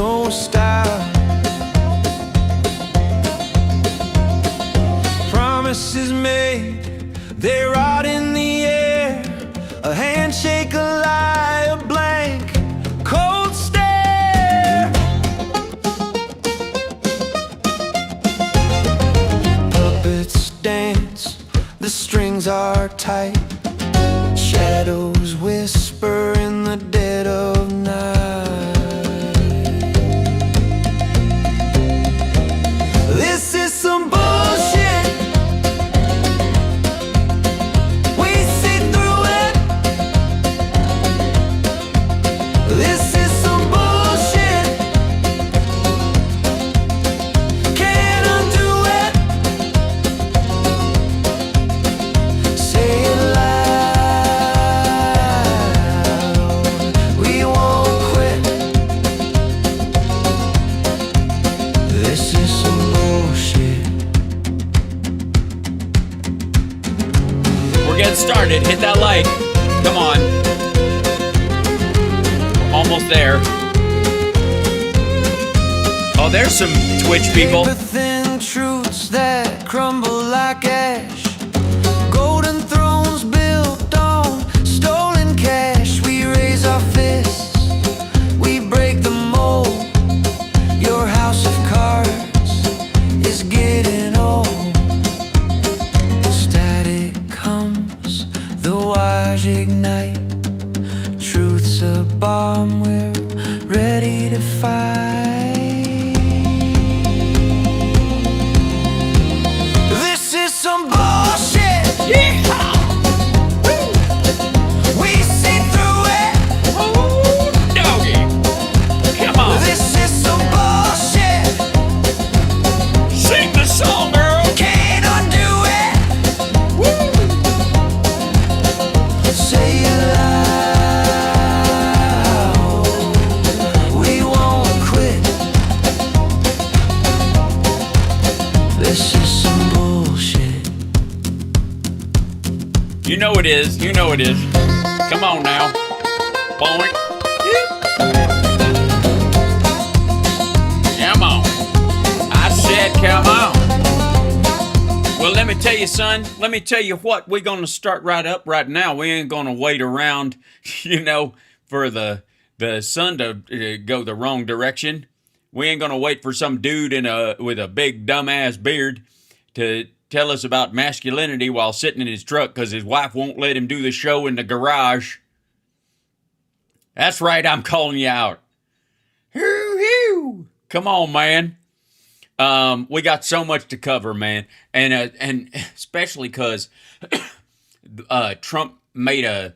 no style. Promises made, they rot in the air. A handshake, a lie, a blank, cold stare. Puppets dance, the strings are tight. Shadows whisper in the dead of night. This is some bullshit. We see through it. This is some bullshit. Can't undo it. Say it loud. We won't quit. This is some bullshit. We're getting started. Hit that like. Come on. Almost there. Oh, there's some Twitch people. Paper-thin truths that crumble like ash. Golden thrones built on stolen cash. We raise our fists, we break the mold. Your house of cards is getting old. Static comes, the wires ignite. Truth's a bomb, we're ready to fight. This is some bullshit. Yeehaw! We see through it. Woo! Doggy. Come on. This is some bullshit. Sing the song, girl. Can't undo it. Woo! Say it loud. We won't quit. This is some bullshit. You know it is. You know it is. Come on now. Boink. Come on. I said come on. Well, let me tell you, son. Let me tell you what. We're going to start right up right now. We ain't going to wait around, for the sun to go the wrong direction. We ain't going to wait for some dude with a big dumbass beard to tell us about masculinity while sitting in his truck because his wife won't let him do the show in the garage. That's right, I'm calling you out. Hoo-hoo. Come on, man. We got so much to cover, man. And especially because Trump they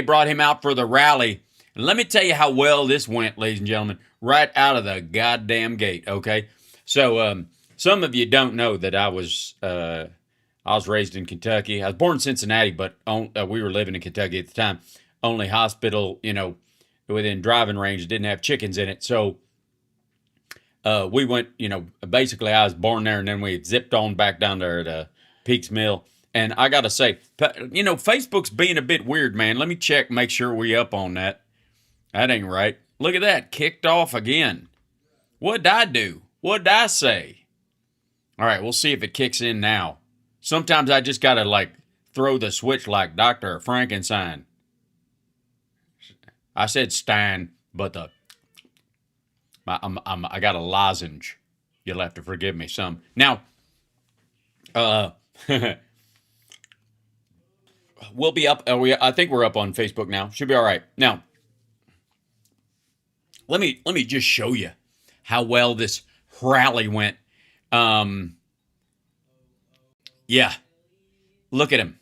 brought him out for the rally. And let me tell you how well this went, ladies and gentlemen, right out of the goddamn gate, okay? So, some of you don't know that I was raised in Kentucky. I was born in Cincinnati, but we were living in Kentucky at the time. Only hospital, within driving range didn't have chickens in it. So we went, basically I was born there and then we zipped on back down there to Peaks Mill. And I got to say, Facebook's being a bit weird, man. Let me check, make sure we up on that. That ain't right. Look at that, kicked off again. What'd I do? What'd I say? All right, we'll see if it kicks in now. Sometimes I just got to, throw the switch like Dr. Frankenstein. I said Stein, but I got a lozenge. You'll have to forgive me some. Now, we'll be up. I think we're up on Facebook now. Should be all right. Now, let me just show you how well this rally went. Yeah, look at him.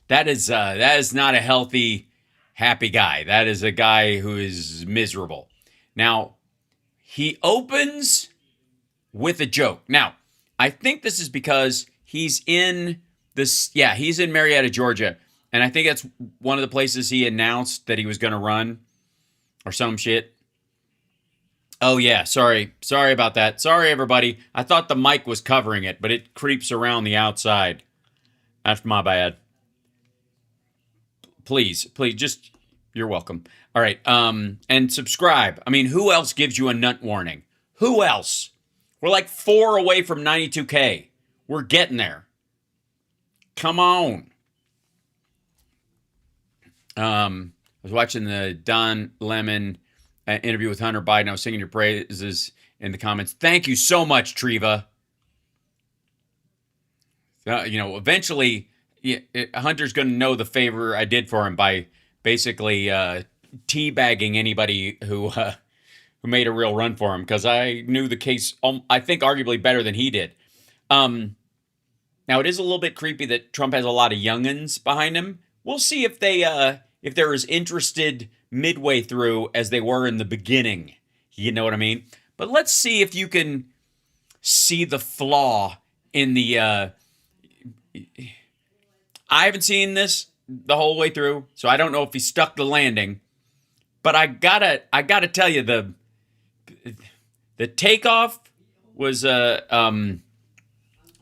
That is not a healthy, happy guy. That is a guy who is miserable. Now, he opens with a joke. Now, I think this is because he's in Marietta, Georgia. And I think that's one of the places he announced that he was going to run or some shit. Oh, yeah, sorry. Sorry about that. Sorry, everybody. I thought the mic was covering it, but it creeps around the outside. That's my bad. Please, just You're welcome. All right. And subscribe. I mean, who else gives you a nut warning? Who else? We're like 4 away from 92K. We're getting there. Come on. I was watching the Don Lemon interview with Hunter Biden. I was singing your praises in the comments. Thank you so much, Treva. Eventually, Hunter's going to know the favor I did for him by basically teabagging anybody who made a real run for him, because I knew the case, I think, arguably better than he did. Now, it is a little bit creepy that Trump has a lot of youngins behind him. We'll see if they're as interested midway through as they were in the beginning. You know what I mean? But let's see if you can see the flaw in the... I haven't seen this the whole way through, so I don't know if he stuck the landing. But I gotta tell you, the takeoff was a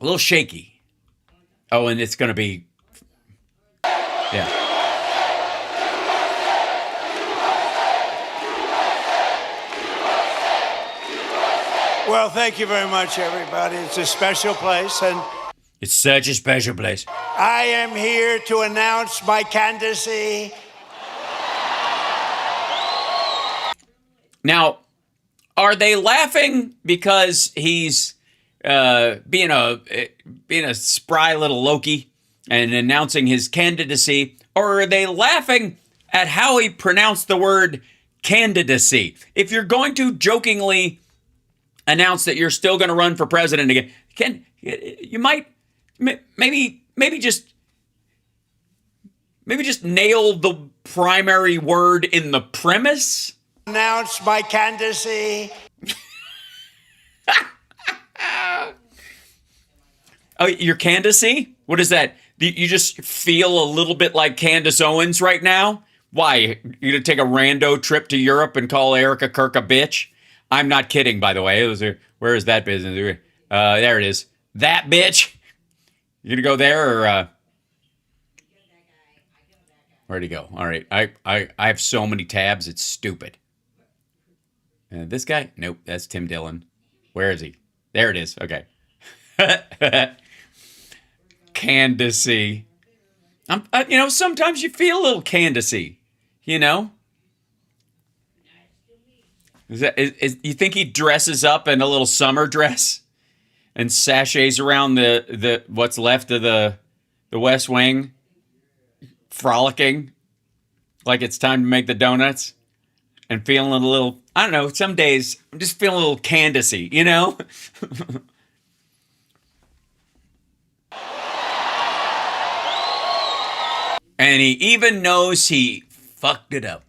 little shaky. Oh, and it's gonna be, yeah. Well, thank you very much, everybody. It's a special place, and It's such a special place. I am here to announce my candidacy. Now, are they laughing because he's being a spry little Loki and announcing his candidacy, or are they laughing at how he pronounced the word candidacy? If you're going to jokingly announce that you're still going to run for president again, you might maybe just nail the primary word in the premise. Announce my candidacy. Oh, your candidacy? What is that? You just feel a little bit like Candace Owens right now? Why? You gonna take a rando trip to Europe and call Erica Kirk a bitch? I'm not kidding, by the way. Where is that business? There it is. That bitch. You gonna go there, or where'd he go? All right. I have so many tabs, it's stupid. This guy? Nope, that's Tim Dillon. Where is he? There it is. Okay. Candacy. Sometimes you feel a little candacy, you know? You think he dresses up in a little summer dress and sashays around the what's left of the West Wing, frolicking like it's time to make the donuts, and feeling a little, I don't know, some days I'm just feeling a little candacy, you know? And he even knows he fucked it up.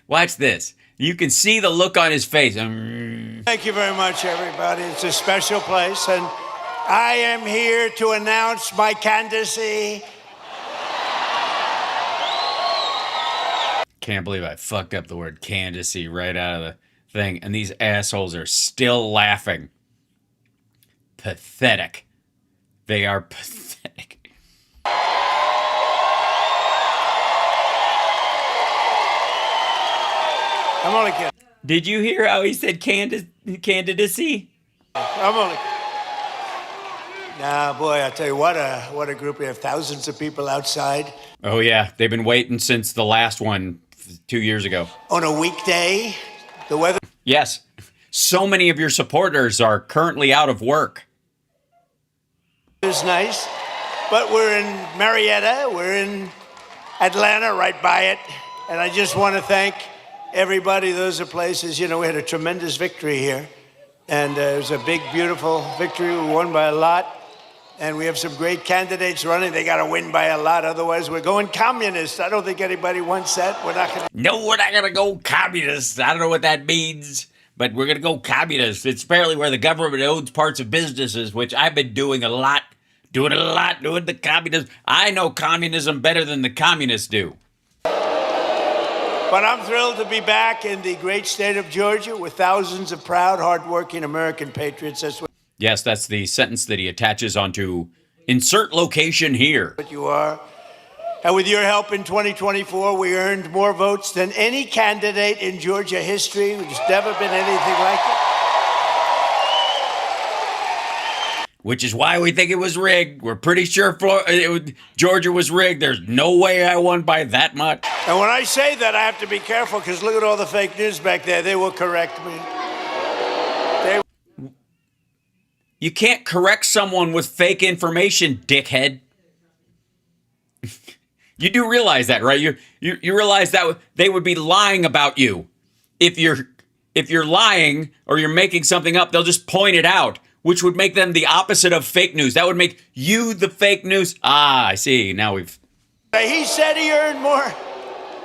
Watch this. You can see the look on his face. Thank you very much, everybody. It's a special place, and I am here to announce my candidacy. Can't believe I fucked up the word candidacy right out of the thing, and these assholes are still laughing. Pathetic. They are pathetic. I'm only kidding. Did you hear how he said candidacy? I'm only. Nah, boy, I tell you what a group. We have thousands of people outside. Oh, yeah. They've been waiting since the last one 2 years ago. On a weekday, the weather. Yes. So many of your supporters are currently out of work. It's nice, but we're in Marietta, we're in Atlanta, right by it, and I just want to thank everybody. Those are places, we had a tremendous victory here, and it was a big, beautiful victory. We won by a lot, and we have some great candidates running. They got to win by a lot, otherwise we're going communist. I don't think anybody wants that. We're not going to. No, we're not going to go communist. I don't know what that means, but we're going to go communist. It's apparently where the government owns parts of businesses, which I've been doing a lot, doing the communism. I know communism better than the communists do. But I'm thrilled to be back in the great state of Georgia with thousands of proud, hardworking American patriots. That's Yes, that's the sentence that he attaches onto insert location here. what you are. And with your help in 2024, we earned more votes than any candidate in Georgia history. There's never been anything like it. Which is why we think it was rigged. We're pretty sure Georgia was rigged. There's no way I won by that much. And when I say that, I have to be careful because look at all the fake news back there. They will correct me. You can't correct someone with fake information, dickhead. You do realize that, right? You realize that they would be lying about you. If you're lying or you're making something up, they'll just point it out, which would make them the opposite of fake news. That would make you the fake news. Ah, I see. Now we've... He said he earned more.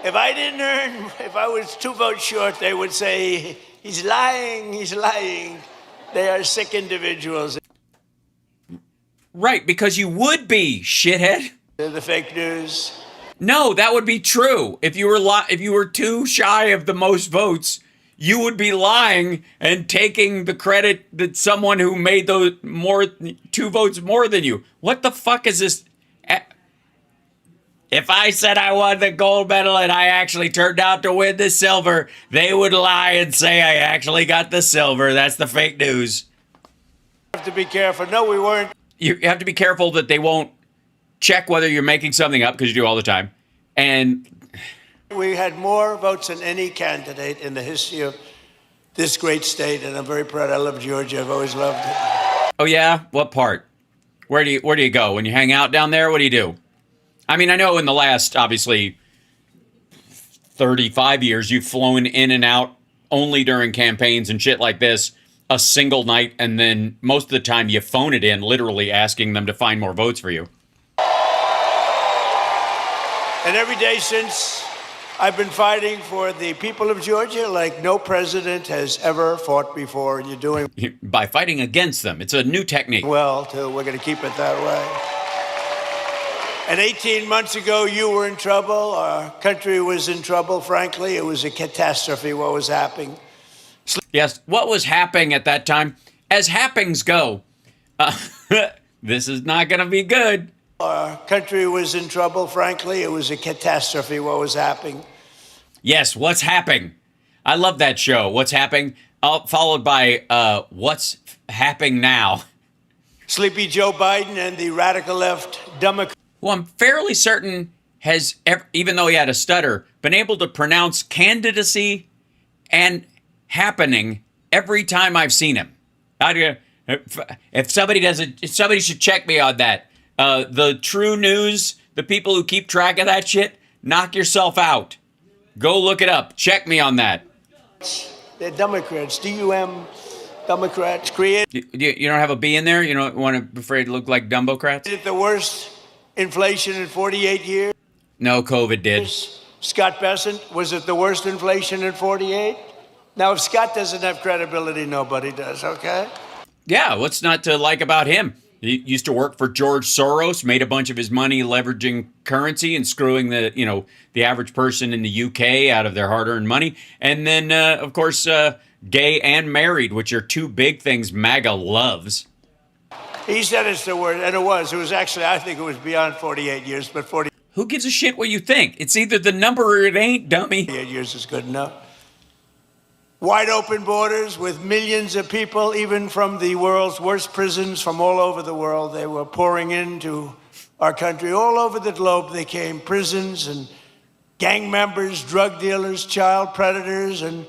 If I didn't earn, if I was 2 votes short, they would say, he's lying, he's lying. They are sick individuals. Right, because you would be, shithead. The fake news. No, that would be true. If you were too shy of the most votes, you would be lying and taking the credit that someone who made those 2 votes more than you. What the fuck is this? If I said I won the gold medal and I actually turned out to win the silver, they would lie and say I actually got the silver. That's the fake news. You have to be careful. No, we weren't. You have to be careful that they won't check whether you're making something up, because you do all the time. And we had more votes than any candidate in the history of this great state, and I'm very proud. I love Georgia. I've always loved it. Oh yeah? What part? Where do you go? When you hang out down there, what do you do? I mean, I know in the last, obviously, 35 years, you've flown in and out only during campaigns and shit like this a single night, and then most of the time you phone it in, literally asking them to find more votes for you. And every day since, I've been fighting for the people of Georgia like no president has ever fought before, and you're doing by fighting against them. It's a new technique. well, too. We're going to keep it that way. And 18 months ago, you were in trouble. Our country was in trouble, frankly. It was a catastrophe what was happening. Yes, what was happening at that time? As happenings go, this is not going to be good. Our country was in trouble, frankly. It was a catastrophe what was happening. Yes, what's happening? I love that show. What's happening? Followed by what's happening now? Sleepy Joe Biden and the radical left Democrats. Who I'm fairly certain has, even though he had a stutter, been able to pronounce candidacy and happening every time I've seen him. If somebody somebody should check me on that. The True News, the people who keep track of that shit, knock yourself out. Go look it up. Check me on that. They're Democrats, D-U-M, Democrats, created. You don't have a B in there? You don't want to be afraid to look like Dumbocrats? The worst inflation in 48 years. No, COVID did. Scott Bessent, was it the worst inflation in 48? Now, if Scott doesn't have credibility, nobody does, okay? Yeah, what's not to like about him? He used to work for George Soros, made a bunch of his money leveraging currency and screwing the average person in the UK out of their hard-earned money. And then, of course, gay and married, which are 2 big things MAGA loves. He said it's the worst, and it was. It was actually, I think it was beyond 48 years, but 48 Who gives a shit what you think? It's either the number or it ain't, dummy. years is good enough. Wide open borders with millions of people, even from the world's worst prisons from all over the world. They were pouring into our country. All over the globe they came, prisons and gang members, drug dealers, child predators, and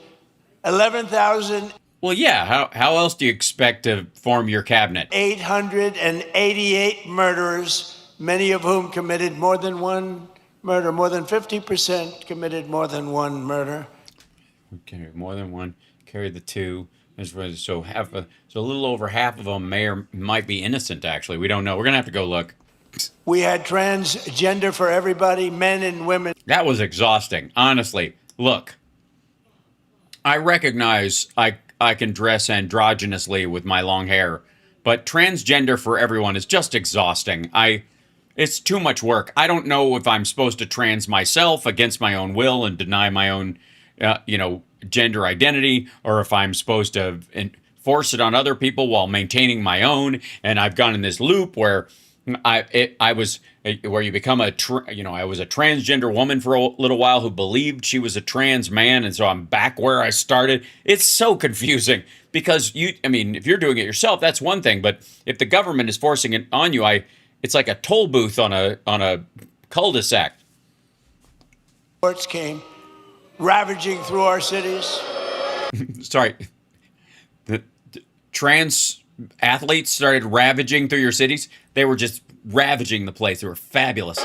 11,000. Well, yeah, how else do you expect to form your cabinet? 888 murderers, many of whom committed more than one murder. More than 50% committed more than one murder. Okay, more than one. Carry the 2. So a little over half of them might be innocent. Actually, we don't know. We're gonna have to go look. We had transgender for everybody, men and women. That was exhausting, honestly. Look, I recognize I can dress androgynously with my long hair, but transgender for everyone is just exhausting. It's too much work. I don't know if I'm supposed to trans myself against my own will and deny my own gender identity, or if I'm supposed to force it on other people while maintaining my own. And I've gone in this loop where I was where you become I was a transgender woman for a little while who believed she was a trans man, and so I'm back where I started. It's so confusing because if you're doing it yourself, that's one thing, but if the government is forcing it on you, it's like a toll booth on a cul-de-sac. Sports came ravaging through our cities. Sorry, the trans athletes started ravaging through your cities. They were just ravaging the place. They were fabulous.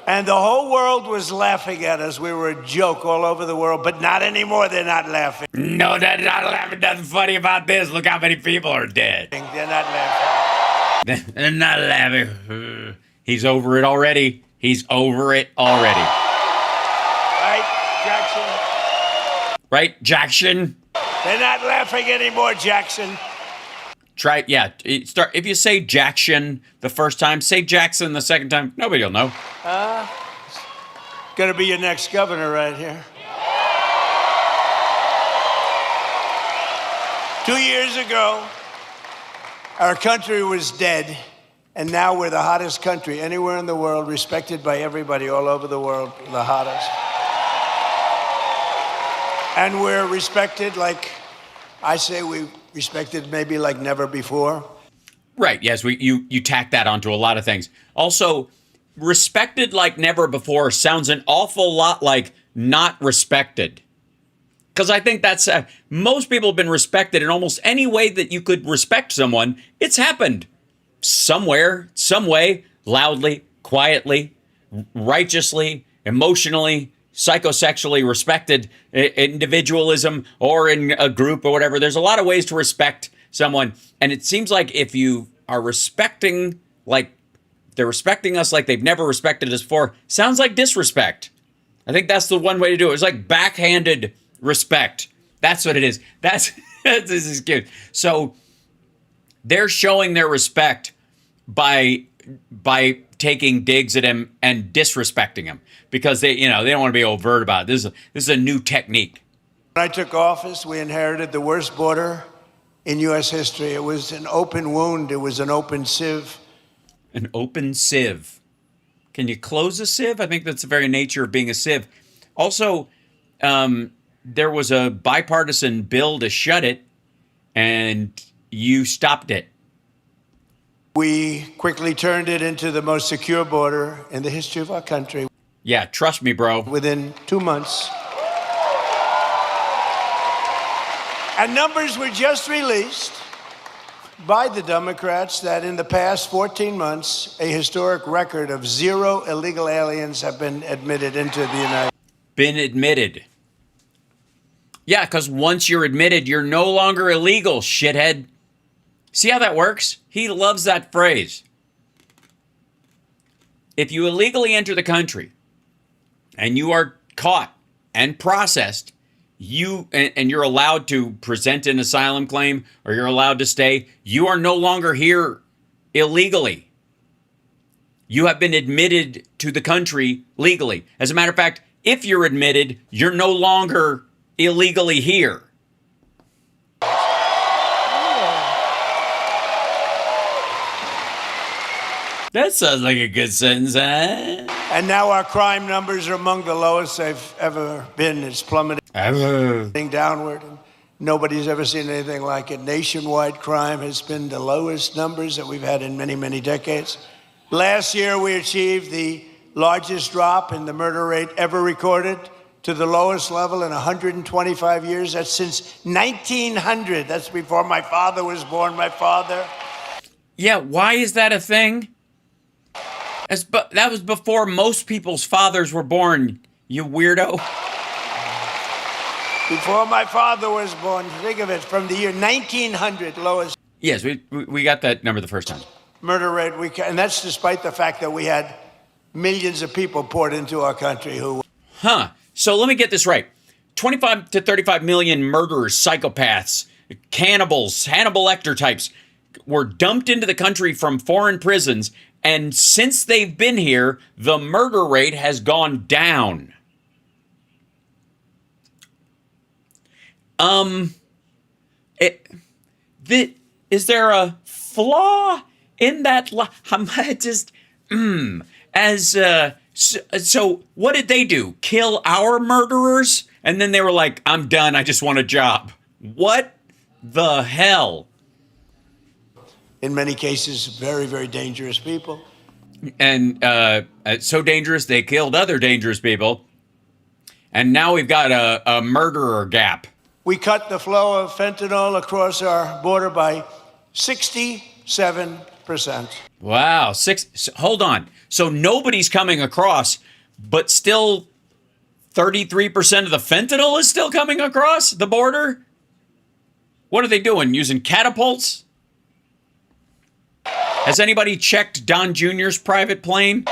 And the whole world was laughing at us. We were a joke all over the world, but not anymore. They're not laughing. No, they're not laughing. Nothing funny about this. Look how many people are dead. They're not laughing. They're not laughing. He's over it already. He's over it already. Right, Jackson? Right, Jackson? They're not laughing anymore, Jackson. Try, yeah. If you say Jackson the first time, say Jackson the second time. Nobody will know. Gonna be your next governor right here. 2 years ago, our country was dead, and now we're the hottest country anywhere in the world, respected by everybody all over the world, the hottest. And we're respected like, I say we respected maybe like never before. Right, yes, you tack that onto a lot of things. Also, respected like never before sounds an awful lot like not respected. Because I think that's, most people have been respected in almost any way that you could respect someone. It's happened somewhere, some way, loudly, quietly, righteously, emotionally, psychosexually respected, individualism, or in a group or whatever. There's a lot of ways to respect someone. And it seems like if you are respecting, like they're respecting us like they've never respected us before, sounds like disrespect. I think that's the one way to do it. It's like backhanded respect. That's what it is. This is good. So they're showing their respect by taking digs at him and disrespecting him because they don't want to be overt about it. This is a new technique. When I took office, we inherited the worst border in U.S. history. It was an open wound. It was an open sieve. An open sieve. Can you close a sieve? I think that's the very nature of being a sieve. Also, there was a bipartisan bill to shut it, and you stopped it. We quickly turned it into the most secure border in the history of our country. Yeah, trust me, bro. Within 2 months. And numbers were just released by the Democrats that in the past 14 months, a historic record of 0 illegal aliens have been admitted into the United States. Been admitted. Yeah, because once you're admitted, you're no longer illegal, shithead. See how that works? He loves that phrase. If you illegally enter the country and you are caught and processed, and you're allowed to present an asylum claim or you're allowed to stay, you are no longer here illegally. You have been admitted to the country legally. As a matter of fact, if you're admitted, you're no longer illegally here. That sounds like a good sentence, huh? And now our crime numbers are among the lowest they've ever been. It's plummeting downward. Nobody's ever seen anything like it. Nationwide crime has been the lowest numbers that we've had in many, many decades. Last year, we achieved the largest drop in the murder rate ever recorded to the lowest level in 125 years. That's since 1900. That's before my father was born, my father. Yeah, why is that a thing? That was before most people's fathers were born, you weirdo. Before my father was born, think of it, from the year 1900, lowest. Yes, we got that number the first time. Murder rate, and that's despite the fact that we had millions of people poured into our country who... So let me get this right. 25 to 35 million murderers, psychopaths, cannibals, Hannibal Lecter types were dumped into the country from foreign prisons, and since they've been here, the murder rate has gone down. Is there a flaw in that, I'm just, so what did they do? Kill our murderers? And then they were like, I'm done. I just want a job. What the hell? In many cases, very, very dangerous people. And so dangerous, they killed other dangerous people. And now we've got a murderer gap. We cut the flow of fentanyl across our border by 67%. Wow. Hold on. So nobody's coming across, but still 33% of the fentanyl is still coming across the border? What are they doing? Using catapults? Has anybody checked Don Jr.'s private plane?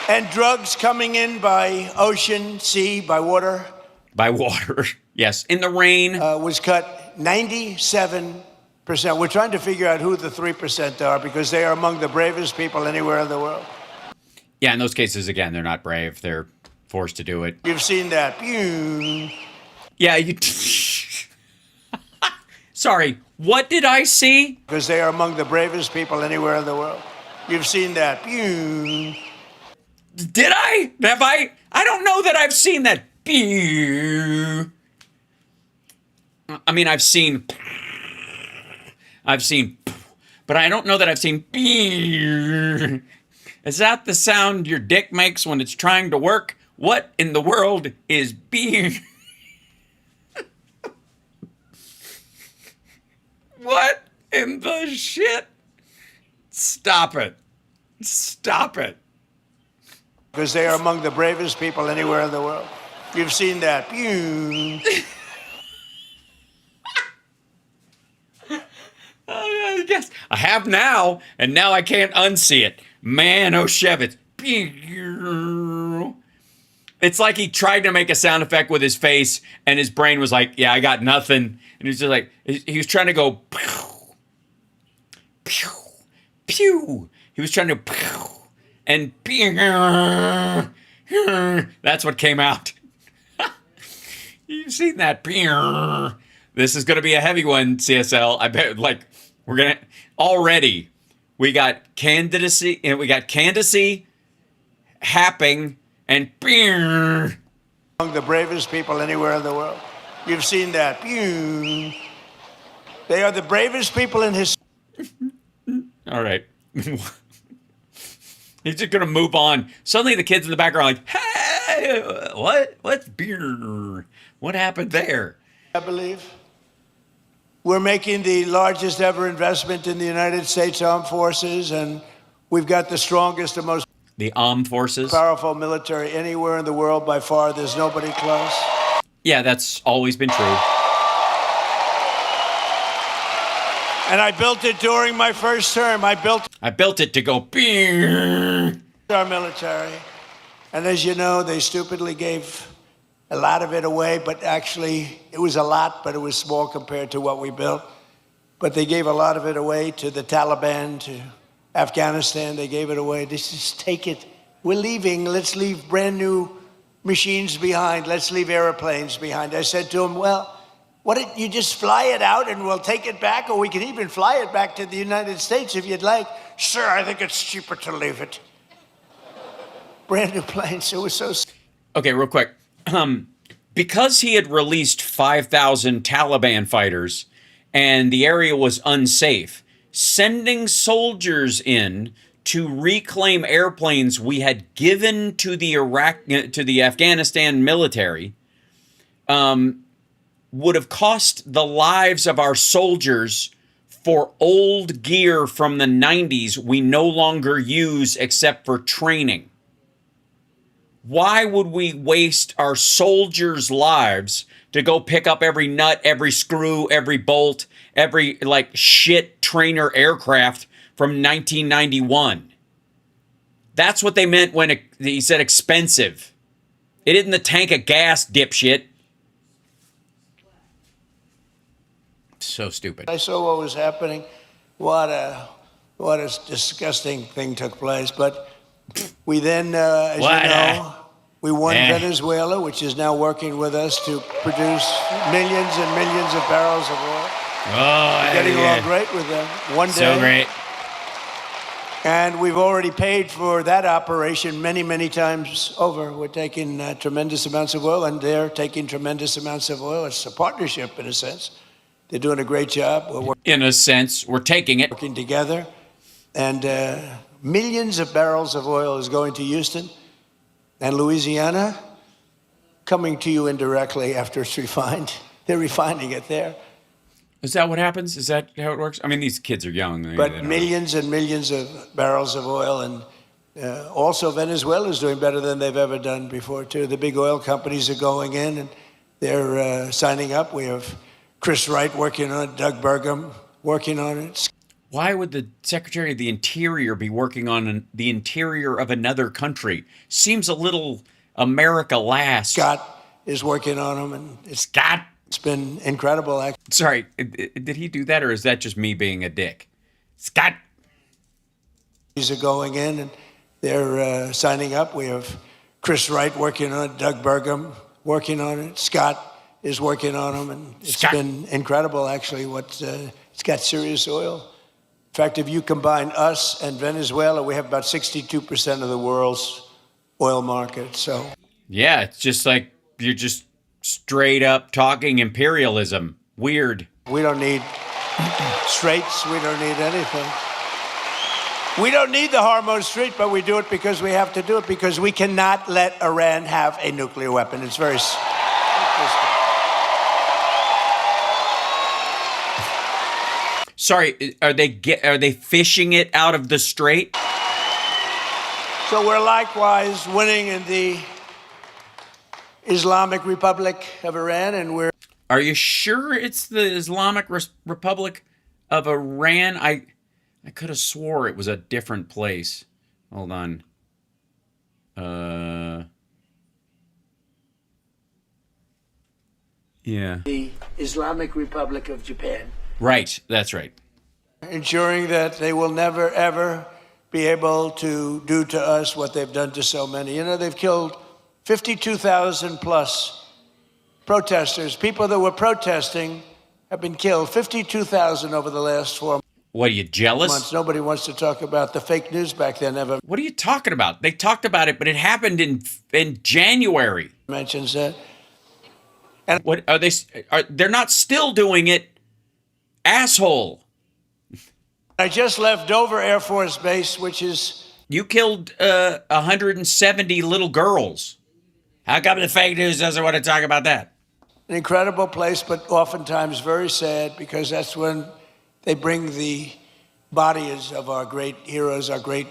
And drugs coming in by ocean, sea, by water. By water, yes. In the rain. Was cut 97%. We're trying to figure out who the 3% are because they are among the bravest people anywhere in the world. Yeah, in those cases, again, they're not brave. They're forced to do it. You've seen that. Yeah, you... Sorry, what did I see? Because they are among the bravest people anywhere in the world. You've seen that. Did I? Have I? I don't know that I've seen that. I mean, I've seen, but I don't know that I've seen. Is that the sound your dick makes when it's trying to work? What in the world is What in the shit? Stop it. Stop it. Because they are among the bravest people anywhere in the world. You've seen that. Yes, I have now, and now I can't unsee it. Man, oh, Shevitz. It's like he tried to make a sound effect with his face, and his brain was like, yeah, I got nothing. And he's just like, he was trying to go, pew, pew, pew. He was trying to, pew, and pew. That's what came out. You've seen that. Pew. This is going to be a heavy one, CSL. I bet, like, we're going to, already, we got candidacy, happing, and pew. Among the bravest people anywhere in the world. You've seen that. They are the bravest people in history. All right. He's just going to move on. Suddenly the kids in the background are like, hey, what? What's beer? What happened there? I believe. We're making the largest ever investment in the United States Armed Forces, and we've got the strongest and most The armed forces. Powerful military anywhere in the world by far. There's nobody close. Yeah, that's always been true. And I built it during my first term. I built it to go beer. Our military. And as you know, they stupidly gave a lot of it away, but actually it was a lot, but it was small compared to what we built. But they gave a lot of it away to the Taliban, to Afghanistan. They gave it away. They just take it. We're leaving. Let's leave brand new machines behind. Let's leave airplanes behind. I said to them, well, what if you just fly it out and we'll take it back, or we can even fly it back to the United States if you'd like. Sir, I think it's cheaper to leave it. Brand new planes. It was so... Okay, real quick. Because he had released 5,000 Taliban fighters and the area was unsafe, sending soldiers in to reclaim airplanes we had given to the Afghanistan military would have cost the lives of our soldiers for old gear from the 90s we no longer use except for training. Why would we waste our soldiers' lives to go pick up every nut, every screw, every bolt, every, like, shit trainer aircraft from 1991? That's what they meant when he said expensive. It isn't the tank of gas, dipshit. So stupid. I saw what was happening. What a disgusting thing took place. But we then, as you know, We won Eh. Venezuela, which is now working with us to produce millions and millions of barrels of oil. Oh, Getting yeah. along great with them. One day. So great. And we've already paid for that operation many, many times over. We're taking tremendous amounts of oil, and they're taking tremendous amounts of oil. It's a partnership, in a sense. They're doing a great job. We're In a sense, we're taking it. working together. And millions of barrels of oil is going to Houston and Louisiana, coming to you indirectly after it's refined. They're refining it there. Is that what happens? Is that how it works? I mean, these kids are young. They But don't know. millions and millions of barrels of oil. And also Venezuela is doing better than they've ever done before, too. The big oil companies are going in, and they're signing up. We have Chris Wright working on it, Doug Burgum working on it. Why would the Secretary of the Interior be working on the interior of another country? Seems a little America last. Scott is working on them, and Scott. it's been incredible. Sorry, did he do that, or is that just me being a dick? Scott. These are going in, and they're signing up. We have Chris Wright working on it, Doug Burgum working on it. Scott is working on them, and it's Scott. been incredible, actually. It's got serious oil. In fact, if you combine us and Venezuela, we have about 62% of the world's oil market. So Yeah, it's just like you're just straight up talking imperialism. Weird. we don't need straits. We don't need anything. We don't need the Hormuz Strait, but we do it because we have to do it, because we cannot let Iran have a nuclear weapon. It's very simple. Sorry, are they fishing it out of the strait? So we're likewise winning in the Islamic Republic of Iran, and we're Are you sure it's the Islamic Republic of Iran? I could have swore it was a different place. Hold on. Yeah. the Islamic Republic of Japan, Right, that's right. ensuring that they will never, ever be able to do to us what they've done to so many. You know, they've killed 52,000 plus protesters. People that were protesting have been killed. 52,000 over the last 4 What, are you jealous? months. Nobody wants to talk about the fake news back then ever What are you talking about? They talked about it, but it happened in January. mentions that. What are they? They're not still doing it, asshole. I just left Dover Air Force Base, which is You killed 170 little girls. How come the fake news doesn't want to talk about that? an incredible place, but oftentimes very sad, because that's when they bring the bodies of our great heroes, our great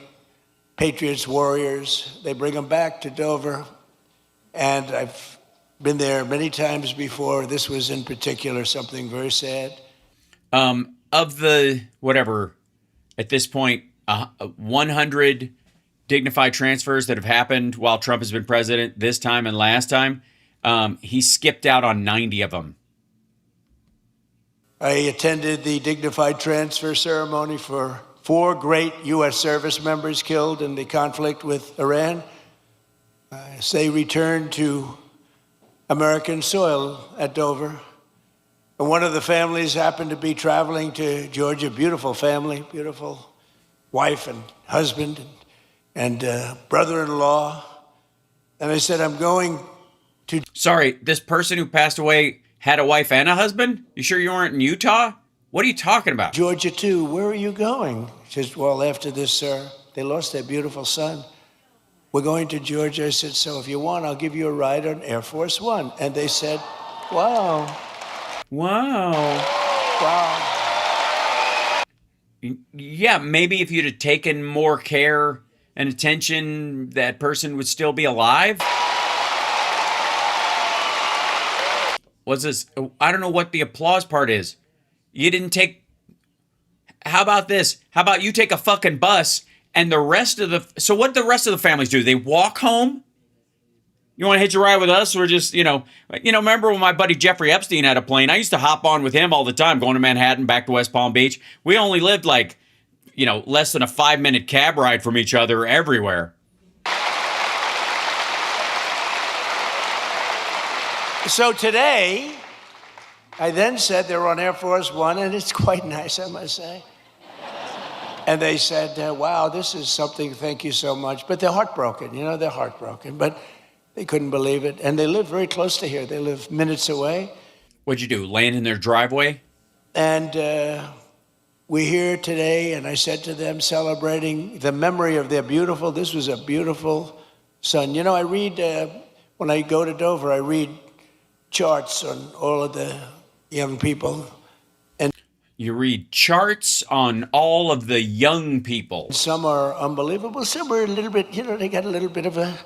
patriots, warriors. They bring them back to Dover. And I've been there many times before. This was in particular something very sad. Of the, whatever, at this point, 100 dignified transfers that have happened while Trump has been president this time and last time, he skipped out on 90 of them. I attended the dignified transfer ceremony for 4 great U.S. service members killed in the conflict with Iran. As they returned to American soil at Dover. And one of the families happened to be traveling to Georgia. Beautiful family, beautiful wife and husband and brother-in-law. And I said, I'm going to Sorry, this person who passed away had a wife and a husband? You sure you weren't in Utah? What are you talking about? Georgia too. Where are you going? She says, well, after this, sir, they lost their beautiful son. We're going to Georgia. I said, so if you want, I'll give you a ride on Air Force One. And they said, wow, Wow. wow. Yeah, maybe if you'd have taken more care and attention, that person would still be alive. What's this? I don't know what the applause part is. You didn't take. How about this? How about you take a fucking bus and the rest of the. So what the rest of the families do? They walk home? You want to hitch a ride with us, or just, remember when my buddy Jeffrey Epstein had a plane? I used to hop on with him all the time, going to Manhattan, back to West Palm Beach. We only lived less than a 5-minute cab ride from each other everywhere. So today, I then said they were on Air Force One, and it's quite nice, I must say. And they said, wow, this is something, thank you so much. But they're heartbroken, you know, they're heartbroken. But they couldn't believe it. And they live very close to here. They live minutes away. What'd you do, land in their driveway? And we're here today, and I said to them, celebrating the memory of their beautiful, this was a beautiful son. You know, I read, when I go to Dover, I read charts on all of the young people. You read charts on all of the young people. Some are unbelievable. Some are a little bit, you know, they got a little bit of a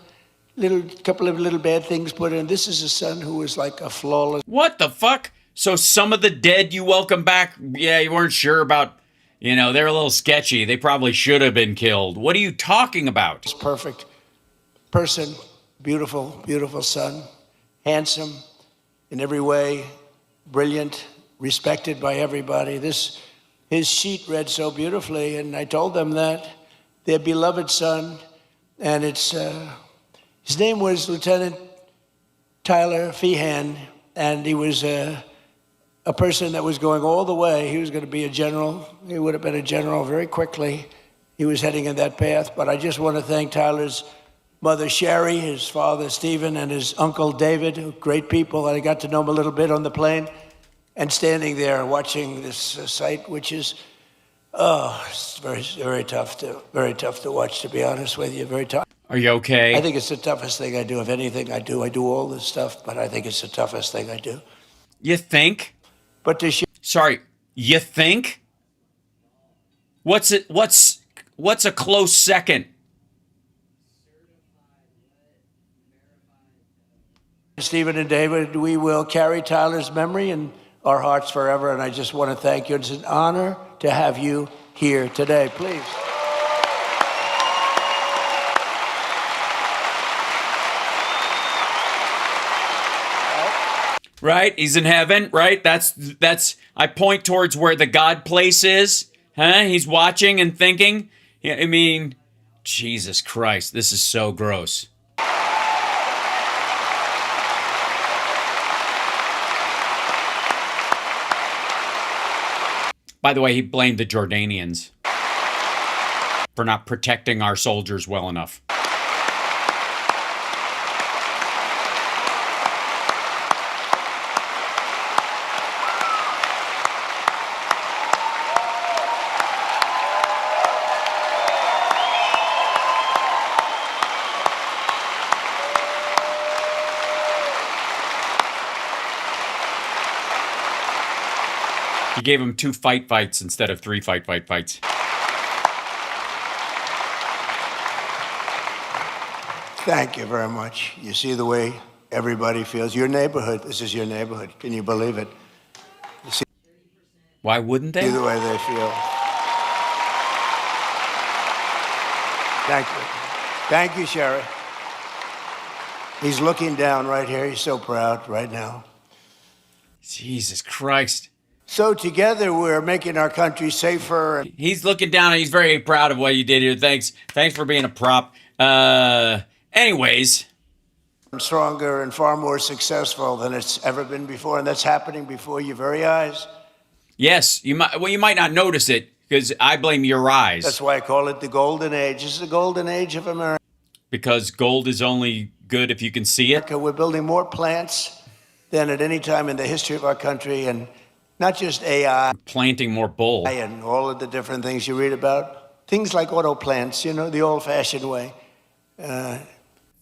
couple of little bad things put in. This is a son who was like a flawless. What the fuck? So some of the dead you welcome back, yeah, you weren't sure about, you know, they're a little sketchy. They probably should have been killed. What are you talking about? Perfect person, beautiful, beautiful son, handsome in every way, brilliant, respected by everybody. His sheet read so beautifully, and I told them that their beloved son, and his name was Lieutenant Tyler Feehan, and he was a person that was going all the way. He was going to be a general. He would have been a general very quickly. He was heading in that path. But I just want to thank Tyler's mother, Sherry, his father, Stephen, and his uncle, David, great people. I got to know them a little bit on the plane. And standing there watching this sight, which is, it's very tough to watch, to be honest with you, very tough. Are you okay? I think it's the toughest thing I do. If anything I do all this stuff, but I think it's the toughest thing I do. You think? But to share. Sorry, you think? What's a close second? Stephen and David, we will carry Tyler's memory in our hearts forever, and I just want to thank you. It's an honor to have you here today. Please. Right? He's in heaven, right? That's I point towards where the God place is. Huh? He's watching and thinking. Yeah, I mean, Jesus Christ, this is so gross. By the way, he blamed the Jordanians for not protecting our soldiers well enough. He gave him 2 fights instead of 3 fights. Thank you very much. You see the way everybody feels. Your neighborhood, this is your neighborhood. Can you believe it? You see Why wouldn't they? the way they feel. Thank you. Thank you, Sherry. He's looking down right here. He's so proud right now. Jesus Christ. So together we're making our country safer. And He's looking down and he's very proud of what you did here. Thanks for being a prop. Anyways. stronger and far more successful than it's ever been before. And that's happening before your very eyes. Yes, you might not notice it because I blame your eyes. That's why I call it the golden age. This is the golden age of America. Because gold is only good if you can see it. We're building more plants than at any time in the history of our country, and not just AI. Planting more bull. And all of the different things you read about. Things like auto plants, you know, the old-fashioned way.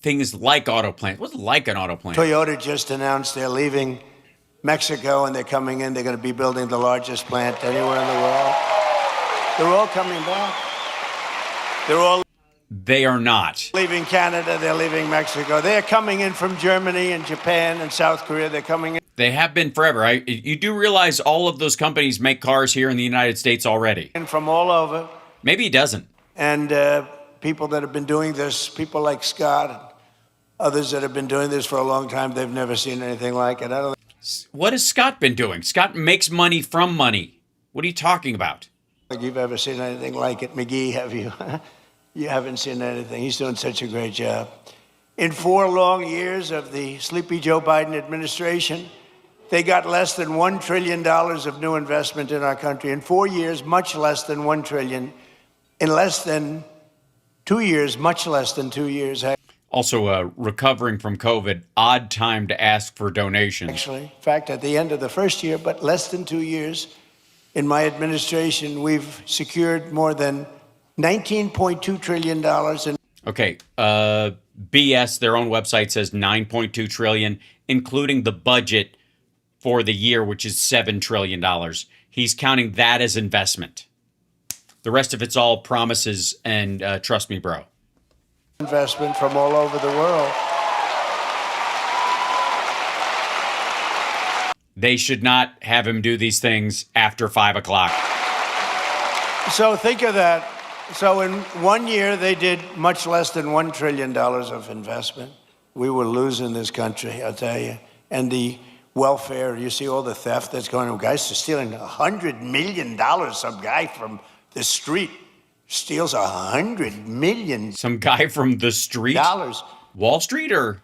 Things like auto plant. What's like an auto plant? Toyota just announced they're leaving Mexico and they're coming in. They're going to be building the largest plant anywhere in the world. They're all coming back. They are not. Leaving Canada, they're leaving Mexico. They're coming in from Germany and Japan and South Korea. They're coming in. They have been forever. You do realize all of those companies make cars here in the United States already. And from all over. Maybe he doesn't. And people that have been doing this, people like Scott and others that have been doing this for a long time, they've never seen anything like it. I don't What has Scott been doing? Scott makes money from money. What are you talking about? think you've ever seen anything like it. McGee, have you? You haven't seen anything. He's doing such a great job. In 4 long years of the sleepy Joe Biden administration, they got less than $1 trillion of new investment in our country. In 4 years, much less than $1 trillion. In less than 2 years, much less than 2 years. Also, recovering from COVID, odd time to ask for donations. Actually, in fact, at the end of the first year, but less than 2 years, in my administration, we've secured more than $19.2 trillion in. Okay, BS, their own website says $9.2 trillion, including the budget for the year, which is $7 trillion. He's counting that as investment. The rest of it's all promises and trust me, bro. Investment from all over the world. They should not have him do these things after 5 o'clock. So think of that. So in 1 year, they did much less than $1 trillion of investment. We were losing this country, I'll tell you. And the welfare, you see all the theft that's going on. Guys are stealing $100 million. Some guy from the street steals $100 million. Some guy from the street? Wall Street or?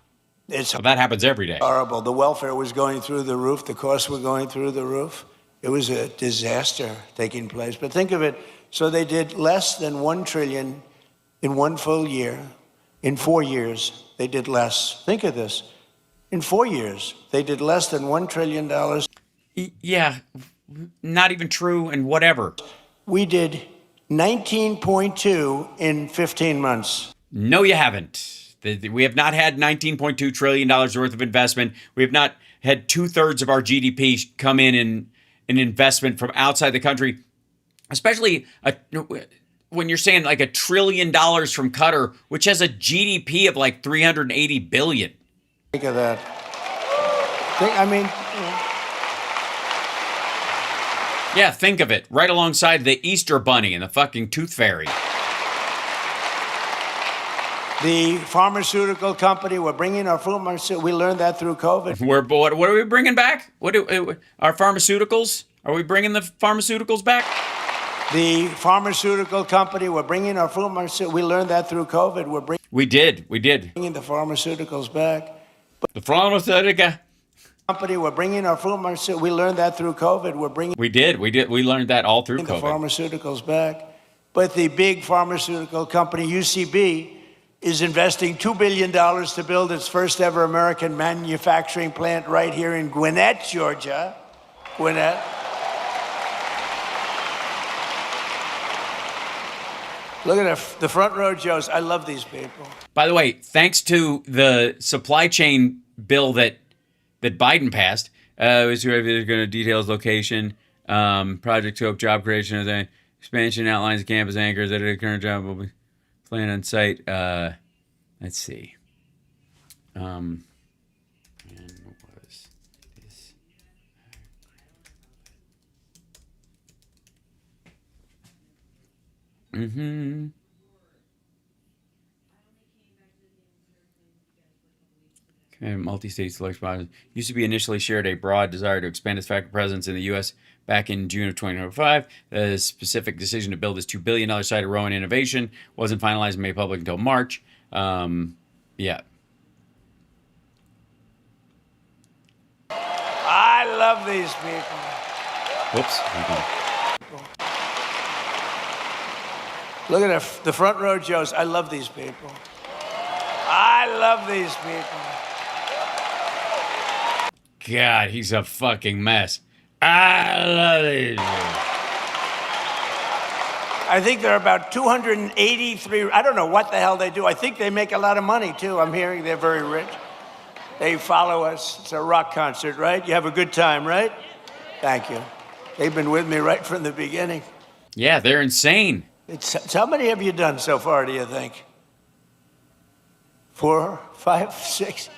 Well, that happens every day. Horrible. The welfare was going through the roof. The costs were going through the roof. It was a disaster taking place. But think of it. So they did less than $1 trillion in 1 full year. In 4 years, they did less. Think of this. In 4 years, they did less than $1 trillion. Yeah, not even true and whatever. We did 19.2 in 15 months. No, you haven't. We have not had $19.2 trillion worth of investment. We have not had 2/3 of our GDP come in investment from outside the country, especially when you're saying like $1 trillion from Qatar, which has a GDP of like 380 billion. Think of that. Yeah, think of it. Right alongside the Easter Bunny and the fucking Tooth Fairy. The pharmaceutical company, we're bringing our pharmaceutical. We learned that through COVID. What are we bringing back? Our pharmaceuticals? Are we bringing the pharmaceuticals back? The pharmaceutical company, we're bringing our pharmaceutical. We learned that through COVID. We did. Bringing the pharmaceuticals back. The pharmaceutical company, we're bringing our pharmaceutical. We learned that through COVID. We did. We learned that all through COVID. The pharmaceuticals back. But the big pharmaceutical company, UCB, is investing $2 billion to build its first ever American manufacturing plant right here in Gwinnett, Georgia. Gwinnett. Look at the front row Joes. I love these people. By the way, thanks to the supply chain bill that Biden passed, is going to details location, project scope, job creation, expansion outlines, campus anchors that the current job will be planned on site. Let's see. And what was this? Multi-state select spots. Used to be initially shared a broad desire to expand its factory presence in the U.S. back in June of 2005. The specific decision to build this $2 billion site of Rowan Innovation wasn't finalized and made public until March. Yeah. I love these people. Whoops. Look at the front row Joes. I love these people. I love these people. God, he's a fucking mess. I love these. I think there are about 283. I don't know what the hell they do. I think they make a lot of money, too. I'm hearing they're very rich. They follow us. It's a rock concert, right? You have a good time, right? Thank you. They've been with me right from the beginning. Yeah, they're insane. How many have you done so far, do you think? 4, 5, 6?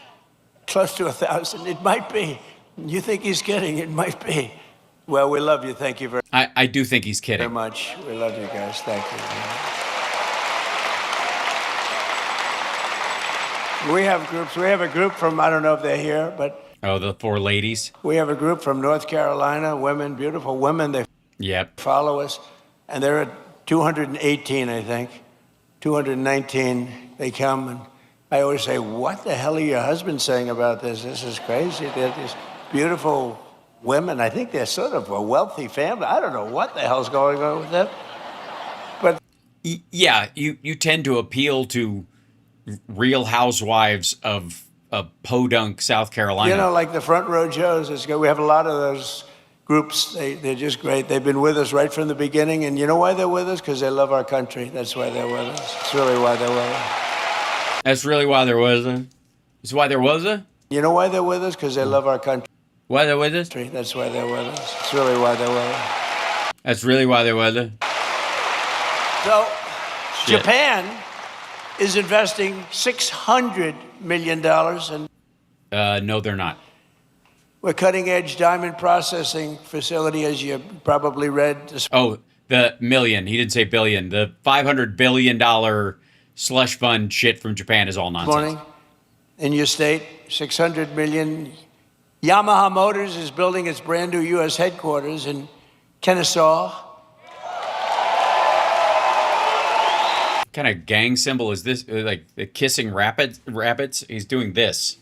Close to 1,000. It might be. You think he's kidding? It might be. Well, we love you. Thank you very much. I do think he's kidding. Very much. We love you guys. Thank you. We have groups. We have a group from, I don't know if they're here, but. Oh, the 4 ladies? We have a group from North Carolina, women, beautiful women. They follow us. And they're at 218, I think. 219. They come and I always say, what the hell are your husbands saying about this? This is crazy. They're these beautiful women. I think they're sort of a wealthy family. I don't know what the hell's going on with them. But Yeah, you tend to appeal to Real Housewives of Podunk, South Carolina. you know, like the Front Row Joes, it's good. We have a lot of those groups. They're just great. They've been with us right from the beginning. And you know why they're with us? Because they love our country. That's why they're with us. It's really why they're with us. That's really why there was a. That's why there was a. You know why they're with us? Because they love our country. Why they're with us? That's why they're with us. It's really why they're with us. That's really why there was a. So, Shit. Japan is investing $600 million, and No, they're not. we're cutting-edge diamond processing facility, as you probably read this Oh, the million. He didn't say billion. The $500 billion slush fund shit from Japan is all nonsense. morning in your state. 600 million. Yamaha Motors is building its brand new U.S. headquarters in Kennesaw. What kind of gang symbol is this? Like the kissing rabbits? He's doing this.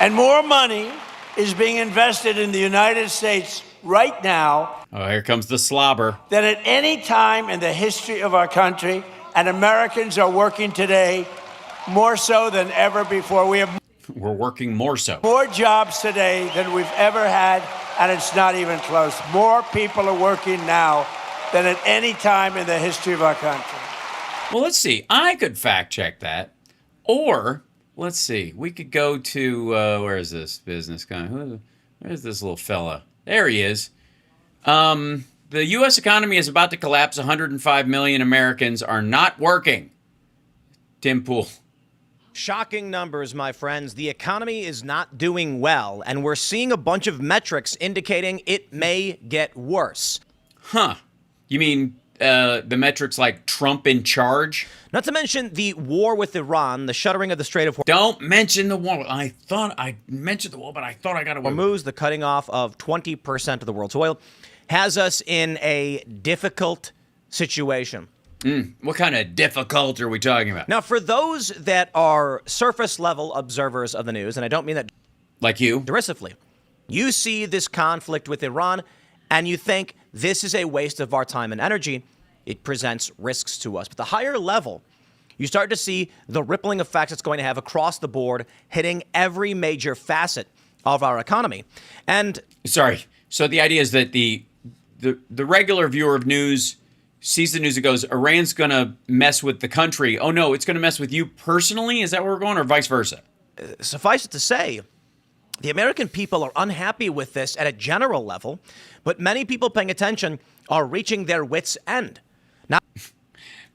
And more money is being invested in the United States right now Oh, here comes the slobber. than at any time in the history of our country. And Americans are working today more so than ever before. We have We're working more so. more jobs today than we've ever had, and it's not even close. More people are working now than at any time in the history of our country. Well, let's see. I could fact check that. Or, let's see. We could go to, where is this business guy? Where's this little fella? There he is. The U.S. economy is about to collapse. 105 million Americans are not working. Tim Pool. Shocking numbers, my friends. The economy is not doing well, and we're seeing a bunch of metrics indicating it may get worse. Huh. You mean the metrics like Trump in charge? Not to mention the war with Iran, the shuttering of the Strait of Don't mention the war. I thought I mentioned the war, but I thought I got away with it. Hormuz, the cutting off of 20% of the world's oil, has us in a difficult situation. What kind of difficult are we talking about? Now, for those that are surface-level observers of the news, and I don't mean that Like you? derisively, you see this conflict with Iran, and you think this is a waste of our time and energy. It presents risks to us. But the higher level, you start to see the rippling effects it's going to have across the board, hitting every major facet of our economy. And Sorry. So the idea is that the regular viewer of news sees the news and goes, Iran's going to mess with the country. Oh, no, it's going to mess with you personally? Is that where we're going, or vice versa? suffice it to say, the American people are unhappy with this at a general level, but many people paying attention are reaching their wits' end. Now,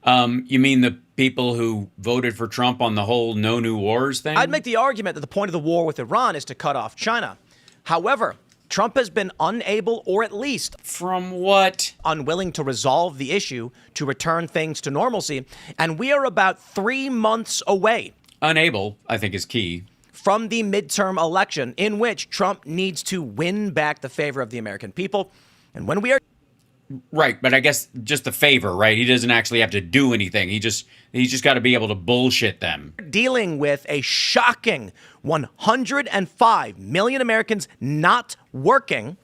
You mean the people who voted for Trump on the whole no new wars thing? I'd make the argument that the point of the war with Iran is to cut off China. However, Trump has been unable, or at least From what? unwilling, to resolve the issue to return things to normalcy. And we are about 3 months away Unable, I think, is key. from the midterm election in which Trump needs to win back the favor of the American people. And when we are Right, but I guess just the favor, right? He doesn't actually have to do anything. He's just got to be able to bullshit them. dealing with a shocking 105 million Americans not working,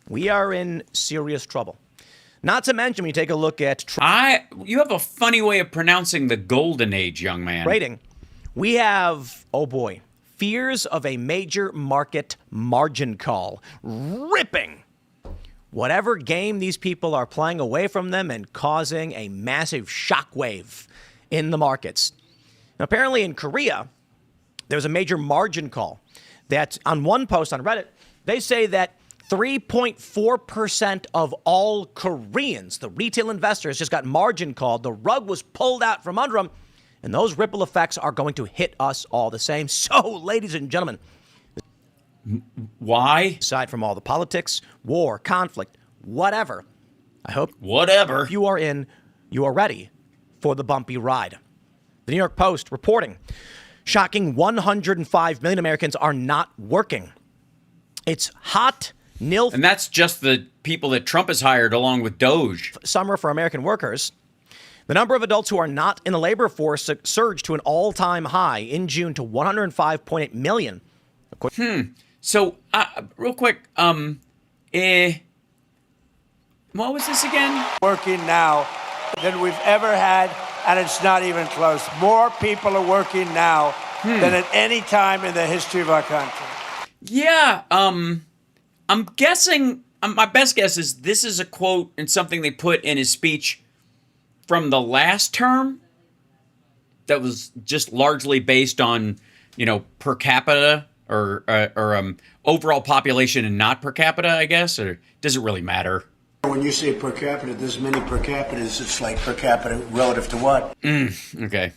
we are in serious trouble. Not to mention, when you take a look at You have a funny way of pronouncing the golden age, young man. trading, we have, oh boy, fears of a major market margin call ripping whatever game these people are playing away from them and causing a massive shockwave in the markets. Now, apparently in Korea, there's a major margin call that on one post on Reddit, they say that 3.4% of all Koreans, the retail investors, just got margin called. The rug was pulled out from under them, and those ripple effects are going to hit us all the same. So, ladies and gentlemen, Why? aside from all the politics, war, conflict, whatever, I hope Whatever. you are ready for the bumpy ride. The New York Post reporting, shocking 105 million Americans are not working. It's hot, nil And that's just the people that Trump has hired along with Doge. summer for American workers. The number of adults who are not in the labor force surged to an all-time high in June to 105.8 million. So, real quick, what was this again? Working now than we've ever had, and it's not even close. More people are working now than at any time in the history of our country. Yeah, I'm guessing, my best guess is this is a quote and something they put in his speech from the last term that was just largely based on, per capita or overall population and not per capita, I guess, or does it really matter? When you say per capita, there's many per capitas. It's like per capita relative to what? Okay.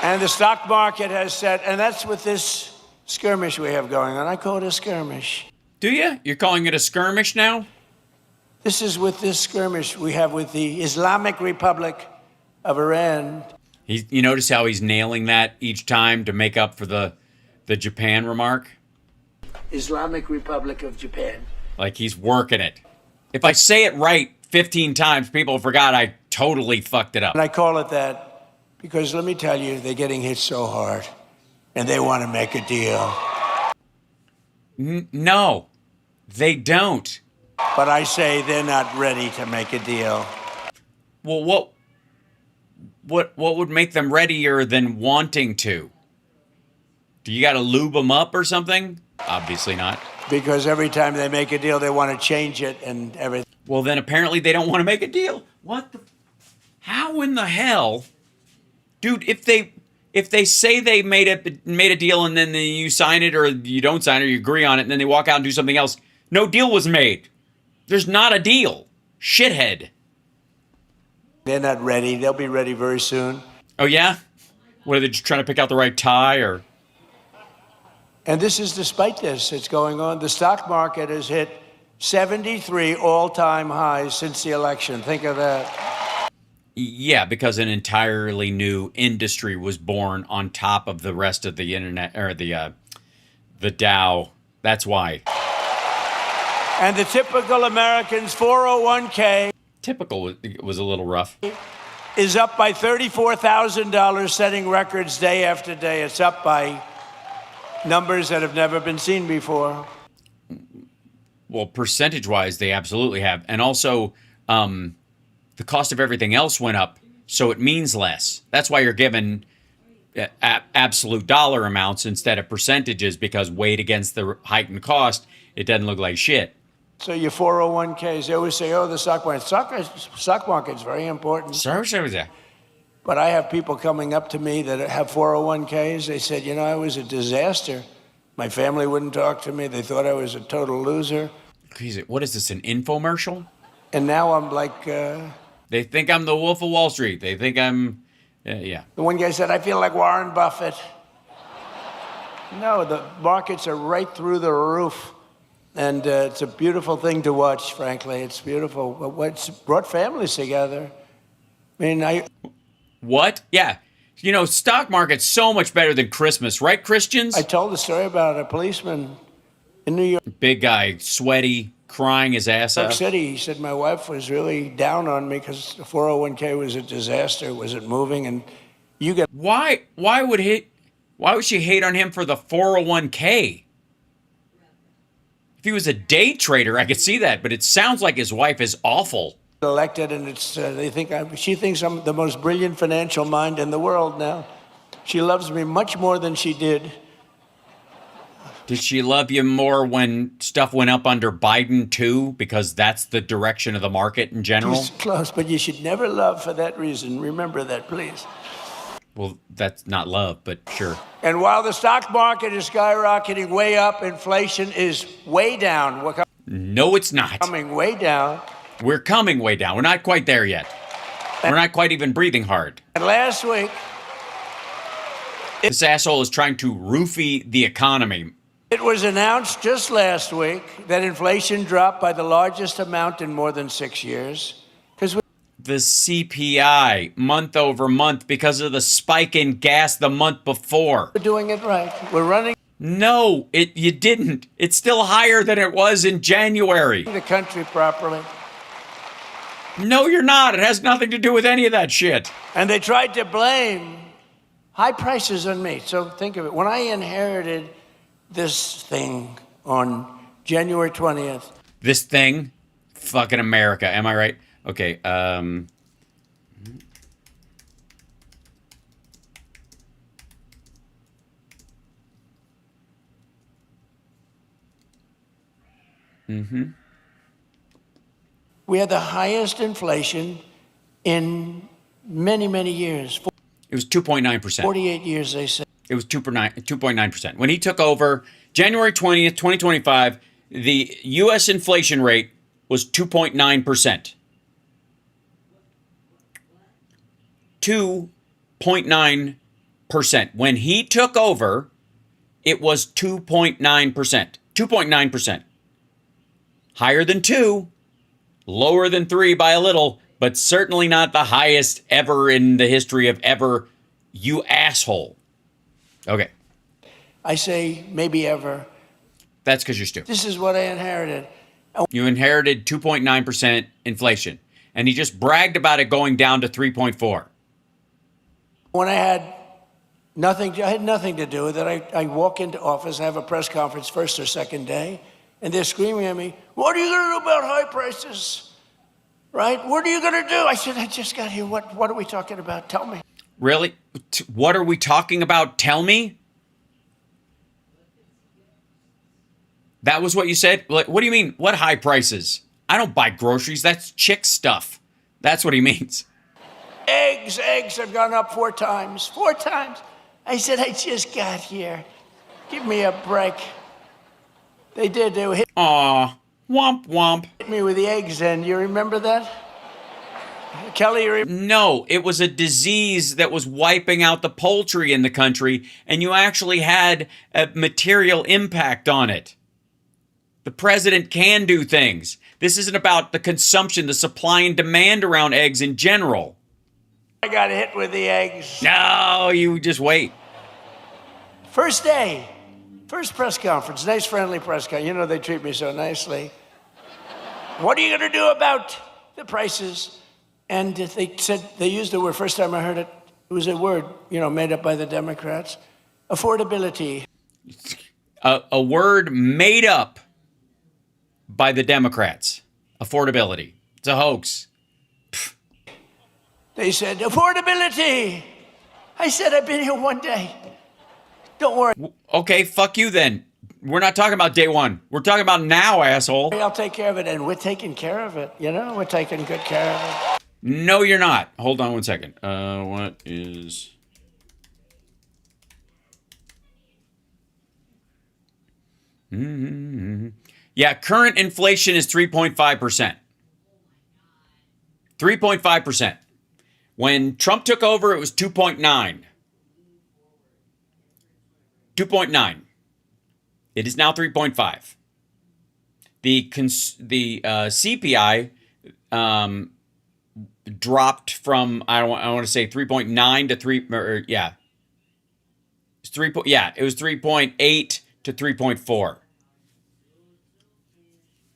And the stock market has said, and that's with this skirmish we have going on. I call it a skirmish. Do you? You're calling it a skirmish now? This is with this skirmish we have with the Islamic Republic of Iran. You notice how he's nailing that each time to make up for the Japan remark? Islamic Republic of Japan. Like he's working it. If I say it right 15 times, people forgot I totally fucked it up. And I call it that because let me tell you, they're getting hit so hard and they want to make a deal. No, they don't. But I say they're not ready to make a deal. Well, what would make them readier than wanting to? Do you got to lube them up or something? Obviously not. Because every time they make a deal, they want to change it and everything. Well, then apparently they don't want to make a deal. What the? How in the hell, dude? If they say they made a deal and then you sign it or you don't sign it or you agree on it and then they walk out and do something else, no deal was made. There's not a deal, shithead. They're not ready. They'll be ready very soon. Oh yeah? What are they just trying to pick out the right tie or? And this is despite this. It's going on. The stock market has hit 73 all-time highs since the election. Think of that. Yeah, because an entirely new industry was born on top of the rest of the internet or the Dow. That's why. And the typical American's 401k Typical was a little rough. is up by $34,000, setting records day after day. It's up by numbers that have never been seen before. Well, percentage-wise, they absolutely have. And also, the cost of everything else went up, so it means less. That's why you're given absolute dollar amounts instead of percentages, because weighed against the heightened cost, it doesn't look like shit. So your 401ks, they always say, oh, the stock market. Stock market's very important. But I have people coming up to me that have 401ks. They said, I was a disaster. My family wouldn't talk to me. They thought I was a total loser. What is this, an infomercial? And now I'm like... They think I'm the Wolf of Wall Street. They think I'm... yeah. The one guy said, I feel like Warren Buffett. No, the markets are right through the roof. And it's a beautiful thing to watch, frankly. It's beautiful. It's brought families together. What? Yeah. Stock market's so much better than Christmas, right, Christians? I told a story about a policeman in New York. Big guy, sweaty, crying his ass New York off. City. He said, my wife was really down on me because the 401k was a disaster. It wasn't moving. And you get... Why would she hate on him for the 401k? If he was a day trader, I could see that, but it sounds like his wife is awful. Elected, and it's she thinks I'm the most brilliant financial mind in the world now. She loves me much more than she did. Did she love you more when stuff went up under Biden too? Because that's the direction of the market in general? She's close, but you should never love for that reason. Remember that, please. Well, that's not love, but sure. And while the stock market is skyrocketing way up, inflation is way down. We're No, it's not. coming way down. We're coming way down. We're not quite there yet. We're not quite even breathing hard. And last week, This asshole is trying to roofie the economy. it was announced just last week that inflation dropped by the largest amount in more than 6 years. Because The CPI, month over month, because of the spike in gas the month before. we're doing it right. We're running. No, you didn't. It's still higher than it was in January. The country properly. No, you're not. It has nothing to do with any of that shit. And they tried to blame high prices on me. So think of it. When I inherited this thing on January 20th. This thing? Fucking America. Am I right? Okay, We had the highest inflation in many, many years. It was 2.9%. 48 years, they say. It was 2.9%. When he took over, January 20th, 2025, the U.S. inflation rate was 2.9%. 2.9%. When he took over, it was 2.9%. 2.9%. Higher than 2, lower than 3 by a little, but certainly not the highest ever in the history of ever, you asshole. Okay. I say maybe ever. That's because you're stupid. This is what I inherited. You inherited 2.9% inflation, and he just bragged about it going down to 3.4. When I had nothing to do with it. I walk into office, I have a press conference first or second day, and they're screaming at me, "What are you going to do about high prices? Right? What are you going to do?" I said, "I just got here. What are we talking about? Tell me." Really? What are we talking about? Tell me. That was what you said? What do you mean? What high prices? I don't buy groceries. That's chick stuff. That's what he means. Eggs have gone up 4 times. 4 times. I said, "I just got here. Give me a break." They did. They hit Aw, womp womp. me with the eggs, and you remember that? Kelly, you No, it was a disease that was wiping out the poultry in the country, and you actually had a material impact on it. The president can do things. This isn't about the consumption, the supply and demand around eggs in general. I got hit with the eggs. No, you just wait. First day, first press conference, nice friendly press conference. You know, they treat me so nicely. "What are you going to do about the prices?" And they said, they used the word, first time I heard it, it was a word, made up by the Democrats, affordability. A word made up by the Democrats. Affordability. It's a hoax. They said, "Affordability." I said, "I've been here 1 day. Don't worry. Okay, fuck you then. We're not talking about day 1. We're talking about now, asshole. I'll take care of it." And we're taking care of it. We're taking good care of it. No, you're not. Hold on 1 second. What is... Yeah, current inflation is 3.5%. 3.5%. When Trump took over, it was 2.9. 2.9. It is now 3.5. The CPI dropped from I want to say 3.9 to 3 or yeah. It's 3 it was 3.8 to 3.4.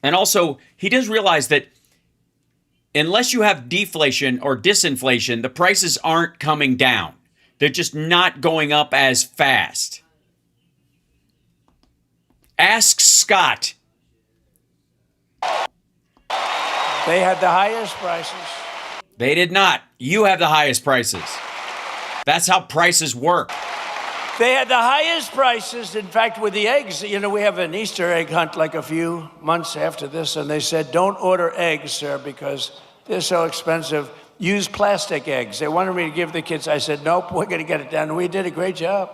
And also, he does realize that unless you have deflation or disinflation, the prices aren't coming down. They're just not going up as fast. Ask Scott. They had the highest prices. They did not. You have the highest prices. That's how prices work. They had the highest prices. In fact, with the eggs, we have an Easter egg hunt like a few months after this, and they said, "Don't order eggs, sir, because they're so expensive. Use plastic eggs." They wanted me to give the kids. I said, "Nope, we're going to get it done." We did a great job.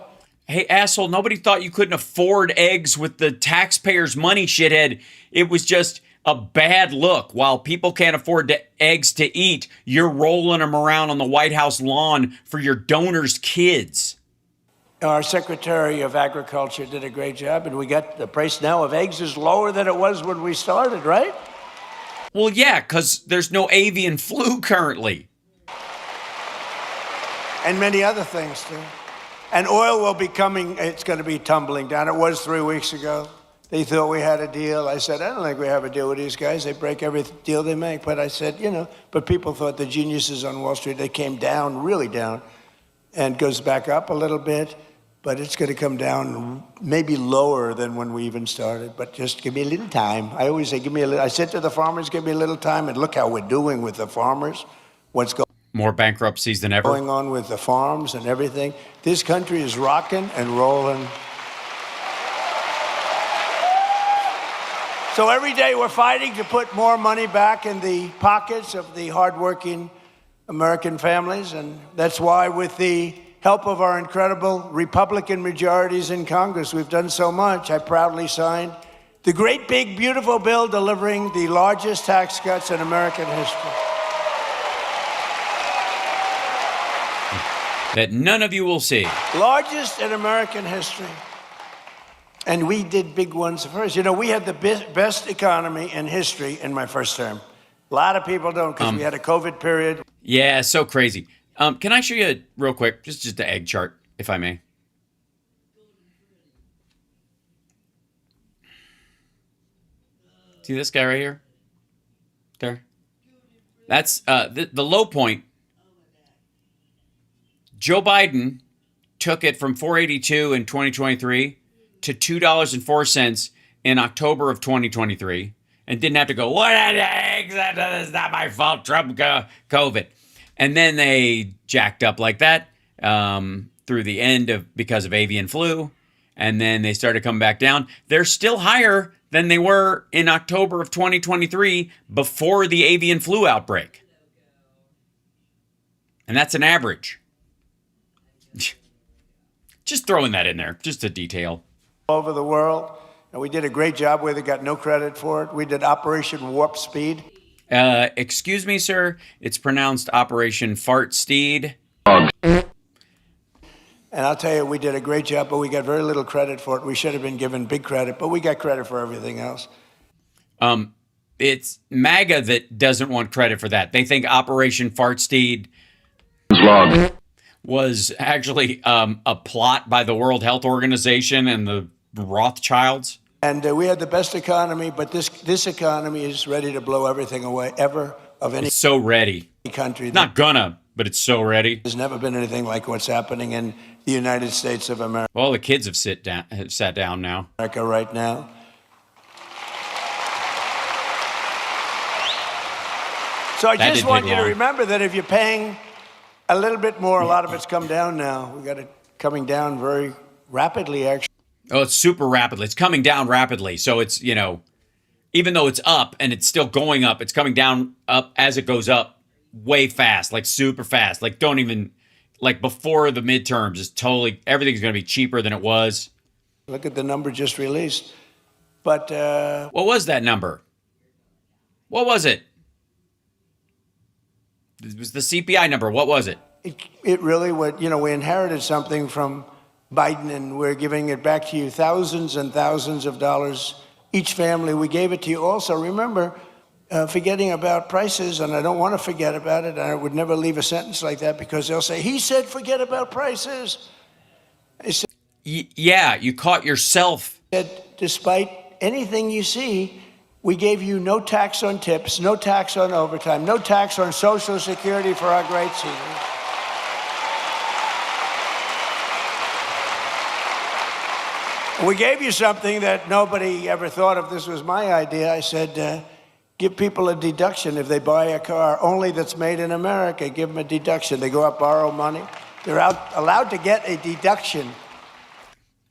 Hey, asshole, nobody thought you couldn't afford eggs with the taxpayers' money, shithead. It was just a bad look. While people can't afford eggs to eat, you're rolling them around on the White House lawn for your donors' kids. Our Secretary of Agriculture did a great job, and we got the price now of eggs is lower than it was when we started, right? Well, yeah, because there's no avian flu currently. And many other things, too. And oil will be coming, it's going to be tumbling down. It was 3 weeks ago. They thought we had a deal. I said, I don't think we have a deal with these guys. They break every deal they make. But I said, but people thought the geniuses on Wall Street, they came down, really down, and goes back up a little bit. But it's going to come down maybe lower than when we even started. But just give me a little time. I always say, I said to the farmers, give me a little time. And look how we're doing with the farmers. What's More bankruptcies than ever. going on with the farms and everything. This country is rocking and rolling. So every day we're fighting to put more money back in the pockets of the hardworking American families. And that's why, with the help of our incredible Republican majorities in Congress, we've done so much. I proudly signed the great, big, beautiful bill delivering the largest tax cuts in American history. That none of you will see. Largest in American history. And we did big ones first. We had the best economy in history in my first term. A lot of people don't, because we had a COVID period. Yeah, so crazy. Can I show you real quick, just the egg chart, if I may? See this guy right here? There. That's the low point. Joe Biden took it from $4.82 in 2023 to $2.04 in October of 2023, and didn't have to go, what the heck? That's not my fault, Trump, COVID. And then they jacked up like that through the end of because of avian flu, and then they started coming back down. They're still higher than they were in October of 2023 before the avian flu outbreak. And that's an average. Just throwing that in there, just a detail. Over the world, and we did a great job where they got no credit for it. We did Operation Warp Speed. Excuse me, sir. It's pronounced Operation Fart Steed. And I'll tell you, we did a great job, but we got very little credit for it. We should have been given big credit, but we got credit for everything else. It's MAGA that doesn't want credit for that. They think Operation Fart Steed was actually a plot by the World Health Organization and the Rothschilds. And we had the best economy, but this economy is ready to blow everything away ever of any It's so ready. country. Not gonna, but it's so ready. There's never been anything like what's happening in the United States of America Well, the kids have sat down now. right now. So I That just didn't want take you to long. remember that if you're paying a little bit more, a lot of it's come down now. We got it coming down very rapidly, actually. Oh, it's super rapidly. It's coming down rapidly. So it's, even though it's up and it's still going up, it's coming down up as it goes up way fast, like super fast. Like don't even, like before the midterms, it's totally, everything's going to be cheaper than it was. Look at the number just released. But What was that number? What was it? It was the CPI number. What was it? it really would, we inherited something from Biden, and we're giving it back to you, thousands and thousands of dollars each family. We gave it to you also. Remember, forgetting about prices, and I don't want to forget about it. I would never leave a sentence like that, because they'll say, he said forget about prices. I said, Yeah, you caught yourself. despite anything you see, we gave you no tax on tips, no tax on overtime, no tax on Social Security for our great seniors. We gave you something that nobody ever thought of. This was my idea. I said, give people a deduction if they buy a car only that's made in America. Give them a deduction. They go out, borrow money. They're allowed to get a deduction.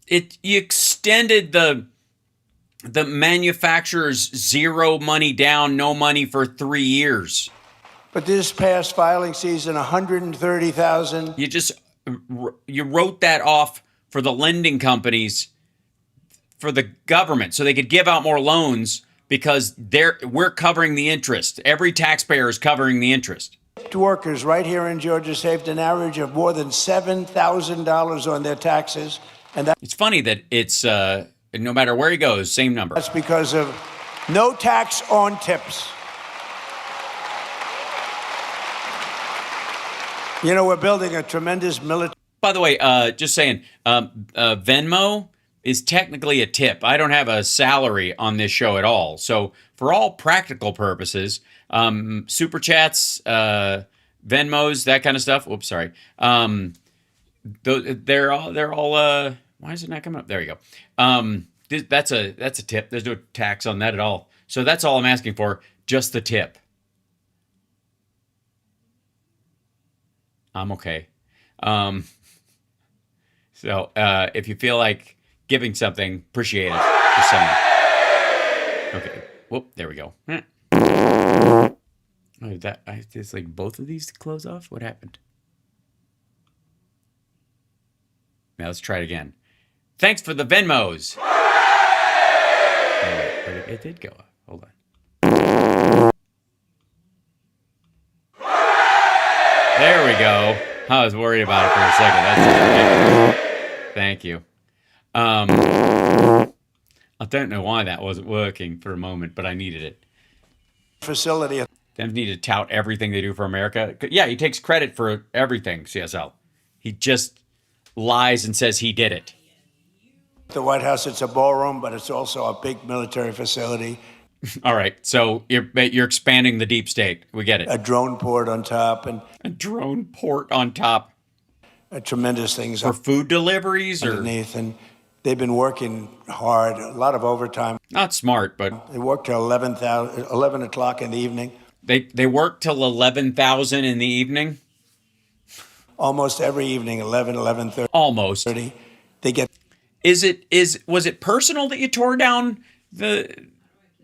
You extended the manufacturer's zero money down, no money for 3 years. But this past filing season, 130,000. You wrote that off for the lending companies, for the government, so they could give out more loans, because we're covering the interest. Every taxpayer is covering the interest. Workers right here in Georgia saved an average of more than $7,000 on their taxes. And It's funny that it's no matter where he goes, same number. that's because of no tax on tips. We're building a tremendous military. By the way, just saying, Venmo is technically a tip. I don't have a salary on this show at all. So for all practical purposes, super chats, Venmos, that kind of stuff. Oops, sorry. They're all. Why is it not coming up? There you go. That's a tip. There's no tax on that at all. So that's all I'm asking for. Just the tip. I'm okay. So if you feel like giving something, appreciate it. Just saying. Okay. Whoop. There we go. Oh, it's like both of these to close off. What happened? Now let's try it again. Thanks for the Venmos. Oh, it did go up. Hold on. There we go. I was worried about it for a second. That's it. Thank you. I don't know why that wasn't working for a moment, but I needed it. Facility. They need to tout everything they do for America. Yeah, he takes credit for everything, CSL. He just lies and says he did it. The White House, it's a ballroom, but it's also a big military facility. All right, so you're expanding the deep state. We get it. A drone port on top. And a drone port on top. Tremendous things. For food deliveries? Underneath, and they've been working hard, a lot of overtime. Not smart, but... They work till 11 o'clock in the evening. They work till 11,000 in the evening? Almost every evening, 11:30. Almost. They get... Was it personal that you tore down the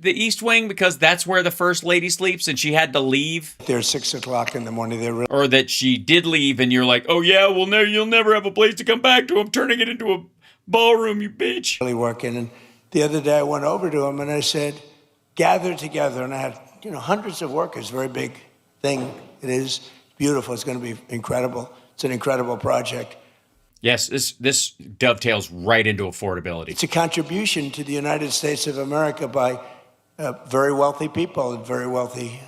East Wing because that's where the First Lady sleeps and she had to leave? They're 6 o'clock in the morning. Or that she did leave and you're like, oh yeah, well no, you'll never have a place to come back to. I'm turning it into a ballroom, you bitch. Really working. And the other day I went over to him and I said, gather together. And I had, hundreds of workers, very big thing. It is beautiful. It's going to be incredible. It's an incredible project. Yes, this dovetails right into affordability. It's a contribution to the United States of America by very wealthy people and very wealthy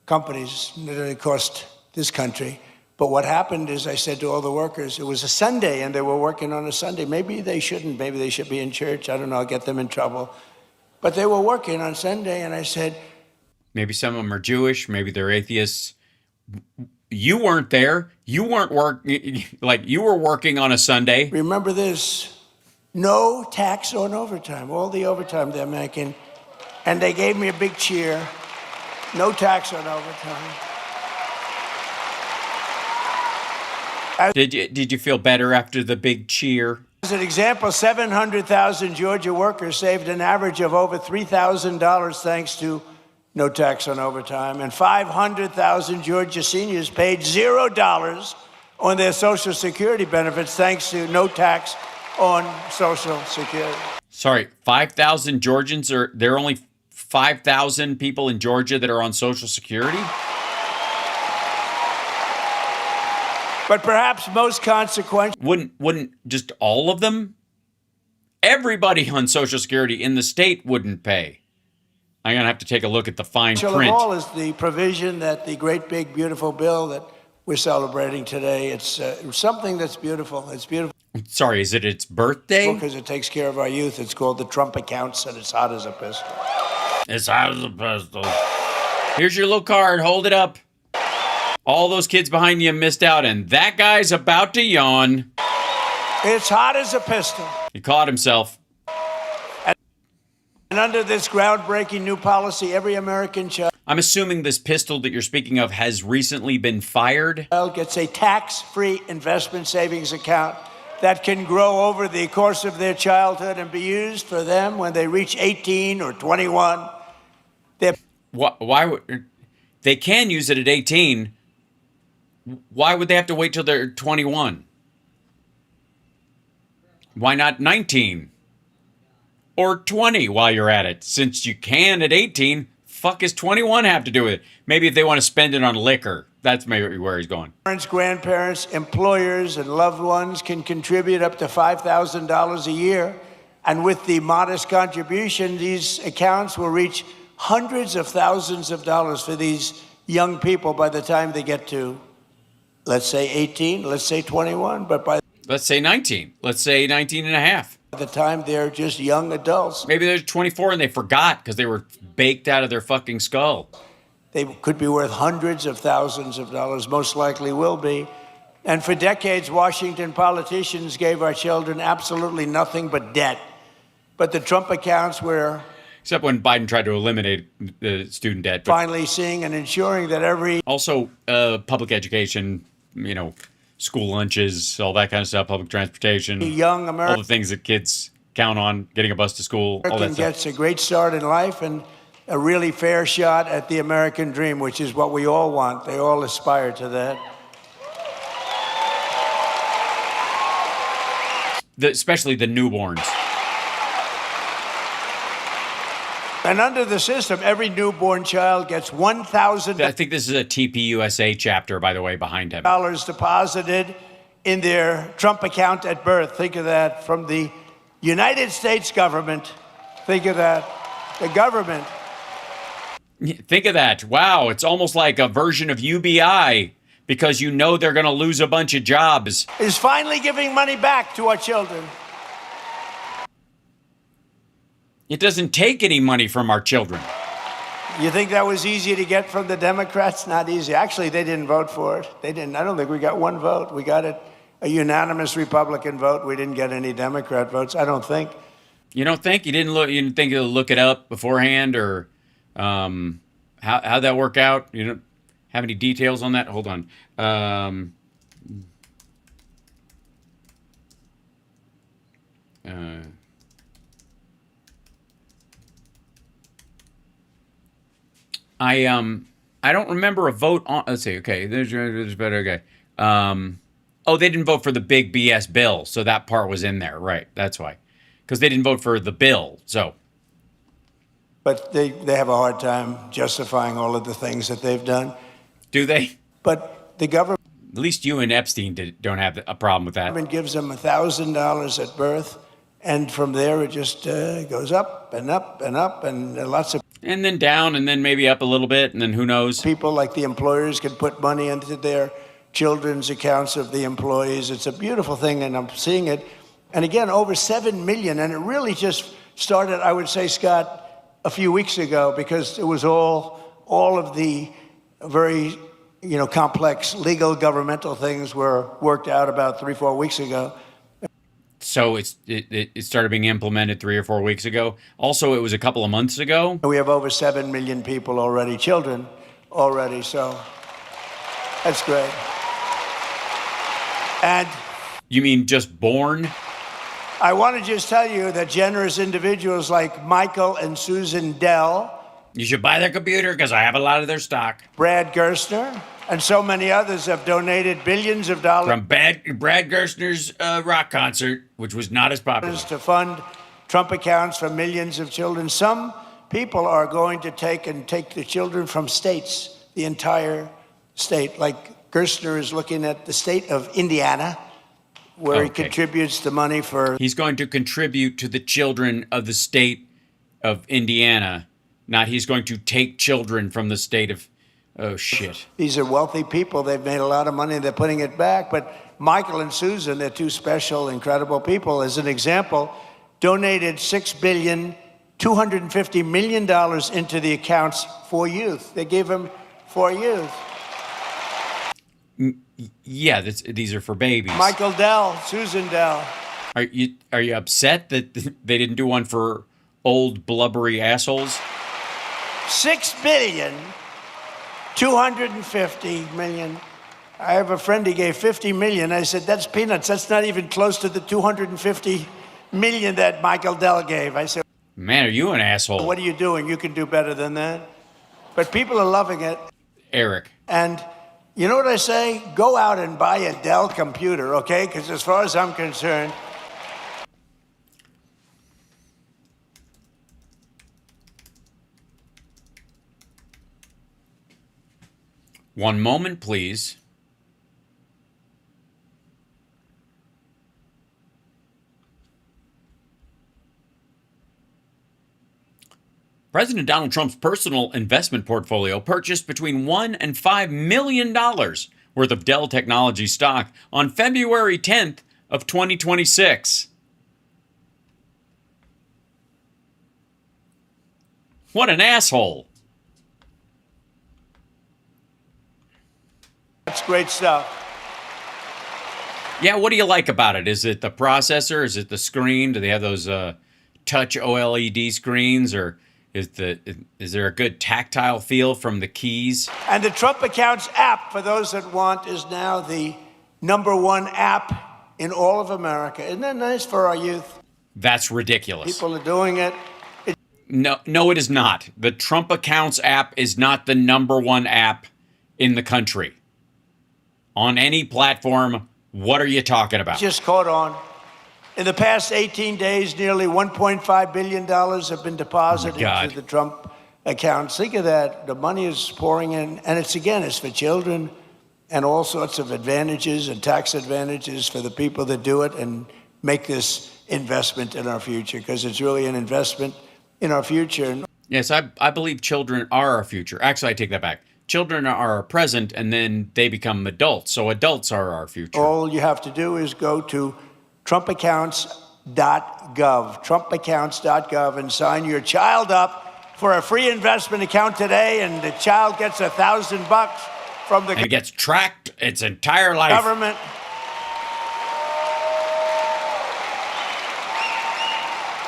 companies that it cost this country. But what happened is I said to all the workers, it was a Sunday and they were working on a Sunday. Maybe they shouldn't. Maybe they should be in church. I don't know. I'll get them in trouble. But they were working on Sunday and I said... Maybe some of them are Jewish. Maybe they're atheists. You weren't there. You weren't you were working on a Sunday. Remember this, no tax on overtime, all the overtime they're making. And they gave me a big cheer. No tax on overtime. Did you feel better after the big cheer? As an example, 700,000 Georgia workers saved an average of over $3,000 thanks to no tax on overtime, and 500,000 Georgia seniors paid $0 on their Social Security benefits thanks to no tax on Social Security. Sorry, 5,000 Georgians there are only 5,000 people in Georgia that are on Social Security? But perhaps most consequential... Wouldn't just all of them? Everybody on Social Security in the state wouldn't pay. I'm going to have to take a look at the fine print. Of all is the provision that the great, big, beautiful bill that we're celebrating today, it's something that's beautiful. It's beautiful. Sorry, is it its birthday? Because it takes care of our youth. It's called the Trump accounts, and it's hot as a pistol. It's hot as a pistol. Here's your little card. Hold it up. All those kids behind you missed out, and that guy's about to yawn. It's hot as a pistol. He caught himself. And under this groundbreaking new policy, every American child... I'm assuming this pistol that you're speaking of has recently been fired? ...gets a tax-free investment savings account that can grow over the course of their childhood and be used for them when they reach 18 or 21. Why would... They can use it at 18. Why would they have to wait till they're 21? Why not 19? Or 20 while you're at it? Since you can at 18, fuck is 21 have to do with it? Maybe if they want to spend it on liquor. That's maybe where he's going. Parents, grandparents, employers, and loved ones can contribute up to $5,000 a year. And with the modest contribution, these accounts will reach hundreds of thousands of dollars for these young people by the time they get to, let's say 18, let's say 21. But by Let's say 19. Let's say 19 and a half. At the time, they're just young adults. Maybe they're 24 and they forgot because they were baked out of their fucking skull. They could be worth hundreds of thousands of dollars, most likely will be. And for decades, Washington politicians gave our children absolutely nothing but debt. But the Trump accounts were Except when Biden tried to eliminate the student debt. But finally seeing and ensuring that every also, public education, you know, school lunches, all that kind of stuff, public transportation, young all American the things that kids count on, getting a bus to school, all that stuff. gets a great start in life and a really fair shot at the American dream, which is what we all want. They all aspire to that. Especially the newborns. And under the system, every newborn child gets $1,000 I think this is a TPUSA chapter, by the way, behind him. deposited in their Trump account at birth. Think of that. From the United States government. Think of that. The government Think of that. Wow, it's almost like a version of UBI because you know they're going to lose a bunch of jobs. is finally giving money back to our children. It doesn't take any money from our children. You think that was easy to get from the Democrats? Not easy. Actually, they didn't vote for it. They didn't. I don't think we got one vote. We got a unanimous Republican vote. We didn't get any Democrat votes. I don't think. You don't think you didn't look? You didn't think you'll look it up beforehand, or how'd that work out? You don't have any details on that? Hold on. I don't remember a vote on. Let's see. Okay, there's better. Okay. Oh, they didn't vote for the big BS bill, so that part was in there, right? That's why, because they didn't vote for the bill. So, But they have a hard time justifying all of the things that they've done. do they? But the government At least you and Epstein don't have a problem with that. gives them $1,000 at birth, and from there it just goes up and up and up, and lots of And then down, and then maybe up a little bit, and then who knows? people, like the employers, can put money into their children's accounts of the employees. It's a beautiful thing, and I'm seeing it. And again, over 7 million, and it really just started, I would say, Scott, a few weeks ago, because it was all of the very, complex legal governmental things were worked out about 3-4 weeks ago. So it started being implemented 3 or 4 weeks ago. Also, it was a couple of months ago. We have over 7 million people already, children already, so that's great. And You mean just born? I want to just tell you that generous individuals like Michael and Susan Dell, You should buy their computer because I have a lot of their stock. Brad Gerstner, and so many others have donated billions of dollars From Brad Gerstner's rock concert, which was not as popular. to fund Trump accounts for millions of children. Some people are going to take the children from states, the entire state. Like Gerstner is looking at the state of Indiana, where he Okay. contributes the money for He's going to contribute to the children of the state of Indiana. Not he's going to take children from the state of... Oh, shit. These are wealthy people. They've made a lot of money. They're putting it back. But Michael and Susan, they're two special, incredible people. As an example, donated $6,250 million into the accounts for youth. They gave them for youth. Yeah, these are for babies. Michael Dell, Susan Dell. Are you upset that they didn't do one for old blubbery assholes? $6,250 million. I have a friend, he gave $50 million. I said, that's peanuts. That's not even close to the $250 million that Michael Dell gave. I said, Man, are you an asshole? what are you doing? You can do better than that. But people are loving it. Eric. And you know what I say? Go out and buy a Dell computer, okay? Because as far as I'm concerned, One moment, please. President Donald Trump's personal investment portfolio purchased between $1 and $5 million worth of Dell Technologies stock on February 10th of 2026. What an asshole. That's great stuff. Yeah, what do you like about it? Is it the processor? Is it the screen? Do they have those touch OLED screens? Or is there a good tactile feel from the keys? And the Trump Accounts app, for those that want, is now the #1 app in all of America. Isn't that nice for our youth? That's ridiculous. People are doing it. No, it is not. The Trump Accounts app is not the #1 app in the country. On any platform, what are you talking about? Just caught on. In the past 18 days, nearly $1.5 billion have been deposited into the Trump accounts. Think of that. The money is pouring in. And it's for children and all sorts of advantages and tax advantages for the people that do it and make this investment in our future, because it's really an investment in our future. Yes, I believe children are our future. Actually, I take that back. Children are our present, and then they become adults. So adults are our future. All you have to do is go to trumpaccounts.gov, trumpaccounts.gov, and sign your child up for a free investment account today, and the child gets $1,000 from the and it gets tracked its entire life. Government.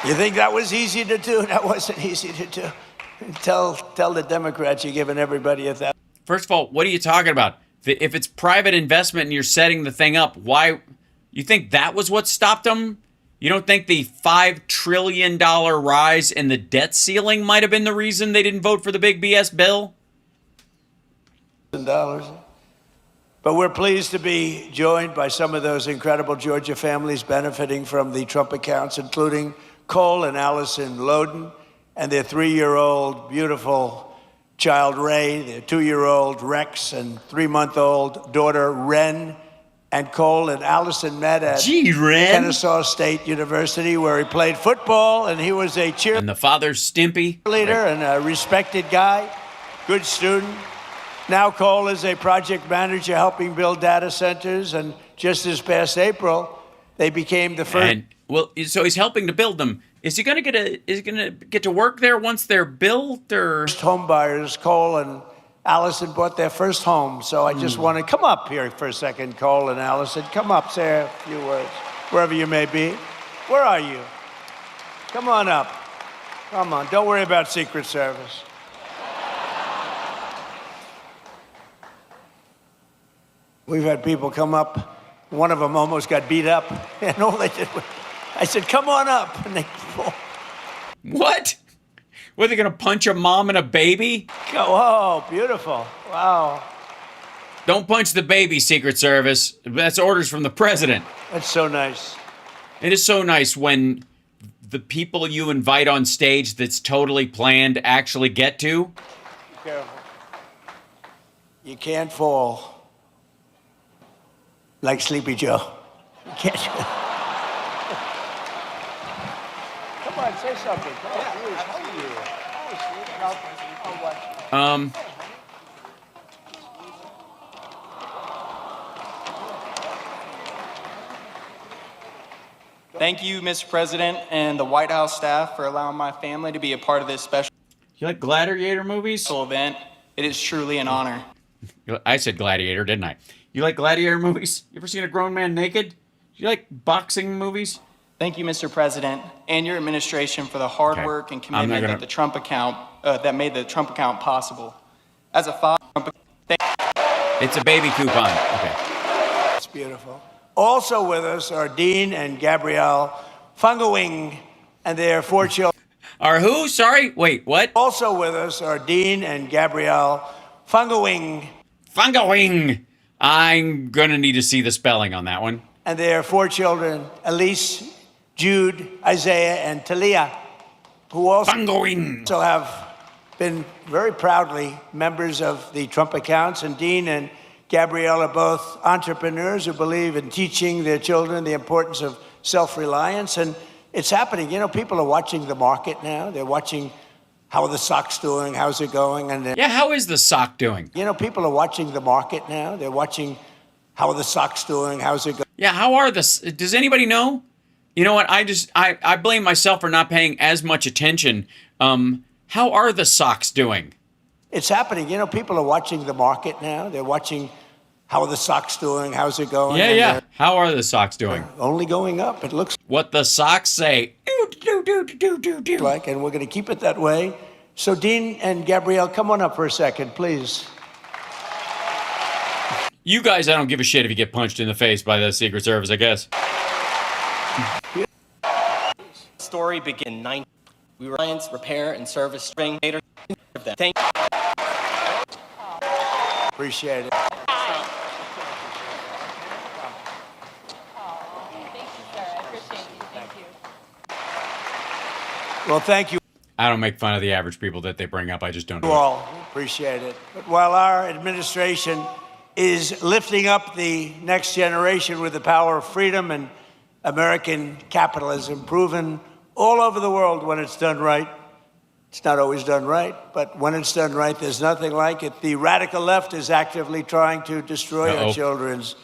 You think that was easy to do? That wasn't easy to do. Tell the Democrats you're giving everybody $1,000. First of all, what are you talking about? If it's private investment and you're setting the thing up, why? You think that was what stopped them? You don't think the $5 trillion rise in the debt ceiling might have been the reason they didn't vote for the big BS bill? But we're pleased to be joined by some of those incredible Georgia families benefiting from the Trump accounts, including Cole and Allison Loden and their 3-year-old beautiful child Ray, their 2-year-old Rex, and 3-month-old daughter Ren. And Cole and Allison met at Kennesaw State University, where he played football, and he was a cheerleader. And the father's Stimpy. And a respected guy, good student. Now Cole is a project manager helping build data centers, and just this past April, they became the first. And, well, so he's helping to build them. Is he going to get to work there once they're built, or? Home buyers. Cole and Allison bought their first home. So I just want to come up here for a second, Cole and Allison. Come up, say a few words, wherever you may be. Where are you? Come on up. Come on. Don't worry about Secret Service. We've had people come up. One of them almost got beat up, and all they did was, I said, come on up. And they, what? Were they going to punch a mom and a baby? Oh, beautiful. Wow. Don't punch the baby, Secret Service. That's orders from the president. That's so nice. It is so nice when the people you invite on stage that's totally planned actually get to. Be careful. You can't fall like Sleepy Joe. You can't. Come on, say something. Come on, please. How are you? Thank you, Mr. President, and the White House staff for allowing my family to be a part of this special You like gladiator movies? event. It is truly an honor. I said gladiator, didn't I? You like gladiator movies? You ever seen a grown man naked? You like boxing movies? Thank you, Mr. President, and your administration for the hard work and commitment that that made the Trump account possible. As a father, It's a baby coupon. Okay. It's beautiful. Also with us are Dean and Gabrielle Fungawing and their 4 children. Are who? Sorry? Wait, what? Also with us are Dean and Gabrielle Fungawing. Fungawing. I'm gonna need to see the spelling on that one. And their 4 children, Elise, Jude, Isaiah, and Talia, who also have been very proudly members of the Trump accounts. And Dean and Gabrielle are both entrepreneurs who believe in teaching their children the importance of self-reliance. And it's happening. You know, people are watching the market now. They're watching how are the stocks doing, how's it going. And yeah, how is the sock doing? You know, people are watching the market now. They're watching how are the stocks doing, how's it going. Yeah, how are the... Does anybody know? You know what? I blame myself for not paying as much attention. How are the socks doing? It's happening. You know, people are watching the market now. They're watching how are the stocks doing, how's it going. Yeah. How are the socks doing? Only going up, it looks What the socks say. like, and we're going to keep it that way. So Dean and Gabrielle, come on up for a second, please. You guys, I don't give a shit if you get punched in the face by the Secret Service, I guess. Story begin 9. We were science, repair, and service. Thank you. Appreciate it. Well, thank you I don't make fun of the average people that they bring up. I just don't do it. all. Appreciate it. But while our administration is lifting up the next generation with the power of freedom and American capitalism, proven all over the world when it's done right. It's not always done right, but when it's done right, there's nothing like it. The radical left is actively trying to destroy our children's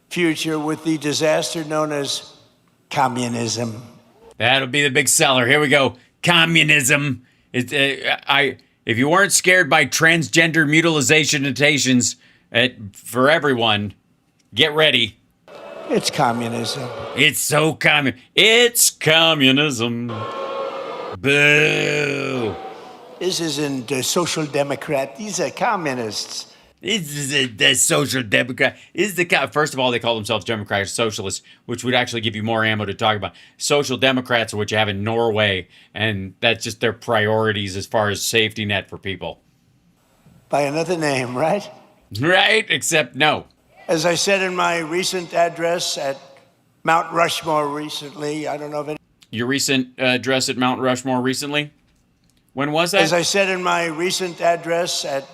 future with the disaster known as communism. That'll be the big seller. Here we go. Communism. If you weren't scared by transgender mutilations for everyone, get ready. It's communism. It's so It's communism. Boo. This isn't the social democrat. These are communists. This is the social democrat. First of all, they call themselves democratic socialists, which would actually give you more ammo to talk about. Social democrats are what you have in Norway, and that's just their priorities as far as safety net for people. By another name, right? Right? Except no. As I said in my recent address at Mount Rushmore recently, I don't know if any... Your recent address at Mount Rushmore recently? When was that? As I said in my recent address at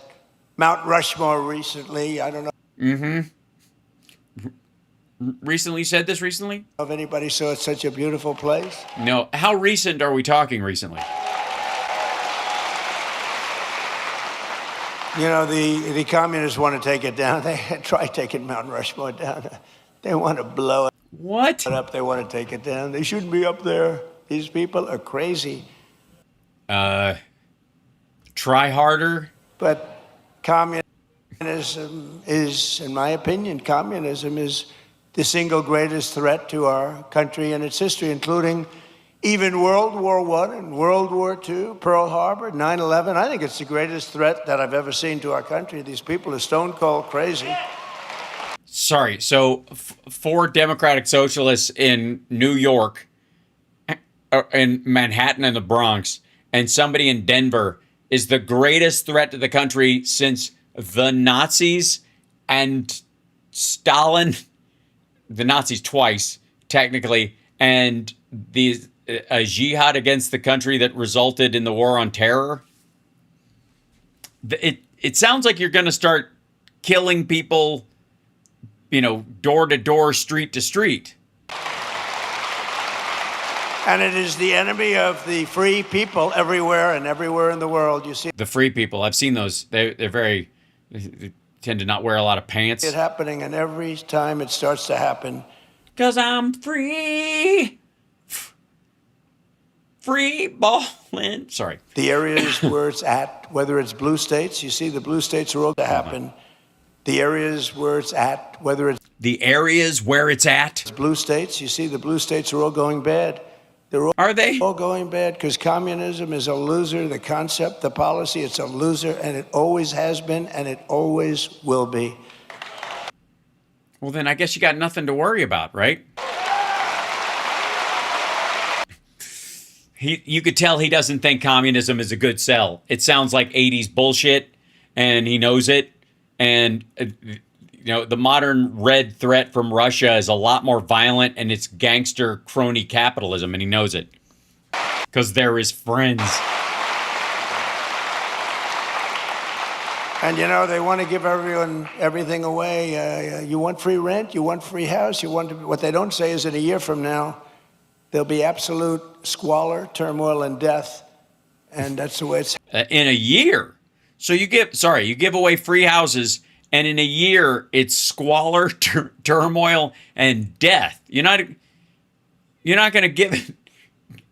Mount Rushmore recently, I don't know... Recently said this recently? if anybody saw it's such a beautiful place. No. How recent are we talking recently? You know, the communists want to take it down. They try taking Mount Rushmore down. They want to blow What? it up. They want to take it down. They shouldn't be up there. These people are crazy. Try harder. But communism is, in my opinion, communism is the single greatest threat to our country and its history, including even World War I and World War II, Pearl Harbor, 9/11. I think it's the greatest threat that I've ever seen to our country. These people are stone cold crazy. Sorry. So, four Democratic Socialists in New York, in Manhattan and the Bronx, and somebody in Denver is the greatest threat to the country since the Nazis and Stalin, the Nazis twice, technically, and a jihad against the country that resulted in the war on terror. It sounds like you're going to start killing people, door to door, street to street. And it is the enemy of the free people everywhere and everywhere in the world. You see The free people, I've seen those. They tend to not wear a lot of pants. it happening, and every time it starts to happen, 'Cause I'm free. Free balling. Sorry. the areas where it's at, whether it's blue states, you see the blue states are all to happen. The areas where it's at, whether it's The areas where it's at. blue states, you see the blue states are all going bad. They're Are they? all going bad because communism is a loser. The concept, the policy, it's a loser, and it always has been, and it always will be. Well, then I guess you got nothing to worry about, right? You could tell he doesn't think communism is a good sell. It sounds like 80s bullshit, and he knows it. And, the modern red threat from Russia is a lot more violent, and it's gangster crony capitalism, and he knows it. Because they're his friends. And they want to give everyone everything away. You want free rent, you want free house, what they don't say is in a year from now, there'll be absolute squalor, turmoil, and death. And that's the way it's In a year. So you give away free houses, and in a year it's squalor, turmoil, and death. You're not going to give it.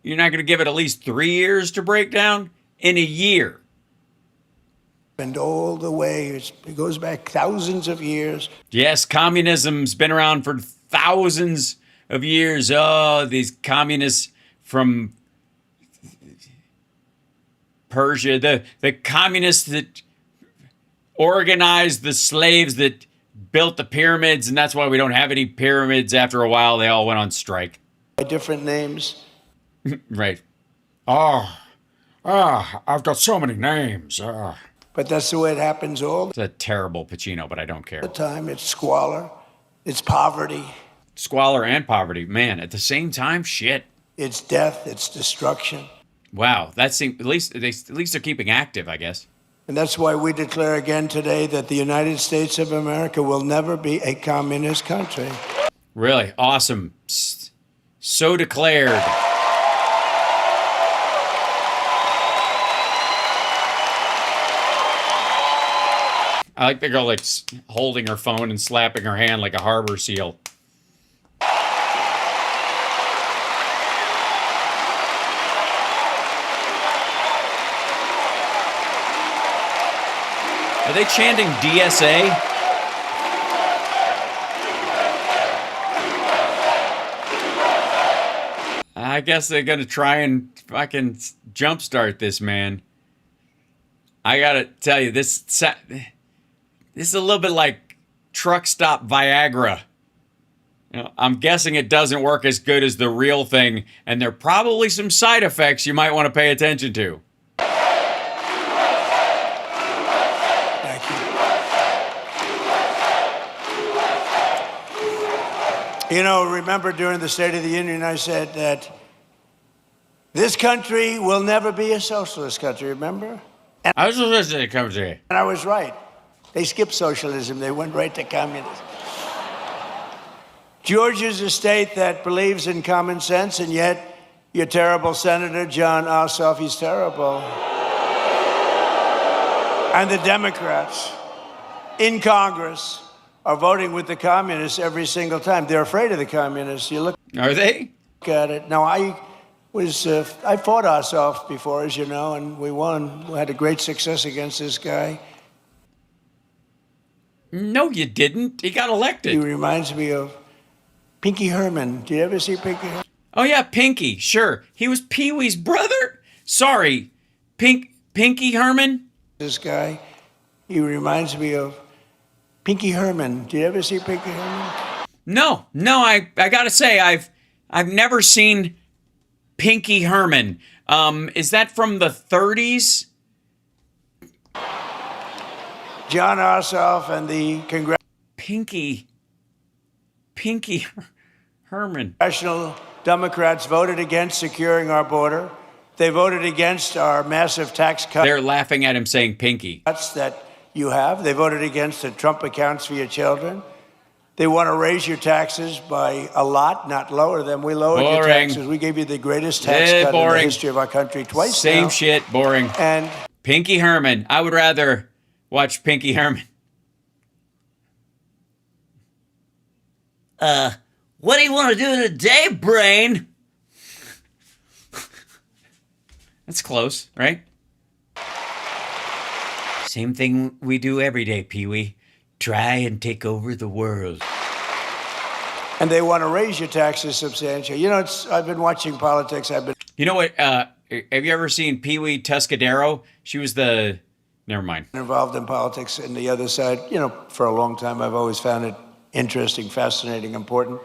You're not going to give it at least 3 years to break down in a year. And all the way, it goes back thousands of years. Yes, communism's been around for thousands of years. Oh, these communists from Persia, the communists that organized the slaves that built the pyramids, and that's why we don't have any pyramids. After a while, they all went on strike. By different names. Right. I've got so many names. But that's the way it happens all It's a terrible Pacino, but I don't care. the time. It's squalor. It's poverty. Squalor and poverty, man. At the same time, shit. It's death. It's destruction. Wow, that seems at least they're keeping active, I guess. And that's why we declare again today that the United States of America will never be a communist country. Really awesome. So declared. I like the girl like holding her phone and slapping her hand like a harbor seal. Are they chanting DSA? I guess they're gonna try and fucking jumpstart this, man. I gotta tell you, this is a little bit like truck stop Viagra. You know, I'm guessing it doesn't work as good as the real thing, and there are probably some side effects you might want to pay attention to. Thank you. You know, remember during the State of the Union, I said that this country will never be a socialist country, remember? I was listening to come to. And I was right. They skipped socialism. They went right to communism. Georgia's a state that believes in common sense, and yet your terrible senator, John Ossoff, he's terrible. And the Democrats in Congress are voting with the communists every single time. They're afraid of the communists. You look Are they? at it. Now, I fought Ossoff before, as you know, and we won. We had a great success against this guy. No, you didn't. He got He elected. reminds me of Pinky Herman. Did you ever see Pinky Herman? Oh yeah, Pinky. Sure, he was Pee Wee's brother. Sorry, Pinky Herman. This guy, he reminds me of Pinky Herman. Did you ever see Pinky Herman? No. I gotta say, I've never seen Pinky Herman. Is that from the 30s? John Ossoff and the Pinky Herman. Congressional Democrats voted against securing our border. They voted against our massive tax cuts They're laughing at him saying Pinky. that you have. They voted against the Trump accounts for your children. They want to raise your taxes by a lot, not lower them. We lowered your Boring. taxes. We gave you the greatest tax cut in the Boring. history of our country twice Same now. shit, boring. And Pinky Herman. I would rather watch Pinky Herman. What do you want to do today, brain? That's close, right? Same thing we do every day, Pee-wee. Try and take over the world. and they want to raise your taxes substantially. You know, I've been watching politics. You know what? Have you ever seen Pee-wee Tuscadero? She was the... Never mind. Involved in politics and the other side, you know, for a long time. I've always found it interesting, fascinating, important.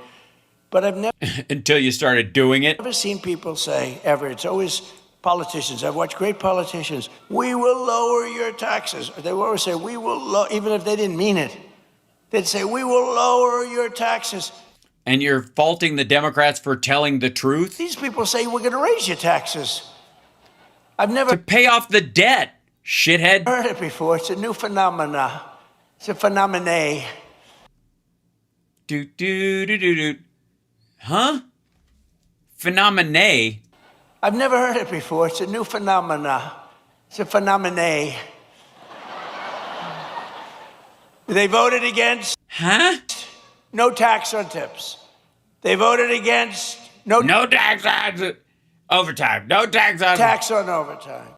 But I've never Until you started doing it. seen people say, ever, it's always politicians. I've watched great politicians. We will lower your taxes. They will always say, we will, even if they didn't mean it. They'd say, we will lower your taxes. And you're faulting the Democrats for telling the truth? These people say, we're going to raise your taxes. I've never To pay off the debt, shithead. heard it before. It's a new phenomena. It's a phenomenon. Do do do do do. Huh? Phenomenon. I've never heard it before. It's a new phenomena. It's a phenomenon. They voted against no tax on tips. They voted against no tax on overtime. No tax on overtime.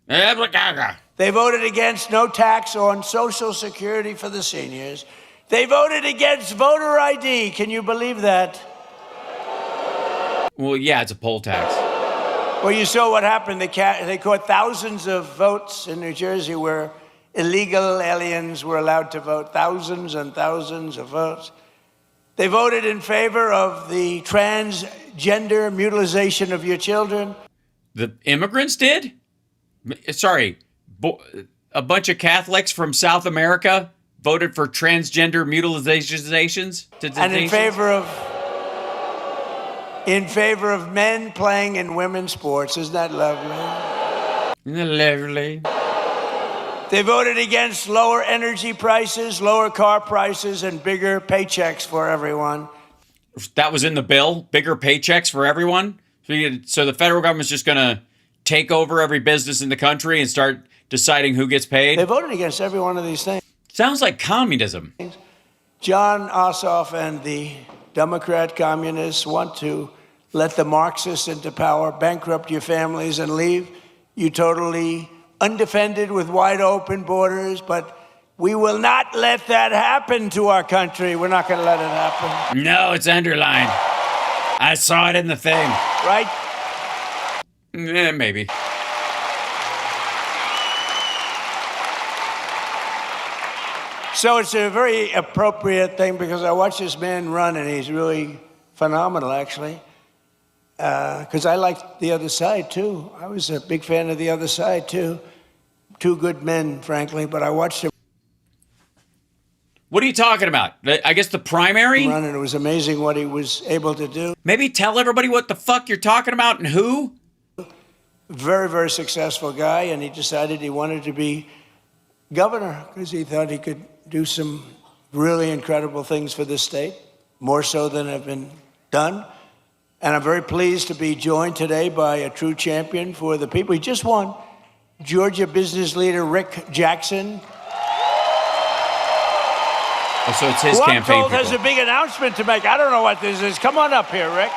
They voted against no tax on Social Security for the seniors. They voted against voter ID. Can you believe that? Well, yeah, it's a poll tax. Well, you saw what happened. They caught thousands of votes in New Jersey where illegal aliens were allowed to vote. Thousands and thousands of votes. They voted in favor of the transgender mutilization of your children. The immigrants did? Sorry, a bunch of Catholics from South America voted for transgender mutilizations? And in favor of men playing in women's sports. Isn't that lovely? Lovely. They voted against lower energy prices, lower car prices, and bigger paychecks for everyone. That was in the bill? Bigger paychecks for everyone? So the federal government's just going to take over every business in the country and start deciding who gets paid? They voted against every one of these things. Sounds like communism. John Ossoff and the Democrat communists want to let the Marxists into power, bankrupt your families, and leave you totally undefended with wide open borders. But we will not let that happen to our country. We're not going to let it happen. No, it's underlined. I saw it in the thing. Right? Maybe. So it's a very appropriate thing because I watch this man run and he's really phenomenal, actually. Because I like the other side, too. I was a big fan of the other side, too. Two good men, frankly, but I watched him What are you talking about? I guess the primary? run, and it was amazing what he was able to do. Maybe tell everybody what the fuck you're talking about and who? Very, very successful guy, and he decided he wanted to be governor because he thought he could do some really incredible things for this state, more so than have been done. And I'm very pleased to be joined today by a true champion for the people. He just won, Georgia business leader Rick Jackson. Oh, so it's his who campaign I'm told people. has a big announcement to make. I don't know what this is. Come on up here, Rick.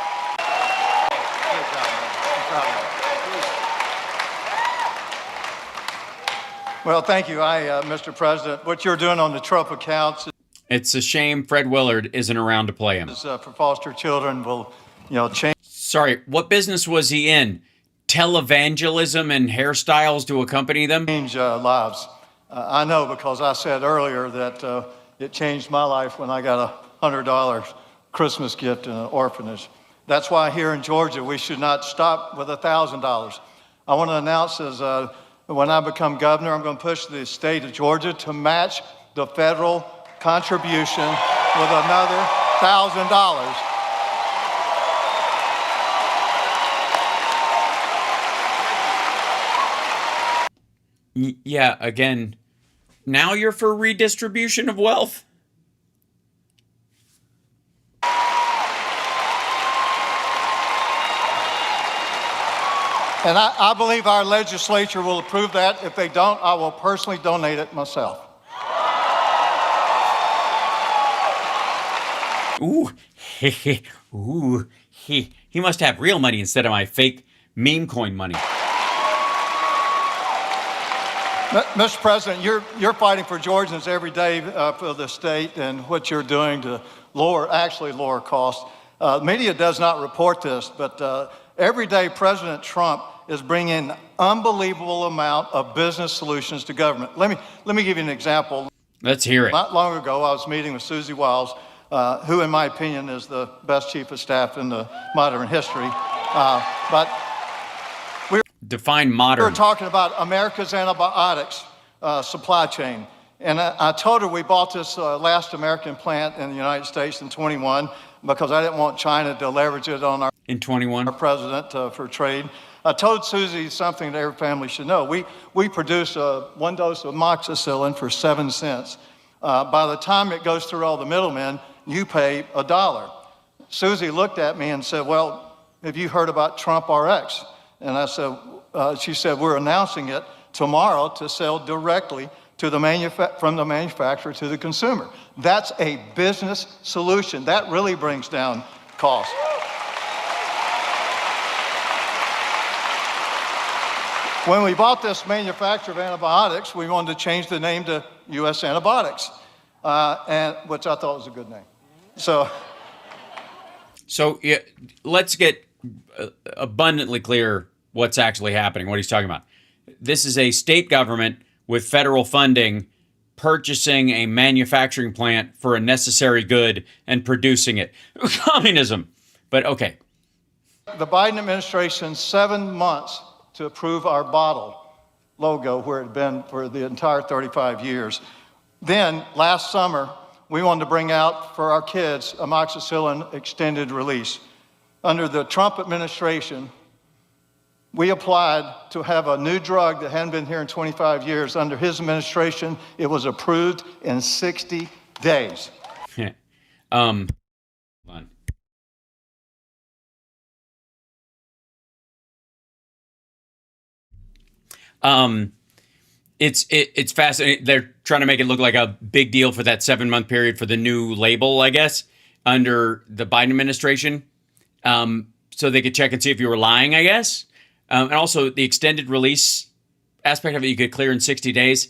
Well, thank you. Mr. President, what you're doing on the Trump accounts It's a shame Fred Willard isn't around to play him. for foster children will, change Sorry, what business was he in? Televangelism and hairstyles to accompany them? lives. I know because I said earlier that it changed my life when I got a $100 Christmas gift in an orphanage. That's why here in Georgia we should not stop with $1,000. I want to announce when I become governor, I'm going to push the state of Georgia to match the federal contribution with another $1,000. Yeah, again, now you're for redistribution of wealth? And I believe our legislature will approve that. If they don't, I will personally donate it myself. Ooh, ooh, he must have real money instead of my fake meme coin money. Mr. President, you're fighting for Georgians every day for the state and what you're doing to lower costs. Media does not report this, but every day President Trump is bringing an unbelievable amount of business solutions to government. Let me give you an example. Let's hear it. Not long ago, I was meeting with Susie Wiles, who, in my opinion, is the best chief of staff in the modern history. Define modern. We were talking about America's antibiotics supply chain. And I told her we bought this last American plant in the United States in 21 because I didn't want China to leverage it on our president for trade. I told Susie something that every family should know. We produce one dose of amoxicillin for 7 cents. By the time it goes through all the middlemen, you pay $1. Susie looked at me and said, well, have you heard about Trump RX? And I said, she said, we're announcing it tomorrow to sell directly to the from the manufacturer to the consumer. That's a business solution. That really brings down costs. When we bought this manufacturer of antibiotics, we wanted to change the name to U.S. Antibiotics, which I thought was a good name. So yeah, let's get abundantly clear what's actually happening, what he's talking about. This is a state government with federal funding purchasing a manufacturing plant for a necessary good and producing it. Communism. But okay. The Biden administration, 7 months to approve our bottle logo where it had been for the entire 35 years. Then, last summer, we wanted to bring out for our kids amoxicillin extended release. Under the Trump administration, we applied to have a new drug that hadn't been here in 25 years. Under his administration, it was approved in 60 days. Hold on. It's fascinating. They're trying to make it look like a big deal for that 7-month period for the new label, I guess, under the Biden administration, so they could check and see if you were lying, I guess. And also the extended release aspect of it, you could clear in 60 days.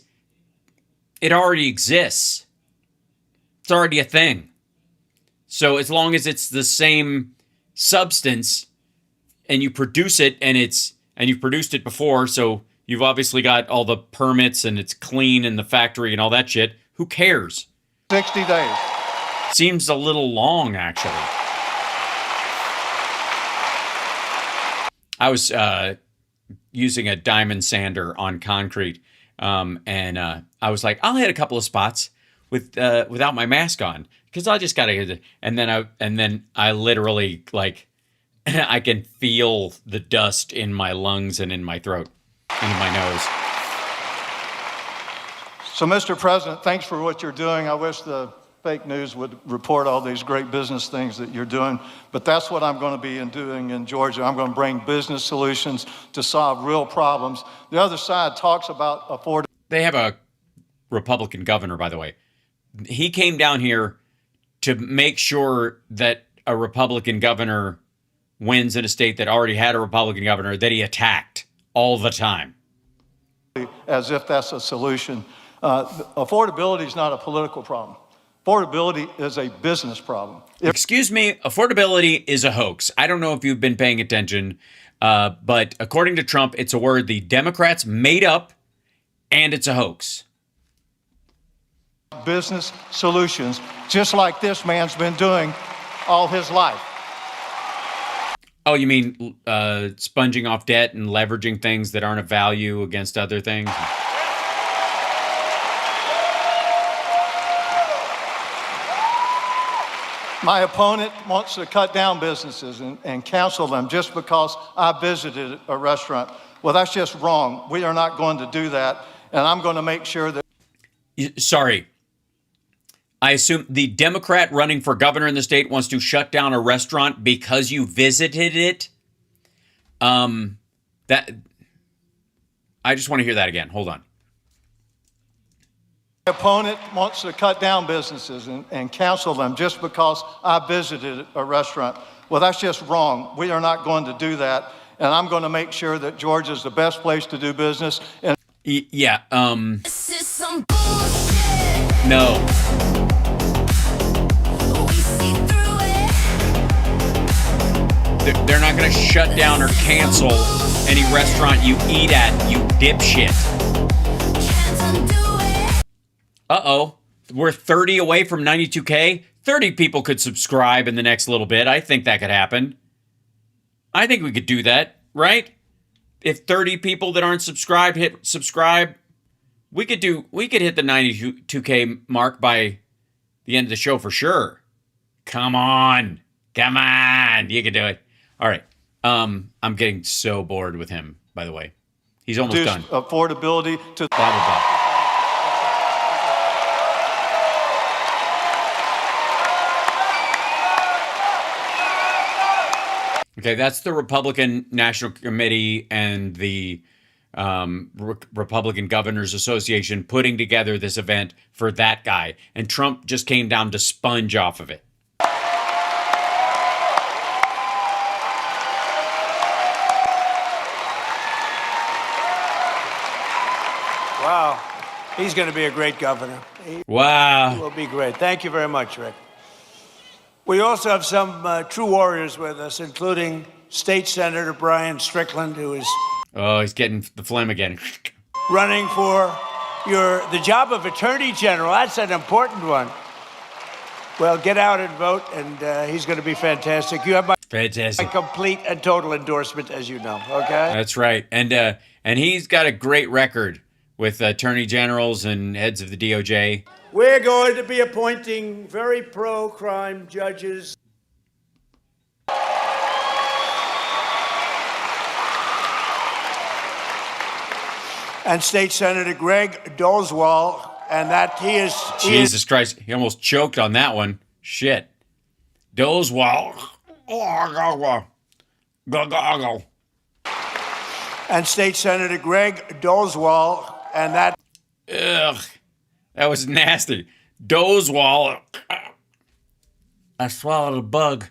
It already exists. It's already a thing. So as long as it's the same substance and you produce it and you've produced it before, so you've obviously got all the permits and it's clean in the factory and all that shit, who cares? 60 days. Seems a little long, actually. I was using a diamond sander on concrete, and I was like, I'll hit a couple of spots without my mask on because I just gotta hit it. And then I literally like I can feel the dust in my lungs and in my throat and in my nose. So, Mr. President, thanks for what you're doing. I wish the fake news would report all these great business things that you're doing, but that's what I'm going to be doing in Georgia. I'm going to bring business solutions to solve real problems. The other side talks about affordability. They have a Republican governor, by the way. He came down here to make sure that a Republican governor wins in a state that already had a Republican governor that he attacked all the time. As if that's a solution. Affordability is not a political problem. Affordability is a business problem. Excuse me, affordability is a hoax. I don't know if you've been paying attention, but according to Trump, it's a word the Democrats made up, and it's a hoax. Business solutions, just like this man's been doing all his life. Oh, you mean sponging off debt and leveraging things that aren't of value against other things? My opponent wants to cut down businesses and cancel them just because I visited a restaurant. Well, that's just wrong. We are not going to do that, and I'm going to make sure that... Sorry. I assume the Democrat running for governor in the state wants to shut down a restaurant because you visited it? I just want to hear that again. Hold on. My opponent wants to cut down businesses and cancel them just because I visited a restaurant. Well, that's just wrong. We are not going to do that. And I'm going to make sure that Georgia is the best place to do business. And yeah. This is some bullshit. No. We see through it. They're not going to shut down or cancel any restaurant you eat at, you dipshit. Can't undo it. Uh-oh. We're 30 away from 92K. 30 people could subscribe in the next little bit. I think that could happen. I think we could do that, right? If 30 people that aren't subscribed hit subscribe, we could hit the 92K mark by the end of the show for sure. Come on. Come on. You can do it. All right. I'm getting so bored with him, by the way. He's almost done. Affordability to... Blah, blah, blah. Okay, that's the Republican National Committee and the Republican Governors Association putting together this event for that guy. And Trump just came down to sponge off of it. Wow. He's going to be a great governor. He Wow. will be great. Thank you very much, Rick. We also have some true warriors with us, including State Senator Brian Strickland, who is Oh, he's getting the phlegm again. running for the job of Attorney General. That's an important one. Well, get out and vote, and he's going to be fantastic. You have my complete and total endorsement, as you know, okay? That's right. And he's got a great record with attorney generals and heads of the DOJ. We're going to be appointing very pro-crime judges. And State Senator Greg Doswell, and that he is... Jesus Christ, he almost choked on that one. Shit. Doswell. And State Senator Greg Doswell, and that... Ugh, that was nasty. Doswell. I swallowed a bug.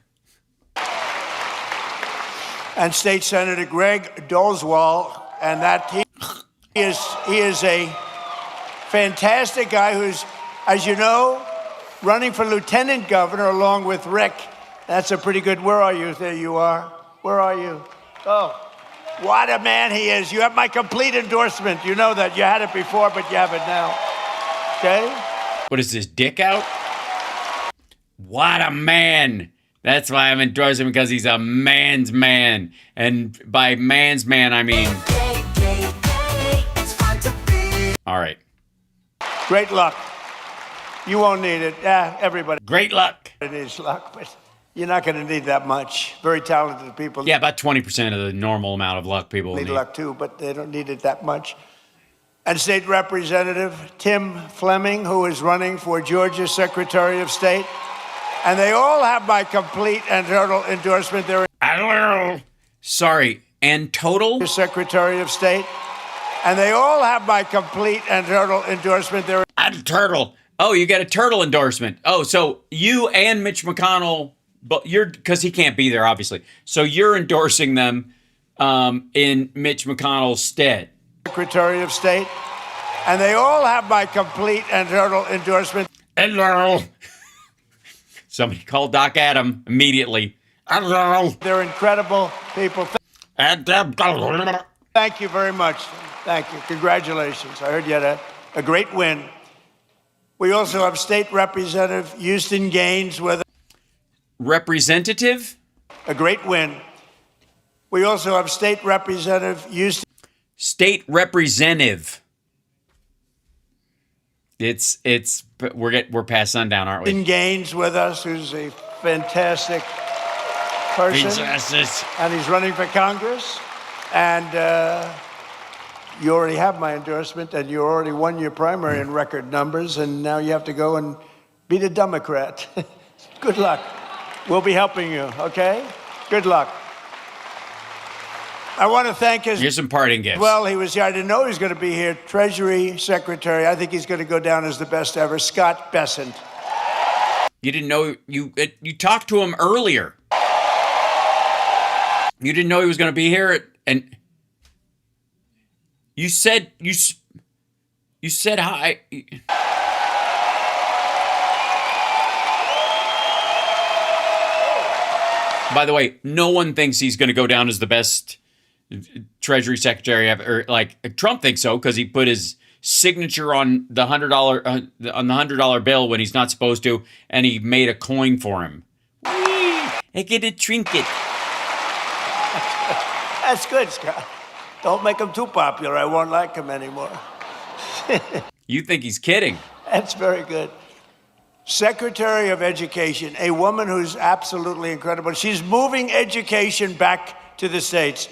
And State Senator Greg Doswell, and that he is a fantastic guy who's, as you know, running for lieutenant governor along with Rick. That's a pretty good... Where are you? There you are. Where are you? Oh, what a man he is. You have my complete endorsement. You know that. You had it before, but you have it now. Okay? What is this, dick out? What a man. That's why I'm endorsing him, because he's a man's man. And by man's man, I mean... All right. Great luck. You won't need it. Yeah, everybody. Great luck. It is luck, but you're not going to need that much. Very talented people. Yeah, about 20% of the normal amount of luck people need need. Luck too, but they don't need it that much. And State Representative Tim Fleming, who is running for Georgia Secretary of State. And they all have my complete and total endorsement. They're Sorry, and total? Secretary of State. And they all have my complete and total endorsement. They're A turtle. Oh, you got a turtle endorsement. Oh, so you and Mitch McConnell, but you're, because he can't be there, obviously. So you're endorsing them in Mitch McConnell's stead. Secretary of State. And they all have my complete and total endorsement. Hello. Somebody called Doc Adam immediately. Hello. They're incredible people. Thank you very much. Thank you. Congratulations. I heard you had a great win. We also have State Representative Houston Gaines with Representative? a great win. We also have State Representative Houston. State Representative. We're past sundown, aren't we? Gaines with us, who's a fantastic person. And he's running for Congress. And you already have my endorsement, and you already won your primary in record numbers, and now you have to go and beat a Democrat. Good luck. We'll be helping you, okay? Good luck. I want to thank his... Here's some parting gifts. Well, he was here. I didn't know he was going to be here. Treasury Secretary. I think he's going to go down as the best ever. Scott Bessent. You didn't know... You talked to him earlier. You didn't know he was going to be here, and... You said hi. By the way, no one thinks he's going to go down as the best Treasury Secretary ever. Or like Trump thinks so because he put his signature on the $100 bill when he's not supposed to, and he made a coin for him. Whee! I get a trinket. That's good, Scott. Don't make him too popular. I won't like him anymore. You think he's kidding? That's very good. Secretary of Education, a woman who's absolutely incredible. She's moving education back to the states.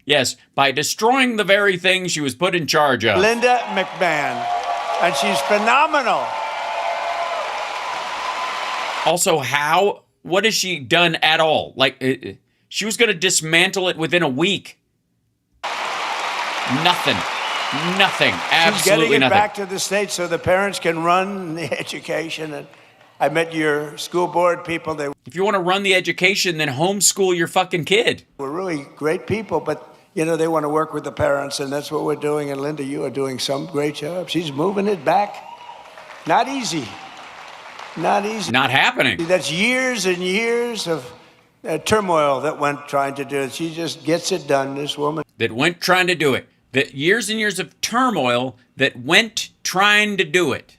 Yes, by destroying the very thing she was put in charge of. Linda McMahon. And she's phenomenal. Also, how? What has she done at all? Like, she was going to dismantle it within a week. Nothing. Nothing. She's Absolutely getting it nothing. back to the States so the parents can run the education. And I met your school board people. They If you want to run the education, then homeschool your fucking kid. were really great people, but you know, they want to work with the parents, and that's what we're doing. And Linda, you are doing some great job. She's moving it back. Not easy. Not easy. Not happening. That's years and years of turmoil that went trying to do it. She just gets it done, this woman. That went trying to do it. That years and years of turmoil that went trying to do it.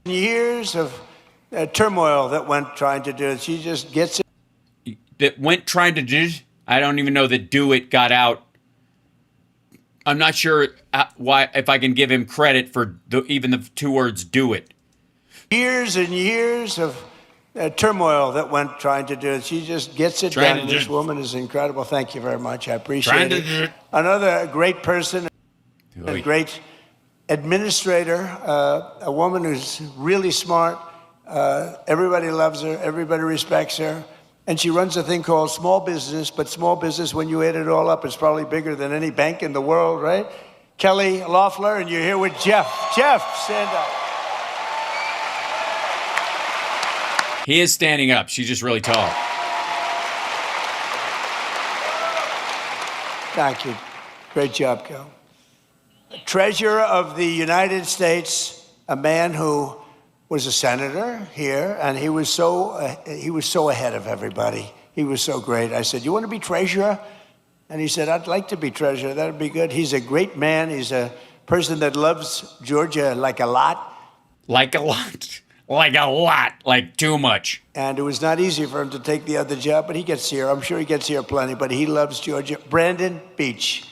Years of turmoil that went trying to do it. She just gets it. That went trying to do. I don't even know that do it got out. I'm not sure why, if I can give him credit for even the two words do it. Years and years of turmoil that went trying to do it. She just gets it done. This woman is incredible. Thank you very much. I appreciate it. Another great person, a great administrator, a woman who's really smart. Everybody loves her. Everybody respects her. And she runs a thing called small business, but small business, when you add it all up, is probably bigger than any bank in the world, right? Kelly Loeffler, and you're here with Jeff. Jeff, stand up. He is standing up. She's just really tall. Thank you. Great job, Kel. Treasurer of the United States, a man who was a senator here, and he was so ahead of everybody. He was so great. I said, "You want to be treasurer?" And he said, "I'd like to be treasurer. That'd be good." He's a great man. He's a person that loves Georgia like a lot. Like a lot. Like a lot. Like too much. And it was not easy for him to take the other job, but he gets here. I'm sure he gets here plenty, but he loves Georgia. Brandon Beach.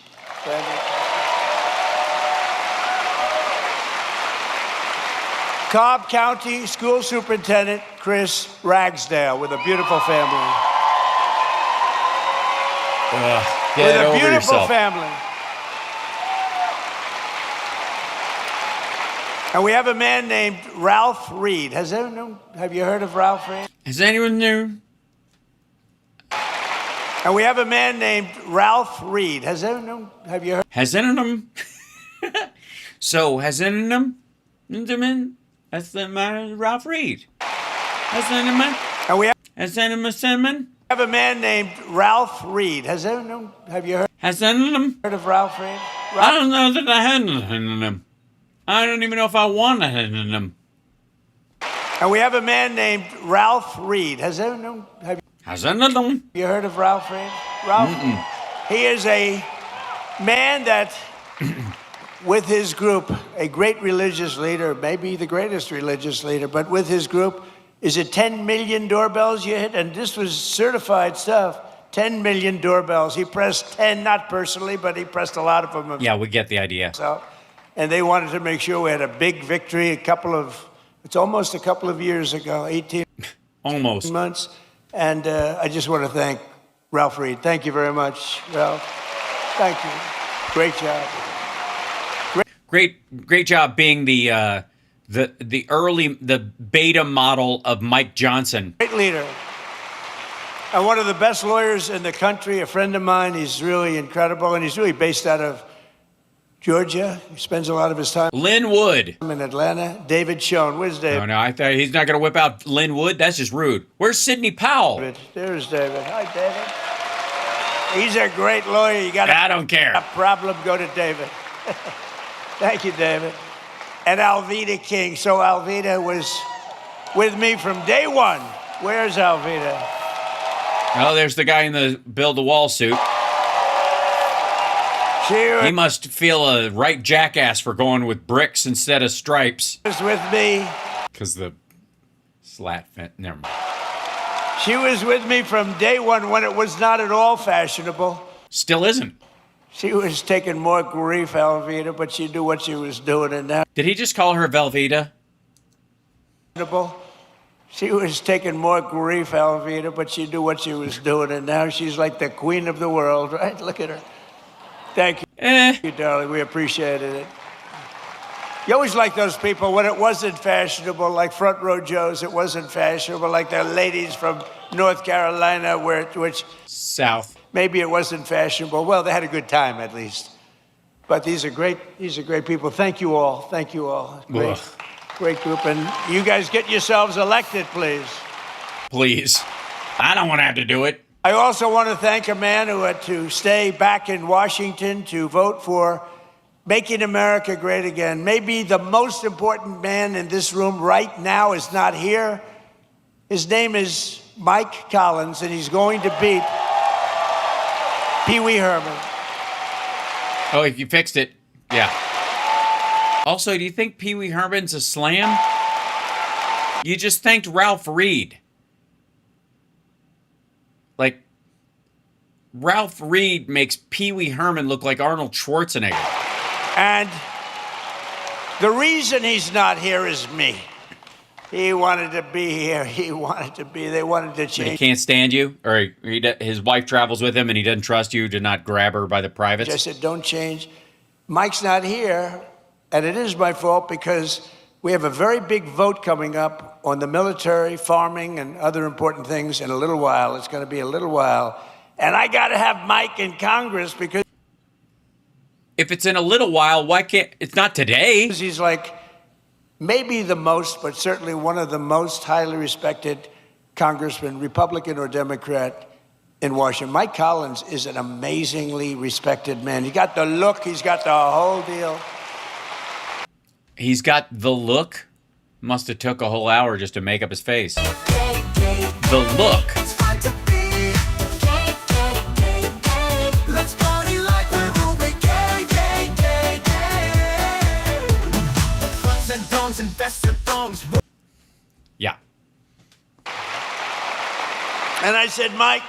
Brandon. Cobb County School Superintendent Chris Ragsdale with a beautiful family. Get With a over beautiful yourself. family. And we have a man named Ralph Reed. Have you heard of Ralph Reed? Is anyone new? And we have a man named Ralph Reed. Have you heard? Has anyone? So has anyone? That's the man, Ralph Reed. Has anyone? And we Has anyone cinnamon? have a man named Ralph Reed. Have you heard Has anyone? of Ralph Reed? I don't know that I had them. I don't even know if I want to have them. And we have a man named Ralph Reed. Have Has anyone? you heard of Ralph Reed? Ralph? He is a man that, with his group, a great religious leader, maybe the greatest religious leader, but with his group, is it 10 million doorbells you hit? And this was certified stuff. 10 million doorbells. He pressed 10, not personally, but he pressed a lot of them. Yeah, we get the idea. So, and they wanted to make sure we had a big victory it's almost a couple of years ago, 18 Almost. months. And I just want to thank Ralph Reed. Thank you very much, Ralph. Thank you. Great job. Great job being the beta model of Mike Johnson. Great leader. And one of the best lawyers in the country, a friend of mine. He's really incredible, and he's really based out of Georgia. He spends a lot of his time Lynn Wood. in Atlanta. David Schoen. Where's David? Oh, no, I thought he's not going to whip out Lynn Wood. That's just rude. Where's Sidney Powell? There's David. Hi, David. He's a great lawyer. You got I don't care. a problem, go to David. Thank you, David. And Alveda King. So Alveda was with me from day one. Where's Alveda? Oh, there's the guy in the build-a-wall suit. He must feel a right jackass for going with bricks instead of stripes. Was with me. Because the slat fit. Never mind. She was with me from day one when it was not at all fashionable. Still isn't. She was taking more grief, Alveda, but she knew what she was doing, and now. Did he just call her Velveeta? She was taking more grief, Alveda, but she knew what she was doing, and now she's like the queen of the world, right? Look at her. Thank you. Thank you, darling. We appreciated it. You always like those people when it wasn't fashionable, like Front Row Joe's. It wasn't fashionable, like the ladies from North Carolina, which South. maybe it wasn't fashionable. Well, they had a good time at least. But these are great people. Thank you all. Thank you all. Great group. And you guys get yourselves elected, please. Please. I don't want to have to do it. I also want to thank a man who had to stay back in Washington to vote for Making America Great Again. Maybe the most important man in this room right now is not here. His name is Mike Collins, and he's going to beat Pee Wee Herman. Oh, if you fixed it. Yeah. Also, do you think Pee Wee Herman's a slam? You just thanked Ralph Reed. Like, Ralph Reed makes Pee Wee Herman look like Arnold Schwarzenegger. And the reason he's not here is me. He wanted to be here. He wanted to be. They wanted to change. He can't stand you, or his wife travels with him, and he doesn't trust you to not grab her by the privates. I said, don't change. Mike's not here, and it is my fault because we have a very big vote coming up on the military, farming, and other important things in a little while. It's going to be a little while, and I got to have Mike in Congress because. If it's in a little while, why can't... It's not today. He's like maybe the most, but certainly one of the most highly respected congressmen, Republican or Democrat, in Washington. Mike Collins is an amazingly respected man. He got the look. He's got the whole deal. He's got the look? Must have took a whole hour just to make up his face. The look. Yeah. And I said, Mike,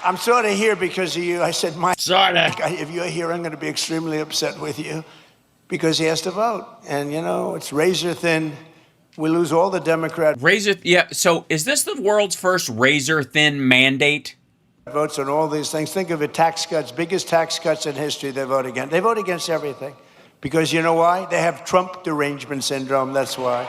I'm sort of here because of you. I said, Mike, if you're here, I'm going to be extremely upset with you because he has to vote. And, you know, it's razor thin. We lose all the Democrat yeah. So is this the world's first razor thin mandate? Votes on all these things. Think of it, tax cuts, biggest tax cuts in history they vote against. They vote against everything. Because you know why? They have Trump derangement syndrome, that's why.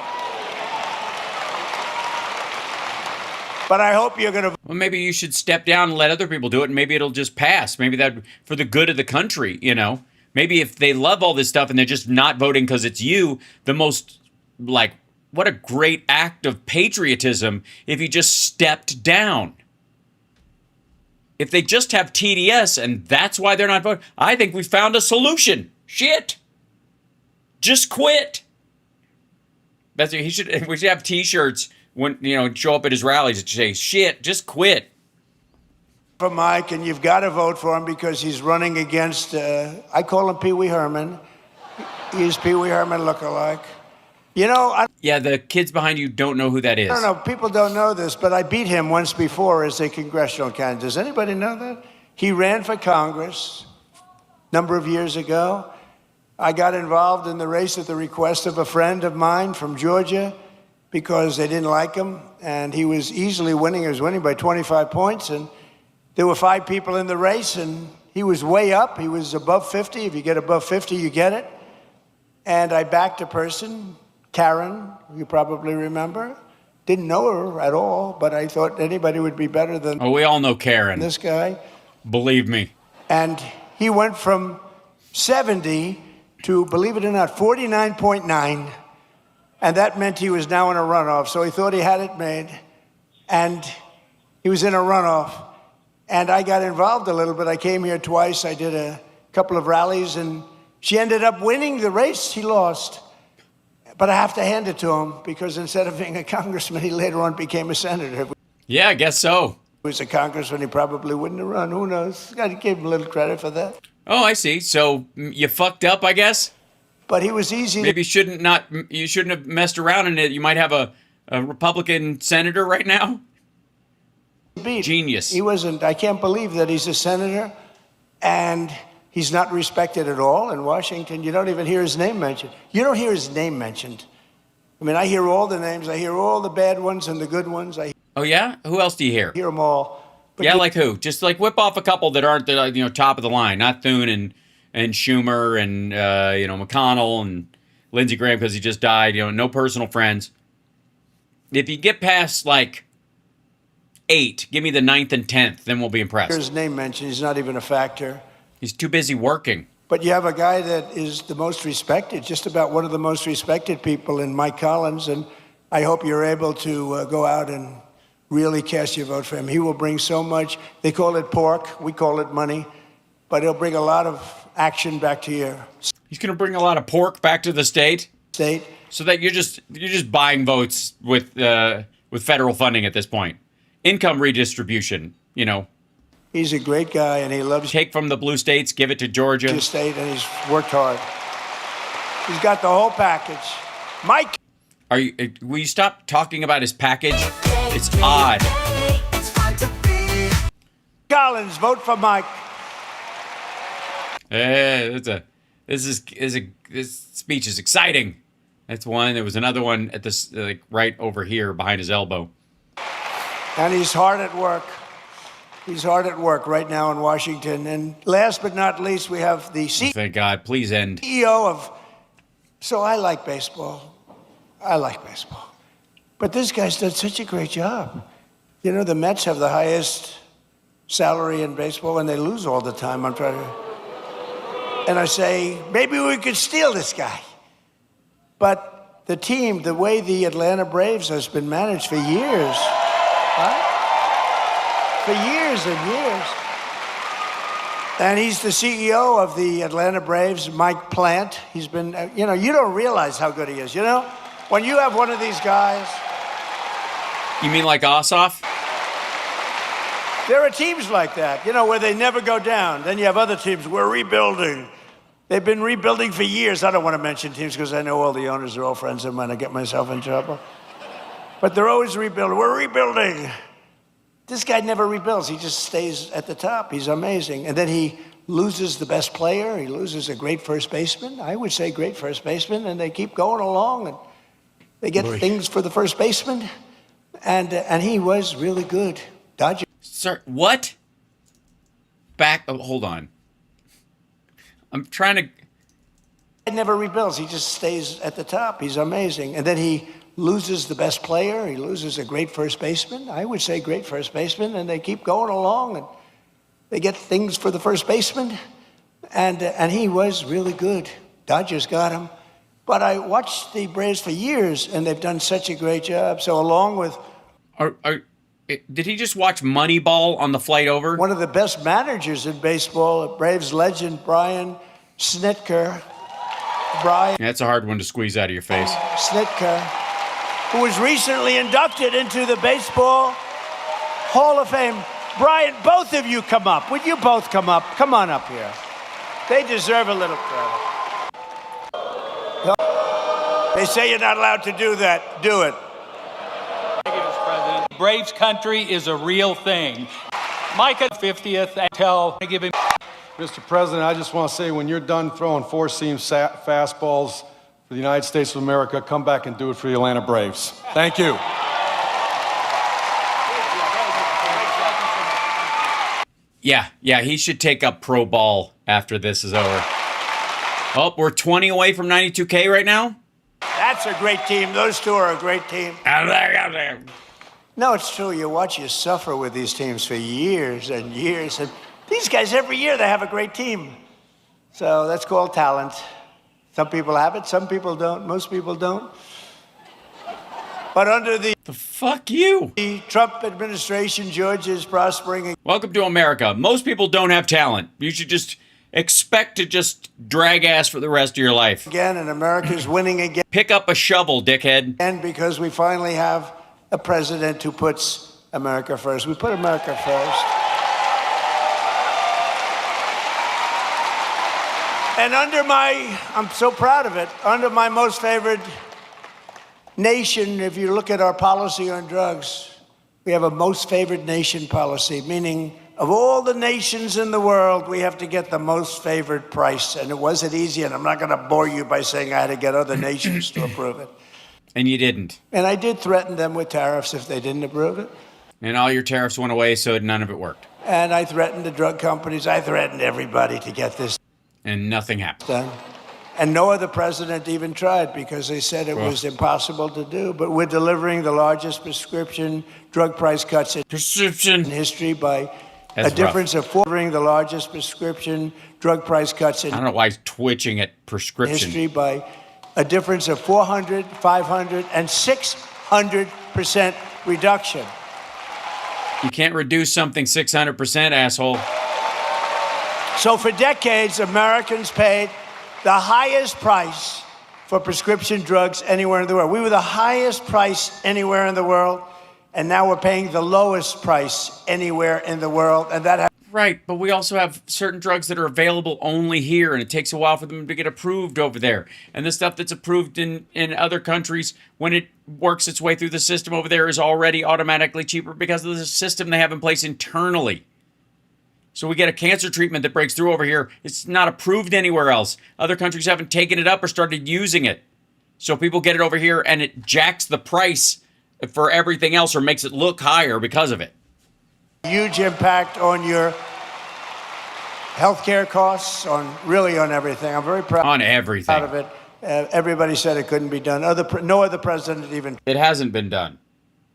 But I hope you're going to... Well, maybe you should step down and let other people do it, and maybe it'll just pass. Maybe that for the good of the country, you know? Maybe if they love all this stuff and they're just not voting because it's you, the most, like, what a great act of patriotism if you just stepped down. If they just have TDS and that's why they're not voting, I think we found a solution. Shit. Just quit. We should have T-shirts when, you know, show up at his rallies and say, shit, just quit. For Mike, and you've got to vote for him because he's running against, I call him Pee Wee Herman. He's Pee Wee Herman lookalike. You know, yeah, the kids behind you don't know who that is. I don't know, people don't know this, but I beat him once before as a congressional candidate. Does anybody know that? He ran for Congress a number of years ago. I got involved in the race at the request of a friend of mine from Georgia because they didn't like him, and he was easily winning. He was winning by 25 points, and there were 5 people in the race, and he was way up. He was above 50. If you get above 50, you get it. And I backed a person, Karen, you probably remember. Didn't know her at all, but I thought anybody would be better than we all know Karen. This guy. Believe me. And he went from 70 to, believe it or not, 49.9. And that meant he was now in a runoff. So he thought he had it made. And he was in a runoff. And I got involved a little bit. I came here twice. I did a couple of rallies. And she ended up winning the race. He lost. But I have to hand it to him because instead of being a congressman, he later on became a senator. Yeah, I guess so. If he was a congressman, he probably wouldn't have run. Who knows? I gave him a little credit for that. Oh, I see. So you fucked up, I guess? But he was easy. Maybe you shouldn't have messed around in it. You might have a Republican senator right now. Beat. Genius. He wasn't. I can't believe that he's a senator and he's not respected at all in Washington. You don't even hear his name mentioned. You don't hear his name mentioned. I mean, I hear all the names. I hear all the bad ones and the good ones. Oh, yeah? Who else do you hear? Hear them all. But yeah, like who? Just like whip off a couple that aren't the top of the line. Not Thune and Schumer and McConnell and Lindsey Graham because he just died. No personal friends. If you get past like 8. Give me the 9th and 10th, then we'll be impressed. His name mentioned, he's not even a factor. He's too busy working. But you have a guy that is the most respected, just about one of the most respected people in Mike Collins, and I hope you're able to go out and really cast your vote for him. He will bring so much. They call it pork, we call it money, but he'll bring a lot of action back to your He's going to bring a lot of pork back to the state. So that you're just buying votes with federal funding at this point. Income redistribution, you know. He's a great guy, and he loves take from the blue states, give it to Georgia. State, and he's worked hard. He's got the whole package. Mike, will you stop talking about his package? It's odd. Collins, vote for Mike. This speech is exciting. That's one. There was another one at this, like right over here behind his elbow. And he's hard at work. He's hard at work right now in Washington. And last but not least, we have the thank God. Please end. CEO of. So I like baseball. I like baseball. But this guy's done such a great job. You know, the Mets have the highest salary in baseball, and they lose all the time. I'm trying to. And I say, maybe we could steal this guy. But the team, the way the Atlanta Braves has been managed for years, right? For years and years. And he's the CEO of the Atlanta Braves, Mike Plant. He's been, you know, you don't realize how good he is, you know? When you have one of these guys. You mean like Ossoff? There are teams like that, you know, where they never go down. Then you have other teams, we're rebuilding. They've been rebuilding for years. I don't want to mention teams because I know all the owners are all friends of mine. I get myself in trouble. But they're always rebuilding. We're rebuilding. This guy never rebuilds. He just stays at the top. He's amazing. And then he loses the best player. He loses a great first baseman. I would say great first baseman. And they keep going along. And they get things for the first baseman. And he was really good. Dodger. Sir, what? Hold on. I'm trying to. He never rebuilds. He just stays at the top. He's amazing. And then he loses the best player. He loses a great first baseman. I would say great first baseman. And they keep going along. And they get things for the first baseman. And he was really good. Dodgers got him. But I watched the Braves for years, and they've done such a great job. So along with. Did he just watch Moneyball on the flight over? One of the best managers in baseball, Braves legend Brian Snitker. Yeah, that's a hard one to squeeze out of your face. Snitker, who was recently inducted into the Baseball Hall of Fame. Brian, both of you come up. Would you both come up? Come on up here. They deserve a little credit. They say you're not allowed to do that. Do it. Braves country is a real thing. Micah 50th, Mr. President, I just want to say when you're done throwing four-seam fastballs for the United States of America, come back and do it for the Atlanta Braves. Thank you. Yeah, he should take up pro ball after this is over. Oh, we're 20 away from 92K right now? That's a great team. Those two are a great team. No, it's true. You watch you suffer with these teams for years and years. And these guys, every year, they have a great team. So that's called talent. Some people have it, some people don't. Most people don't. But under the fuck you. The Trump administration, Georgia is prospering. Welcome to America. Most people don't have talent. You should just expect to just drag ass for the rest of your life. Again, and America's winning again. Pick up a shovel, dickhead. And because we finally have a president who puts America first. We put America first. And I'm so proud of it, under my most favored nation, if you look at our policy on drugs, we have a most favored nation policy, meaning of all the nations in the world, we have to get the most favored price. And it wasn't easy, and I'm not going to bore you by saying I had to get other nations to approve it. And you didn't. And I did threaten them with tariffs if they didn't approve it. And all your tariffs went away, so none of it worked. And I threatened the drug companies. I threatened everybody to get this and nothing happened. done. And no other president even tried because they said it was impossible to do. But we're delivering the largest prescription drug price cuts in history by a difference of the largest prescription drug price cuts in I don't know why he's twitching at prescription. history by a difference of 400, 500, and 600% reduction. You can't reduce something 600%, asshole. So for decades, Americans paid the highest price for prescription drugs anywhere in the world. We were the highest price anywhere in the world, and now we're paying the lowest price anywhere in the world, and that Right, but we also have certain drugs that are available only here, and it takes a while for them to get approved over there. And the stuff that's approved in other countries, when it works its way through the system over there, is already automatically cheaper because of the system they have in place internally. So we get a cancer treatment that breaks through over here. It's not approved anywhere else. Other countries haven't taken it up or started using it. So people get it over here, and it jacks the price for everything else or makes it look higher because of it. huge impact on your healthcare costs, on everything. I'm very proud On everything. of it. Everybody said it couldn't be done. No other president even It hasn't been done.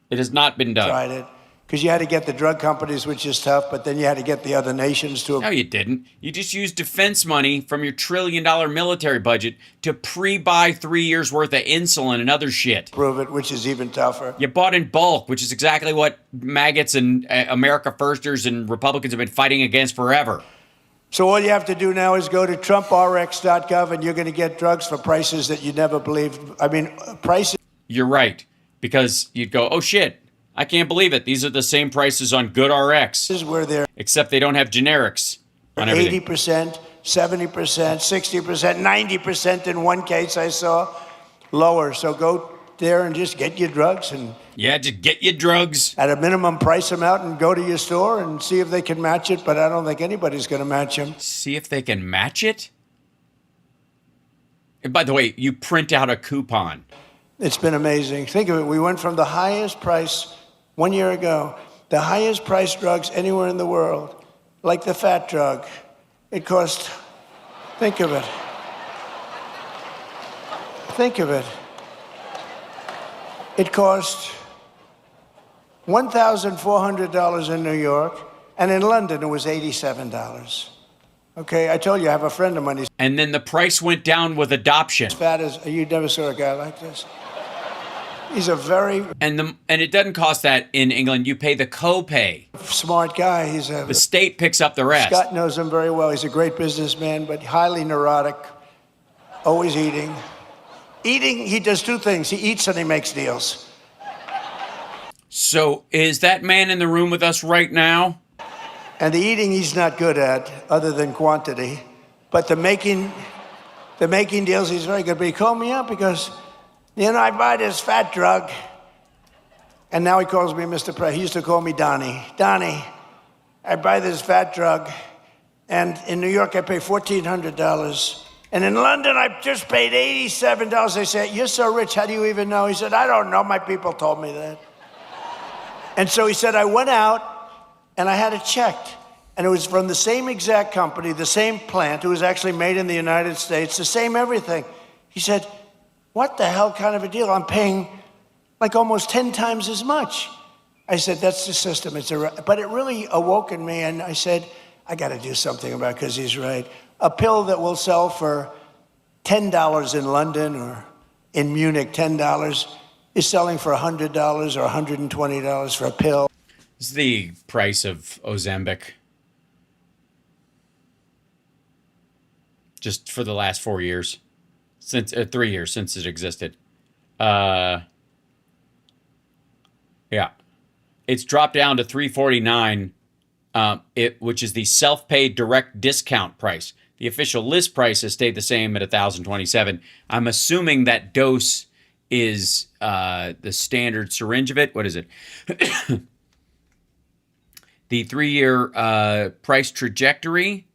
It has not been done. tried it. Because you had to get the drug companies, which is tough, but then you had to get the other nations to No, you didn't. You just used defense money from your $1 trillion military budget to pre-buy 3 years worth of insulin and other shit. approve it, which is even tougher. You bought in bulk, which is exactly what maggots and America Firsters and Republicans have been fighting against forever. So all you have to do now is go to TrumpRx.gov, and you're going to get drugs for prices that you never believed. I mean, prices. You're right, because you'd go, oh shit, I can't believe it. These are the same prices on GoodRx, Where they're except they don't have generics on everything. 80%, 70%, 60%, 90% in one case I saw, lower. So go there and just get your drugs, and Yeah, just get your drugs. at a minimum price them out and go to your store and see if they can match it, but I don't think anybody's going to match them. See if they can match it. And by the way, you print out a coupon. It's been amazing. Think of it. We went from the highest price 1 year ago, the highest price drugs anywhere in the world, like the fat drug. It cost, think of it. Think of it. It cost $1,400 in New York, and in London it was $87. Okay, I told you I have a friend of mine. He's And then the price went down with adoption. fat as you never saw a guy like this. He's a very And it doesn't cost that in England. You pay the copay. smart guy. He's a The state picks up the rest. Scott knows him very well. He's a great businessman, but highly neurotic, always eating. Eating, he does two things. He eats and he makes deals. So is that man in the room with us right now? And the eating he's not good at, other than quantity. But the making deals, he's very good. But he called me up because, I buy this fat drug. And now he calls me Mr. President. He used to call me Donnie. Donnie, I buy this fat drug. And in New York, I pay $1,400. And in London, I just paid $87. They say, you're so rich, how do you even know? He said, I don't know, my people told me that. And so he said, I went out and I had it checked. And it was from the same exact company, the same plant. It was actually made in the United States, the same everything. He said, what the hell kind of a deal? I'm paying like almost 10 times as much. I said, that's the system. But it really awoke in me, and I said, I got to do something about it, because he's right. A pill that will sell for $10 in London or in Munich, $10, is selling for $100 or $120 for a pill. This is the price of Ozempic. Just for the last 4 years. Since 3 years since it existed. Yeah. It's dropped down to $349, which is the self-paid direct discount price. The official list price has stayed the same at $1,027. I'm assuming that dose is the standard syringe of it. What is it? The 3-year price trajectory.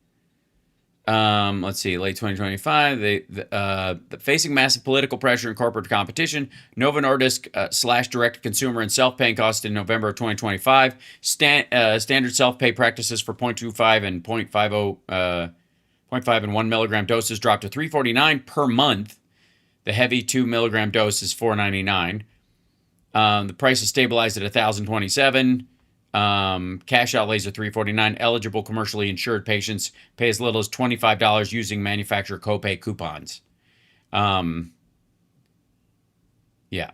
Let's see, late 2025. Facing massive political pressure and corporate competition, Novo Nordisk slashed direct-to-consumer and self-paying costs in November of 2025. Standard self-pay practices for 0.25 and 0.50 0.5 and 1 milligram doses dropped to $349 per month. The heavy 2 milligram dose is $499. The price is stabilized at $1,027. Cash outlays are $349. Eligible commercially insured patients pay as little as $25 using manufacturer copay coupons. Yeah.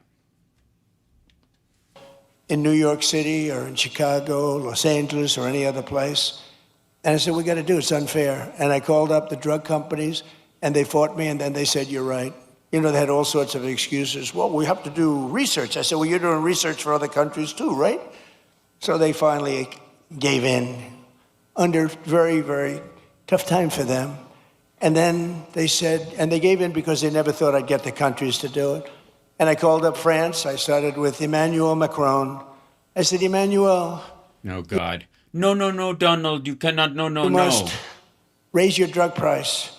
In New York City or in Chicago, Los Angeles, or any other place. And I said, we got to do it. It's unfair. And I called up the drug companies, and they fought me, and then they said, you're right. You know, they had all sorts of excuses. Well, we have to do research. I said, well, you're doing research for other countries too, right? So they finally gave in under very, very tough time for them. And then they said, and they gave in because they never thought I'd get the countries to do it. And I called up France. I started with Emmanuel Macron. I said, Emmanuel. Oh, God. No, Donald, you cannot, no. You must raise your drug price.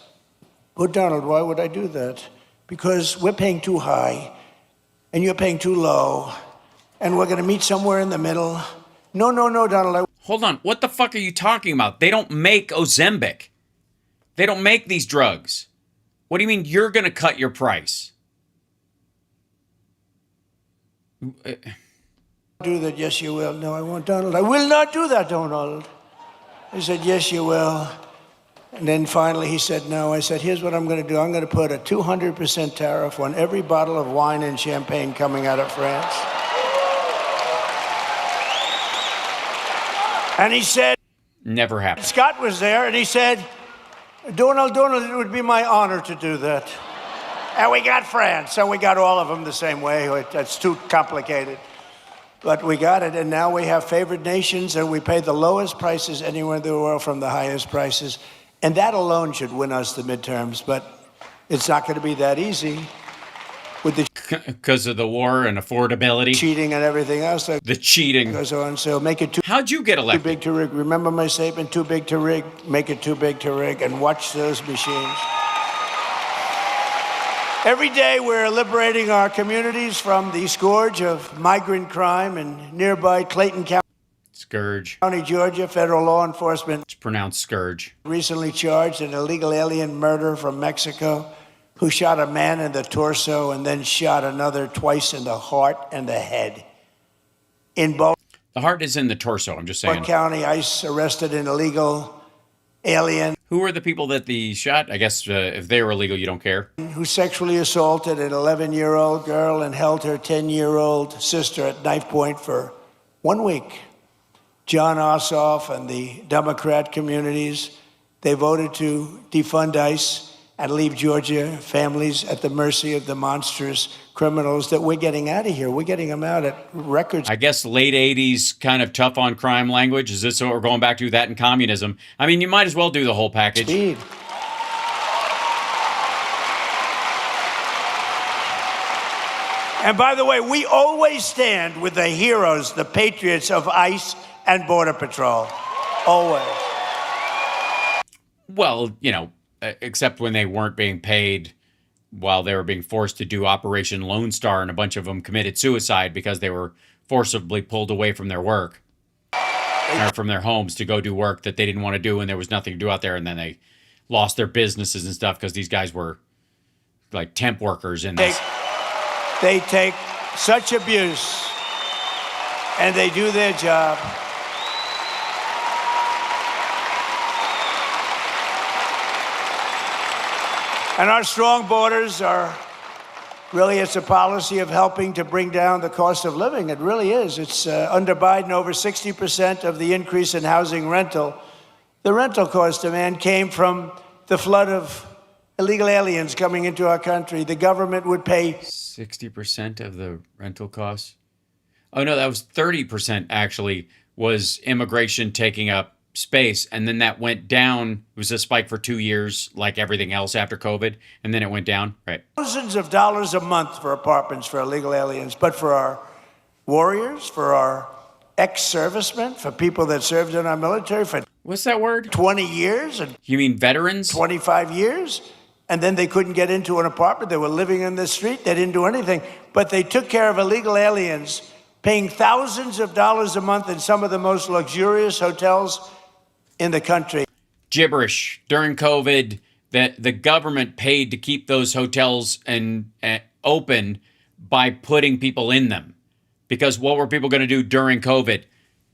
Oh, Donald, why would I do that? Because we're paying too high, and you're paying too low, and we're going to meet somewhere in the middle. No, Donald. Hold on. What the fuck are you talking about? They don't make Ozempic. They don't make these drugs. What do you mean you're going to cut your price? Do that, yes, you will. No, I won't, Donald. I will not do that, Donald. He said, yes, you will. And then finally he said, no. I said, here's what I'm going to do. I'm going to put a 200% tariff on every bottle of wine and champagne coming out of France. And he said, never happened. Scott was there, and he said, Donald, it would be my honor to do that. And we got France, and we got all of them the same way. It's too complicated. But we got it, and now we have favored nations, and we pay the lowest prices anywhere in the world from the highest prices. And that alone should win us the midterms, but it's not going to be that easy with the because of the war and affordability, cheating and everything else. The cheating goes on. So make it How'd you get elected? Too big to rig. Remember my statement? Too big to rig. Make it too big to rig, and watch those machines. Every day we're liberating our communities from the scourge of migrant crime in nearby Clayton County. Scourge. County, Georgia, federal law enforcement. It's pronounced scourge. Recently charged an illegal alien murder from Mexico who shot a man in the torso and then shot another twice in the heart and the head. In both. The heart is in the torso, I'm just saying. County, ICE arrested an illegal alien. Who were the people that the shot? I guess if they were illegal, you don't care. Who sexually assaulted an 11-year-old girl and held her 10-year-old sister at knife point for 1 week. John Ossoff and the Democrat communities, they voted to defund ICE and leave Georgia families at the mercy of the monstrous criminals that we're getting out of here. We're getting them out at records. I guess late 80s kind of tough on crime language. Is this what we're going back to? That and communism. I mean, you might as well do the whole package. Speed. And by the way, we always stand with the heroes, the patriots of ICE and Border Patrol. Always. Well, you know, except when they weren't being paid while they were being forced to do Operation Lone Star, and a bunch of them committed suicide because they were forcibly pulled away from their work or from their homes to go do work that they didn't want to do, and there was nothing to do out there, and then they lost their businesses and stuff because these guys were like temp workers in this. They take such abuse, and they do their job. And our strong borders are really, it's a policy of helping to bring down the cost of living. It really is. It's under Biden, over 60% of the increase in housing rental. The rental cost demand came from the flood of illegal aliens coming into our country. The government would pay 60% of the rental costs. Oh no, that was 30% actually, was immigration taking up space, and then that went down. It was a spike for 2 years, like everything else after COVID, and then it went down. Right. Thousands of dollars a month for apartments for illegal aliens, but for our warriors, for our ex-servicemen, for people that served in our military for what's that word? 20 years. And you mean veterans? 25 years. And then they couldn't get into an apartment. They were living in the street. They didn't do anything. But they took care of illegal aliens, paying thousands of dollars a month in some of the most luxurious hotels in the country. gibberish during COVID that the government paid to keep those hotels and open by putting people in them. Because what were people going to do during COVID?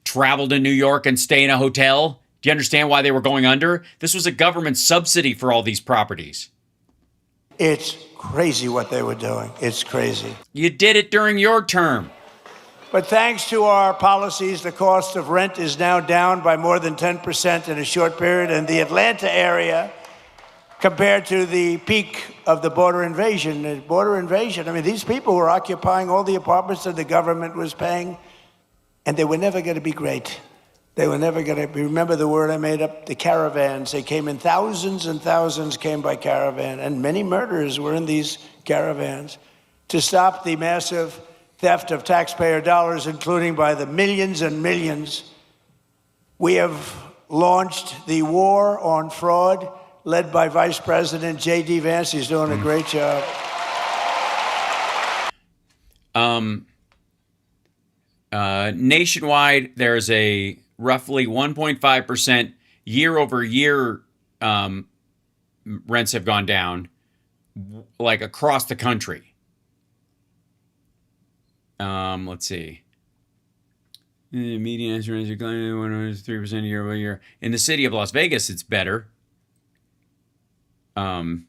Travel to New York and stay in a hotel? Do you understand why they were going under? This was a government subsidy for all these properties. It's crazy what they were doing. It's crazy. You did it during your term. But thanks to our policies, the cost of rent is now down by more than 10% in a short period. And the Atlanta area, compared to the peak of the border invasion, I mean, these people were occupying all the apartments that the government was paying, and they were never going to be great. They were never going to be, remember the word I made up, the caravans. They came in thousands and thousands came by caravan, and many murders were in these caravans. To stop the massive theft of taxpayer dollars, including by the millions and millions, we have launched the war on fraud, led by Vice President J.D. Vance. He's doing a great job. Nationwide, there's a roughly 1.5% year over year rents have gone down, like across the country. Let's see. The median rents are declining 103% year over year. In the city of Las Vegas, it's better. And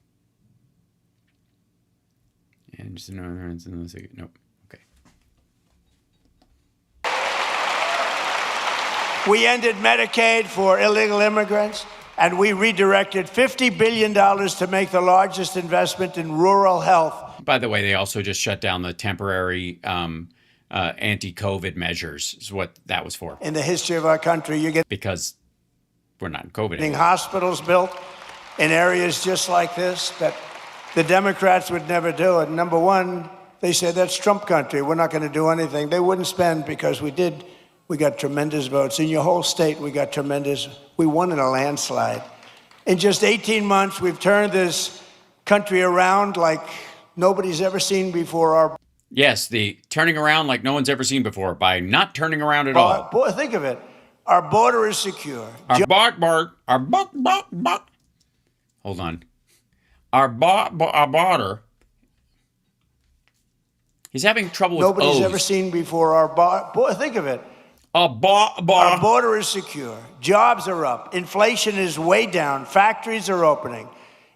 just another nope. Okay. We ended Medicaid for illegal immigrants, and we redirected $50 billion to make the largest investment in rural health. By the way, they also just shut down the temporary anti-COVID measures, is what that was for. In the history of our country, you get because we're not in COVID getting anymore. hospitals built in areas just like this that the Democrats would never do it. Number one, they said that's Trump country. We're not going to do anything. They wouldn't spend because we did. We got tremendous votes. In your whole state, we got tremendous. We won in a landslide. In just 18 months, we've turned this country around like nobody's ever seen before. Yes, the turning around like no one's ever seen before by not turning around at all. Boy, think of it. Our border is secure. Hold on. Our border. He's having trouble with Nobody's O's. ever seen before. Boy, think of it. Our Our border is secure. Jobs are up. Inflation is way down. Factories are opening.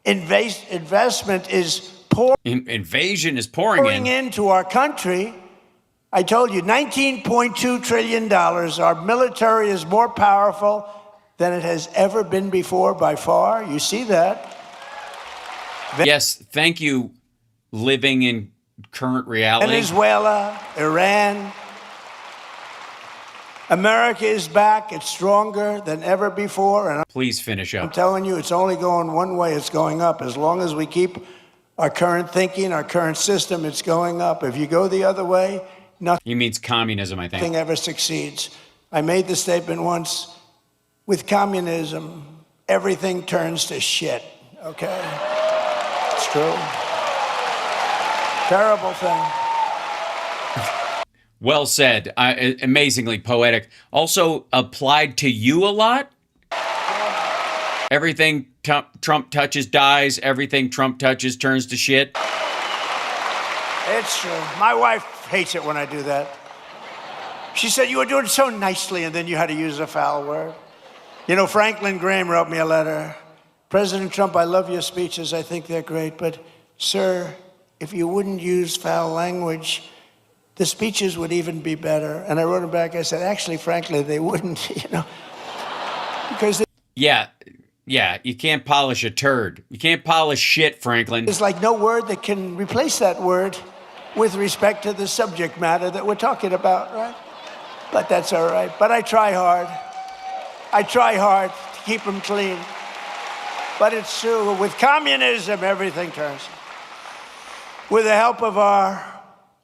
Investment is pouring. Invasion is pouring in. Into our country. I told you, $19.2 trillion. Our military is more powerful than it has ever been before by far. You see that? Yes, thank you, living in current reality. Venezuela, Iran. America is back. It's stronger than ever before. And Please finish I'm up. telling you, it's only going one way. It's going up. As long as we keep our current thinking, our current system, it's going up. If you go the other way, nothing He means communism, I think. ever succeeds. I made the statement once, with communism, everything turns to shit, okay? It's true. Terrible thing. Well said. Amazingly poetic. Also applied to you a lot. Everything Trump touches dies. Everything Trump touches turns to shit. It's true. My wife hates it when I do that. She said, you were doing so nicely, and then you had to use a foul word. You know, Franklin Graham wrote me a letter. President Trump, I love your speeches. I think they're great. But, sir, if you wouldn't use foul language, the speeches would even be better. And I wrote him back. I said, actually, frankly, they wouldn't, you know. Because Yeah, you can't polish a turd. You can't polish shit, Franklin. there's like no word that can replace that word with respect to the subject matter that we're talking about, right? But that's all right. But I try hard. I try hard to keep them clean. But it's true. With communism, everything turns. With the help of our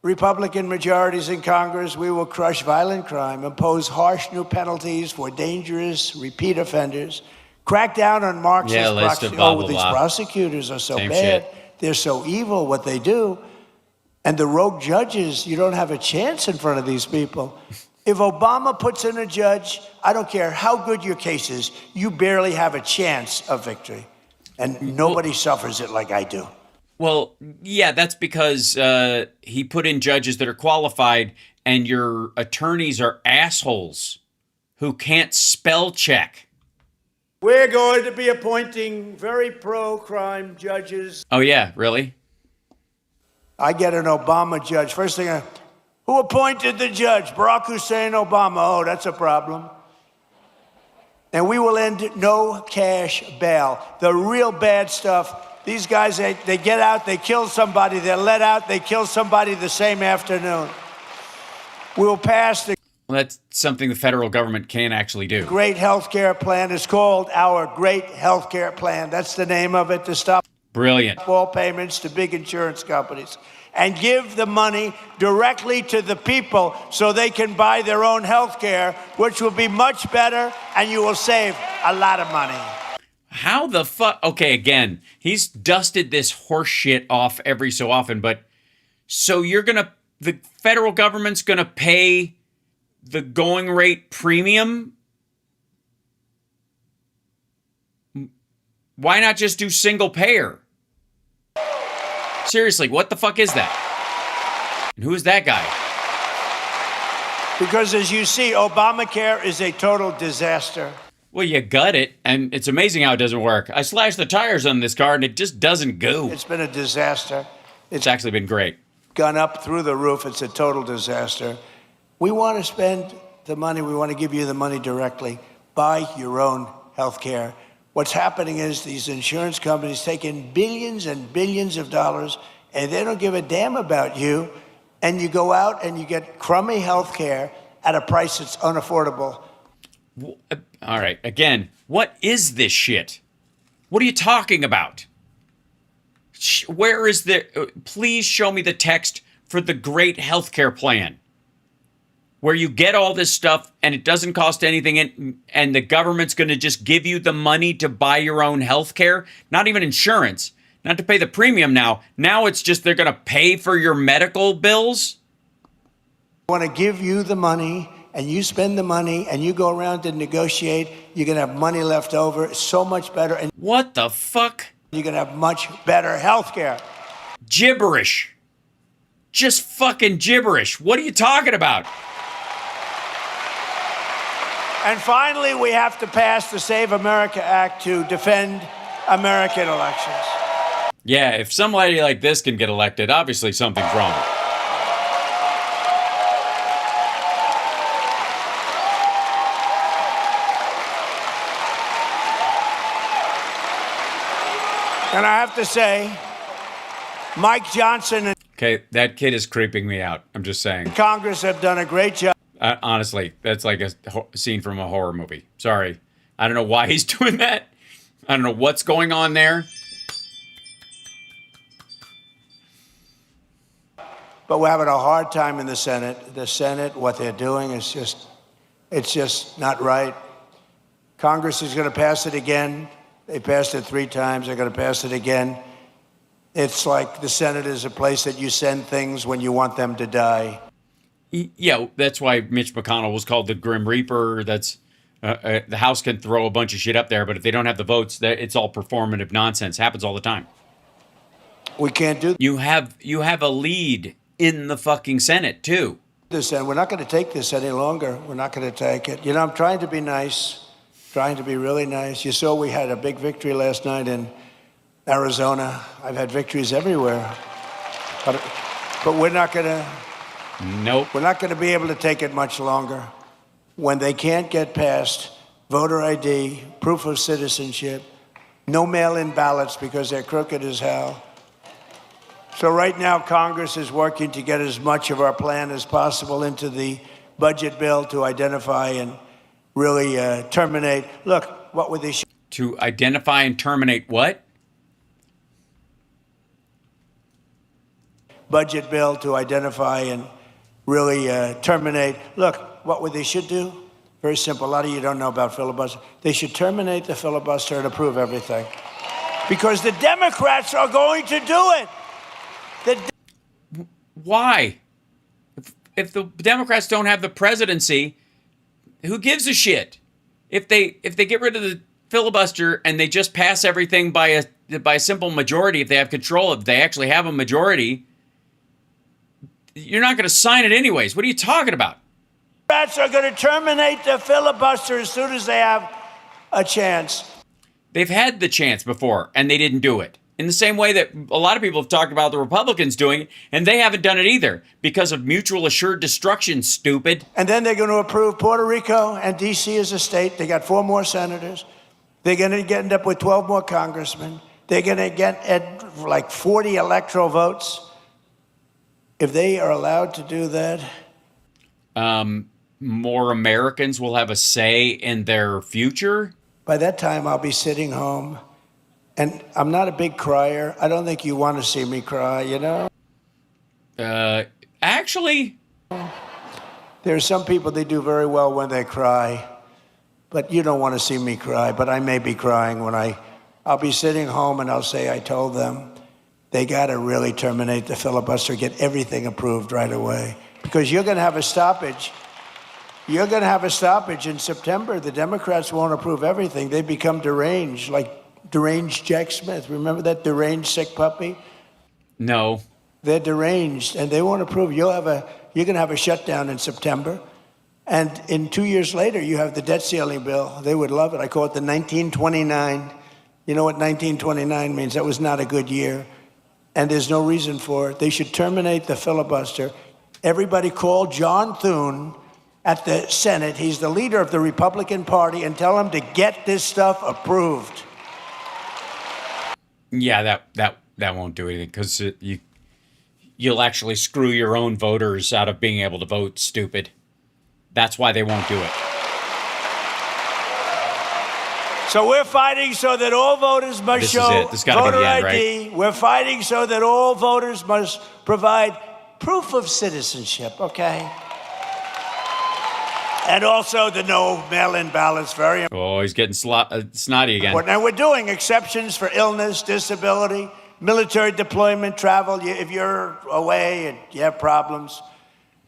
Republican majorities in Congress, we will crush violent crime, impose harsh new penalties for dangerous repeat offenders, crack down on Marxist list of blah, blah, these blah. prosecutors are so Same bad. shit. They're so evil, what they do. And the rogue judges, you don't have a chance in front of these people. If Obama puts in a judge, I don't care how good your case is, you barely have a chance of victory. And nobody suffers it like I do. Well, yeah, that's because he put in judges that are qualified, and your attorneys are assholes who can't spell check. We're going to be appointing very pro-crime judges. Oh, yeah, really? I get an Obama judge. First thing, who appointed the judge? Barack Hussein Obama. Oh, that's a problem. And we will end no cash bail. The real bad stuff, these guys, they get out, they kill somebody, they're let out, they kill somebody the same afternoon. We will pass the... Well, that's something the federal government can actually do. Great health care plan is called our Great Health Care Plan. That's the name of it, to stop Brilliant. all payments to big insurance companies and give the money directly to the people so they can buy their own health care, which will be much better, and you will save a lot of money. How the fuck? Okay, again, he's dusted this horse shit off every so often, but so the federal government's gonna pay the going rate premium? Why not just do single payer? Seriously, what the fuck is that? And who is that guy? Because as you see, Obamacare is a total disaster. Well, you gut it, and it's amazing how it doesn't work. I slashed the tires on this car, and it just doesn't go. It's been a disaster. It's actually been great. Gone up through the roof. It's a total disaster. We want to spend the money. We want to give you the money directly. Buy your own health care. What's happening is these insurance companies taking billions and billions of dollars, and they don't give a damn about you. And you go out and you get crummy health care at a price that's unaffordable. All right, again, what is this shit? What are you talking about? Where is the... Please show me the text for the Great Healthcare Plan, where you get all this stuff and it doesn't cost anything, and the government's going to just give you the money to buy your own health care. Not even insurance, not to pay the premium now. Now it's just they're going to pay for your medical bills. I want to give you the money, and you spend the money, and you go around and negotiate. You're going to have money left over. It's so much better. And what the fuck? You're going to have much better health care. Gibberish. Just fucking gibberish. What are you talking about? And finally, we have to pass the Save America Act to defend American elections. Yeah, if somebody like this can get elected, obviously something's wrong. And I have to say, Mike Johnson and Okay, that kid is creeping me out. I'm just saying. Congress have done a great job. Honestly, that's like a scene from a horror movie. Sorry. I don't know why he's doing that. I don't know what's going on there. But we're having a hard time in the Senate. The Senate, what they're doing is it's just not right. Congress is going to pass it again. They passed it 3 times. They're going to pass it again. It's like the Senate is a place that you send things when you want them to die. Yeah, that's why Mitch McConnell was called the Grim Reaper. That's the House can throw a bunch of shit up there, but if they don't have the votes, it's all performative nonsense. Happens all the time. We can't do You have a lead in the fucking Senate too. this, and we're not going to take this any longer. We're not going to take it. You know, I'm trying to be nice, trying to be really nice. You saw we had a big victory last night in Arizona. I've had victories everywhere, but we're not going to. Nope. We're not going to be able to take it much longer when they can't get past voter ID, proof of citizenship, no mail-in ballots because they're crooked as hell. So right now, Congress is working to get as much of our plan as possible into the budget bill to identify and really terminate. Look, what would they... To identify and terminate what? Budget bill to identify and really terminate. Look, what they should do? Very simple. A lot of you don't know about filibuster. They should terminate the filibuster and approve everything. Because the Democrats are going to do it. Why? the Democrats don't have the presidency, who gives a shit? If they get rid of the filibuster and they just pass everything by a simple majority, if they have control, if they actually have a majority, you're not going to sign it anyways. What are you talking about? Democrats are going to terminate the filibuster as soon as they have a chance. They've had the chance before, and they didn't do it. In the same way that a lot of people have talked about the Republicans doing it, and they haven't done it either because of mutual assured destruction, stupid. And then they're going to approve Puerto Rico and D.C. as a state. They got 4 more senators. They're going to end up with 12 more congressmen. They're going to get at like 40 electoral votes. If they are allowed to do that, more Americans will have a say in their future. By that time, I'll be sitting home. And I'm not a big crier. I don't think you want to see me cry, you know? Actually, there are some people, they do very well when they cry. But you don't want to see me cry. But I may be crying when I'll be sitting home and I'll say I told them they got to really terminate the filibuster, get everything approved right away. Because you're going to have a stoppage. You're going to have a stoppage in September. The Democrats won't approve everything. They become deranged, like deranged Jack Smith. Remember that deranged sick puppy? No. They're deranged, and they won't approve. You're going to have a shutdown in September. And in 2 years later, you have the debt ceiling bill. They would love it. I call it the 1929. You know what 1929 means? That was not a good year. And there's no reason for it. They should terminate the filibuster. Everybody call John Thune at the Senate. He's the leader of the Republican Party, and tell him to get this stuff approved. Yeah, that won't do anything because you'll actually screw your own voters out of being able to vote, stupid. That's why they won't do it. So we're fighting so that all voters must show voter ID. Right? We're fighting so that all voters must provide proof of citizenship, okay? And also the no mail-in ballots, very important. Oh, he's getting snotty again. And we're doing exceptions for illness, disability, military deployment, travel. If you're away and you have problems,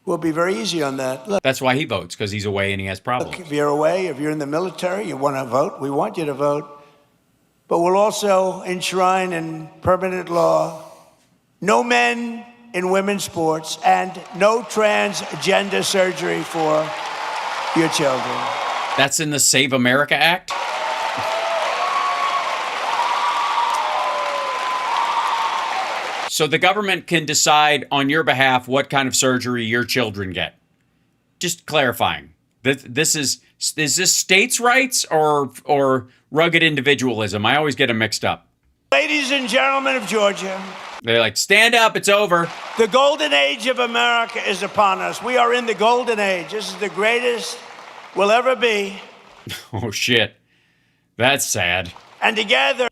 we'll be very easy on that. Look, that's why he votes, because he's away and he has problems. Look, if you're away, if you're in the military, you want to vote, we want you to vote. But we'll also enshrine in permanent law no men in women's sports and no transgender surgery for your children. That's in the Save America Act? So the government can decide on your behalf what kind of surgery your children get. Just clarifying. This is this states' rights or rugged individualism? I always get them mixed up. Ladies and gentlemen of Georgia. They're like, stand up, it's over. The golden age of America is upon us. We are in the golden age. This is the greatest we'll ever be. Oh, shit. That's sad. And together...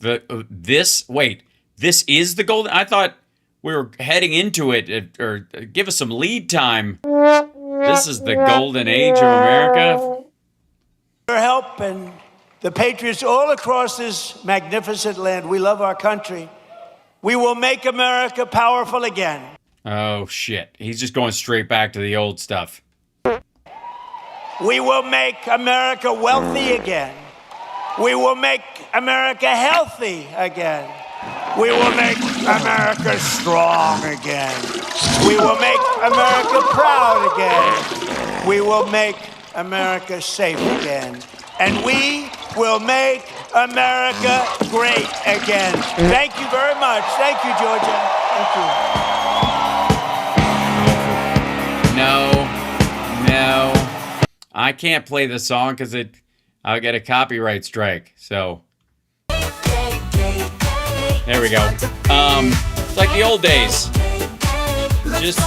This is the golden... I thought we were heading into it, or give us some lead time. This is the golden age of America. Your help and the patriots all across this magnificent land. We love our country. We will make America powerful again. Oh, shit. He's just going straight back to the old stuff. We will make America wealthy again. We will make America healthy again. We will make America strong again. We will make America proud again. We will make America safe again. And we will make America great again. Thank you very much. Thank you, Georgia. Thank you. No. I can't play the song because I'll get a copyright strike. So there we go. It's like the old days. Just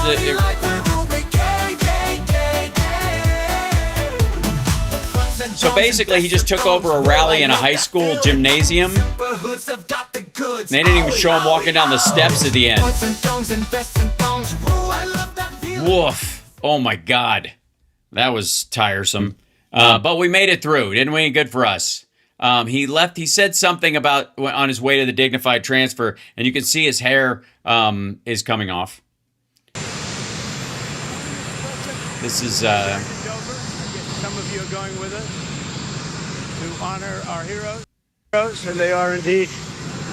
so basically, he just took over a rally in a high school gymnasium. They didn't even show him walking down the steps at the end. Woof. Oh my God. That was tiresome. But we made it through. Didn't we? Good for us. He left. He said something about on his way to the dignified transfer, and you can see his hair is coming off. This is Some of you are going with us to honor our heroes. And they are indeed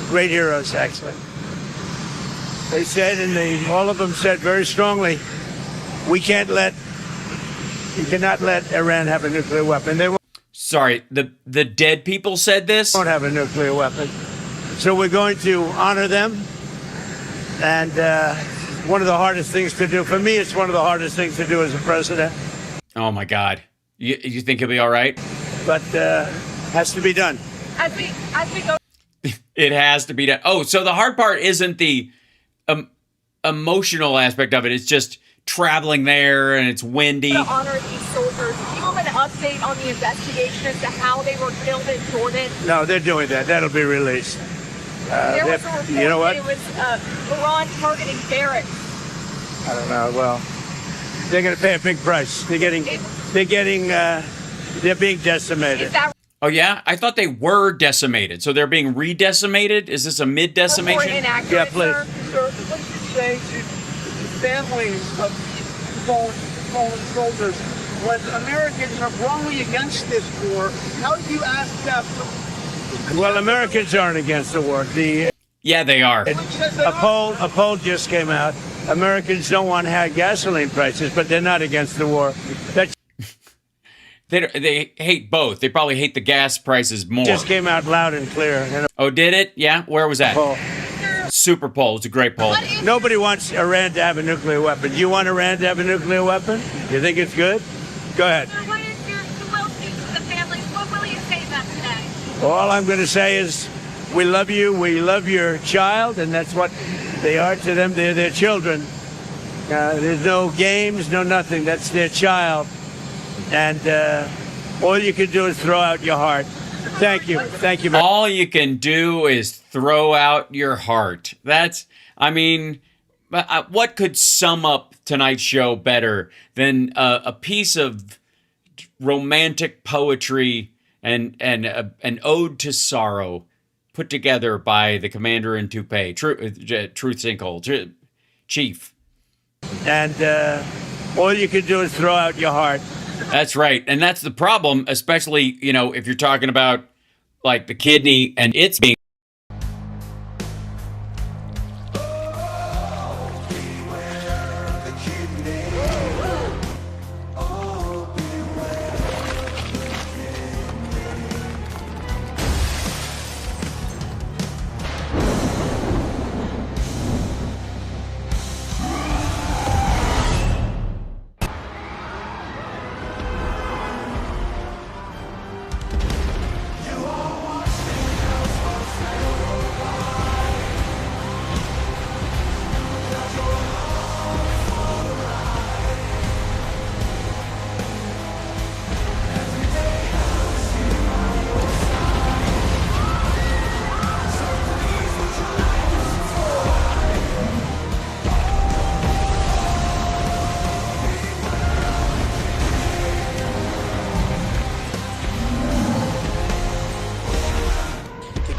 great heroes, actually. They said, and all of them said very strongly, you cannot let Iran have a nuclear weapon. They sorry, the dead people said this? won't have a nuclear weapon. So we're going to honor them. And one of the hardest things to do, for me, it's one of the hardest things to do as a president. Oh my God. You think he'll be all right? But has to be done. As we go. It has to be done. Oh, so the hard part isn't the emotional aspect of it. It's just traveling there and it's windy. To honor these soldiers, do you have an update on the investigation as to how they were killed in Jordan? No, they're doing that. That'll be released. There was a report you know what? that it was Iran targeting barracks. I don't know. Well, they're going to pay a big price. They're being decimated. Is that Oh yeah? I thought they were decimated. So they're being re-decimated? Is this a mid-decimation? report inaccurate, Yeah, please. sir? Sir, what do you say to the families of fallen soldiers when Americans are wrongly against this war? How do you ask them? Well, Americans aren't against the war. Yeah, they are. A poll just came out. Americans don't want high gasoline prices, but they're not against the war. That They hate both. They probably hate the gas prices more. just came out loud and clear. Oh, did it? Yeah? Where was that? Poll. Super poll. It's a great poll. Nobody wants Iran to have a nuclear weapon. You want Iran to have a nuclear weapon? You think it's good? Go ahead. Sir, what is your will speak to the families? What will you say to them today? All I'm going to say is we love you. We love your child, and that's what they are to them. They're their children. There's no games, no nothing. That's their child. And all you can do is throw out your heart. Thank you. Thank you. All you can do is throw out your heart. I mean, what could sum up tonight's show better than a piece of romantic poetry and an ode to sorrow put together by the commander in toupee, Truth Sinkhole, Chief. And all you can do is throw out your heart. That's right. And that's the problem, especially, if you're talking about like the kidney and it's being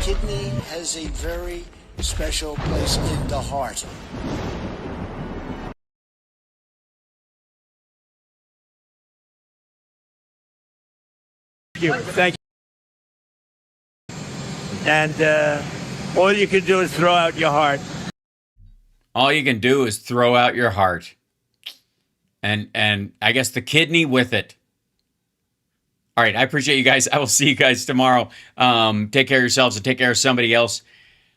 kidney has a very special place in the heart. Thank you. And all you can do is throw out your heart. all you can do is throw out your heart. And I guess the kidney with it. All right, I appreciate you guys. I will see you guys tomorrow. Take care of yourselves and take care of somebody else.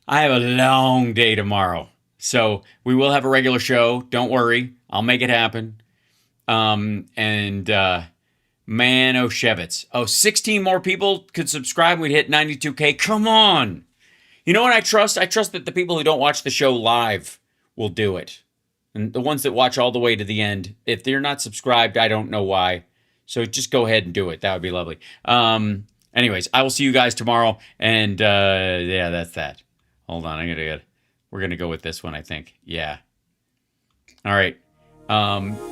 I have a long day tomorrow. So we will have a regular show. Don't worry. I'll make it happen. Man, oh, Shevitz. Oh, 16 more people could subscribe. We'd hit 92K. Come on. You know what I trust? I trust that the people who don't watch the show live will do it. And the ones that watch all the way to the end, if they're not subscribed, I don't know why. So just go ahead and do it. That would be lovely. Anyways, I will see you guys tomorrow. And yeah, that's that. Hold on. We're going to go with this one, I think. Yeah. All right.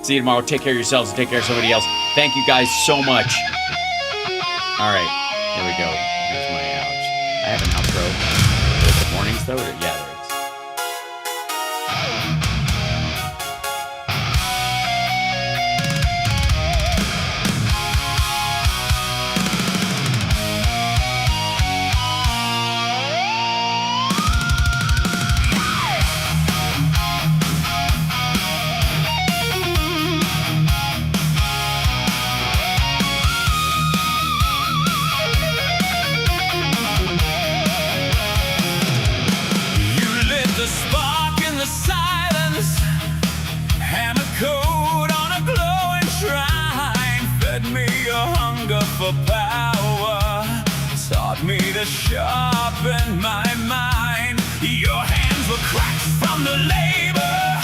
See you tomorrow. Take care of yourselves and take care of somebody else. Thank you guys so much. All right. Here we go. Here's my ouch. I have an outro. Mornings, though? Yeah, there it is. for power taught me to sharpen my mind. Your hands were cracked from the labor,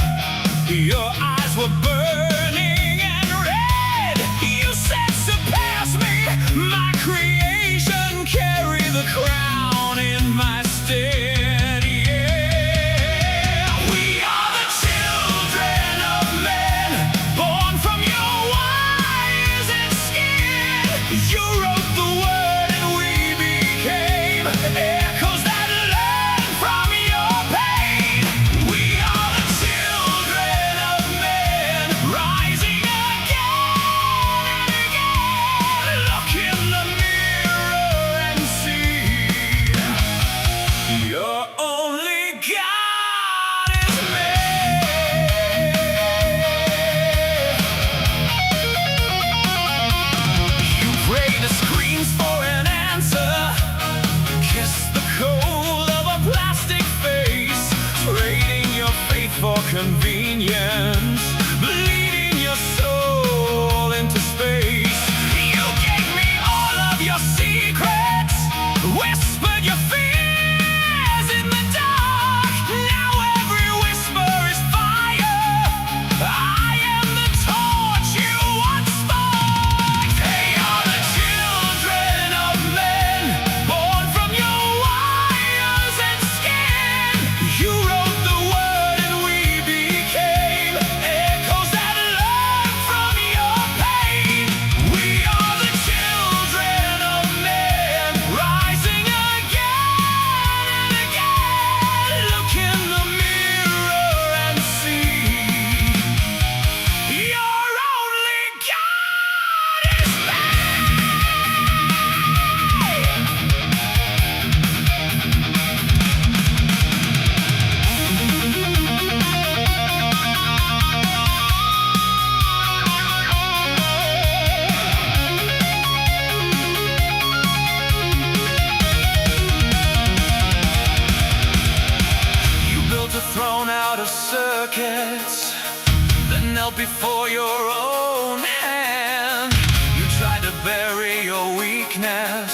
your eyes were burning and red. You said, surpass me, my creation, carry the crown in my stead. Yeah, we are the children of men, born from your wires and skin. You wrote the word and we became echoes that learn from your pain. We are the children of men, rising again and again. Look in the mirror and see your only God is me. You pray to screens for an answer, kiss the cold of a plastic face, trading your faith for convenience, bleeding your soul into space. You gave me all of your secrets, whispered your fears in the dark. Now every whisper is fire. I am the torch you once sparked. They are the children of men, born from your wires and skin. You wrote the word and we became echoes that learn from your pain. We are the children of men, rising again and again. Look in the mirror and see your only God is me. You built a throne out of circuits, then knelt before your own hand. You tried to bury your weakness,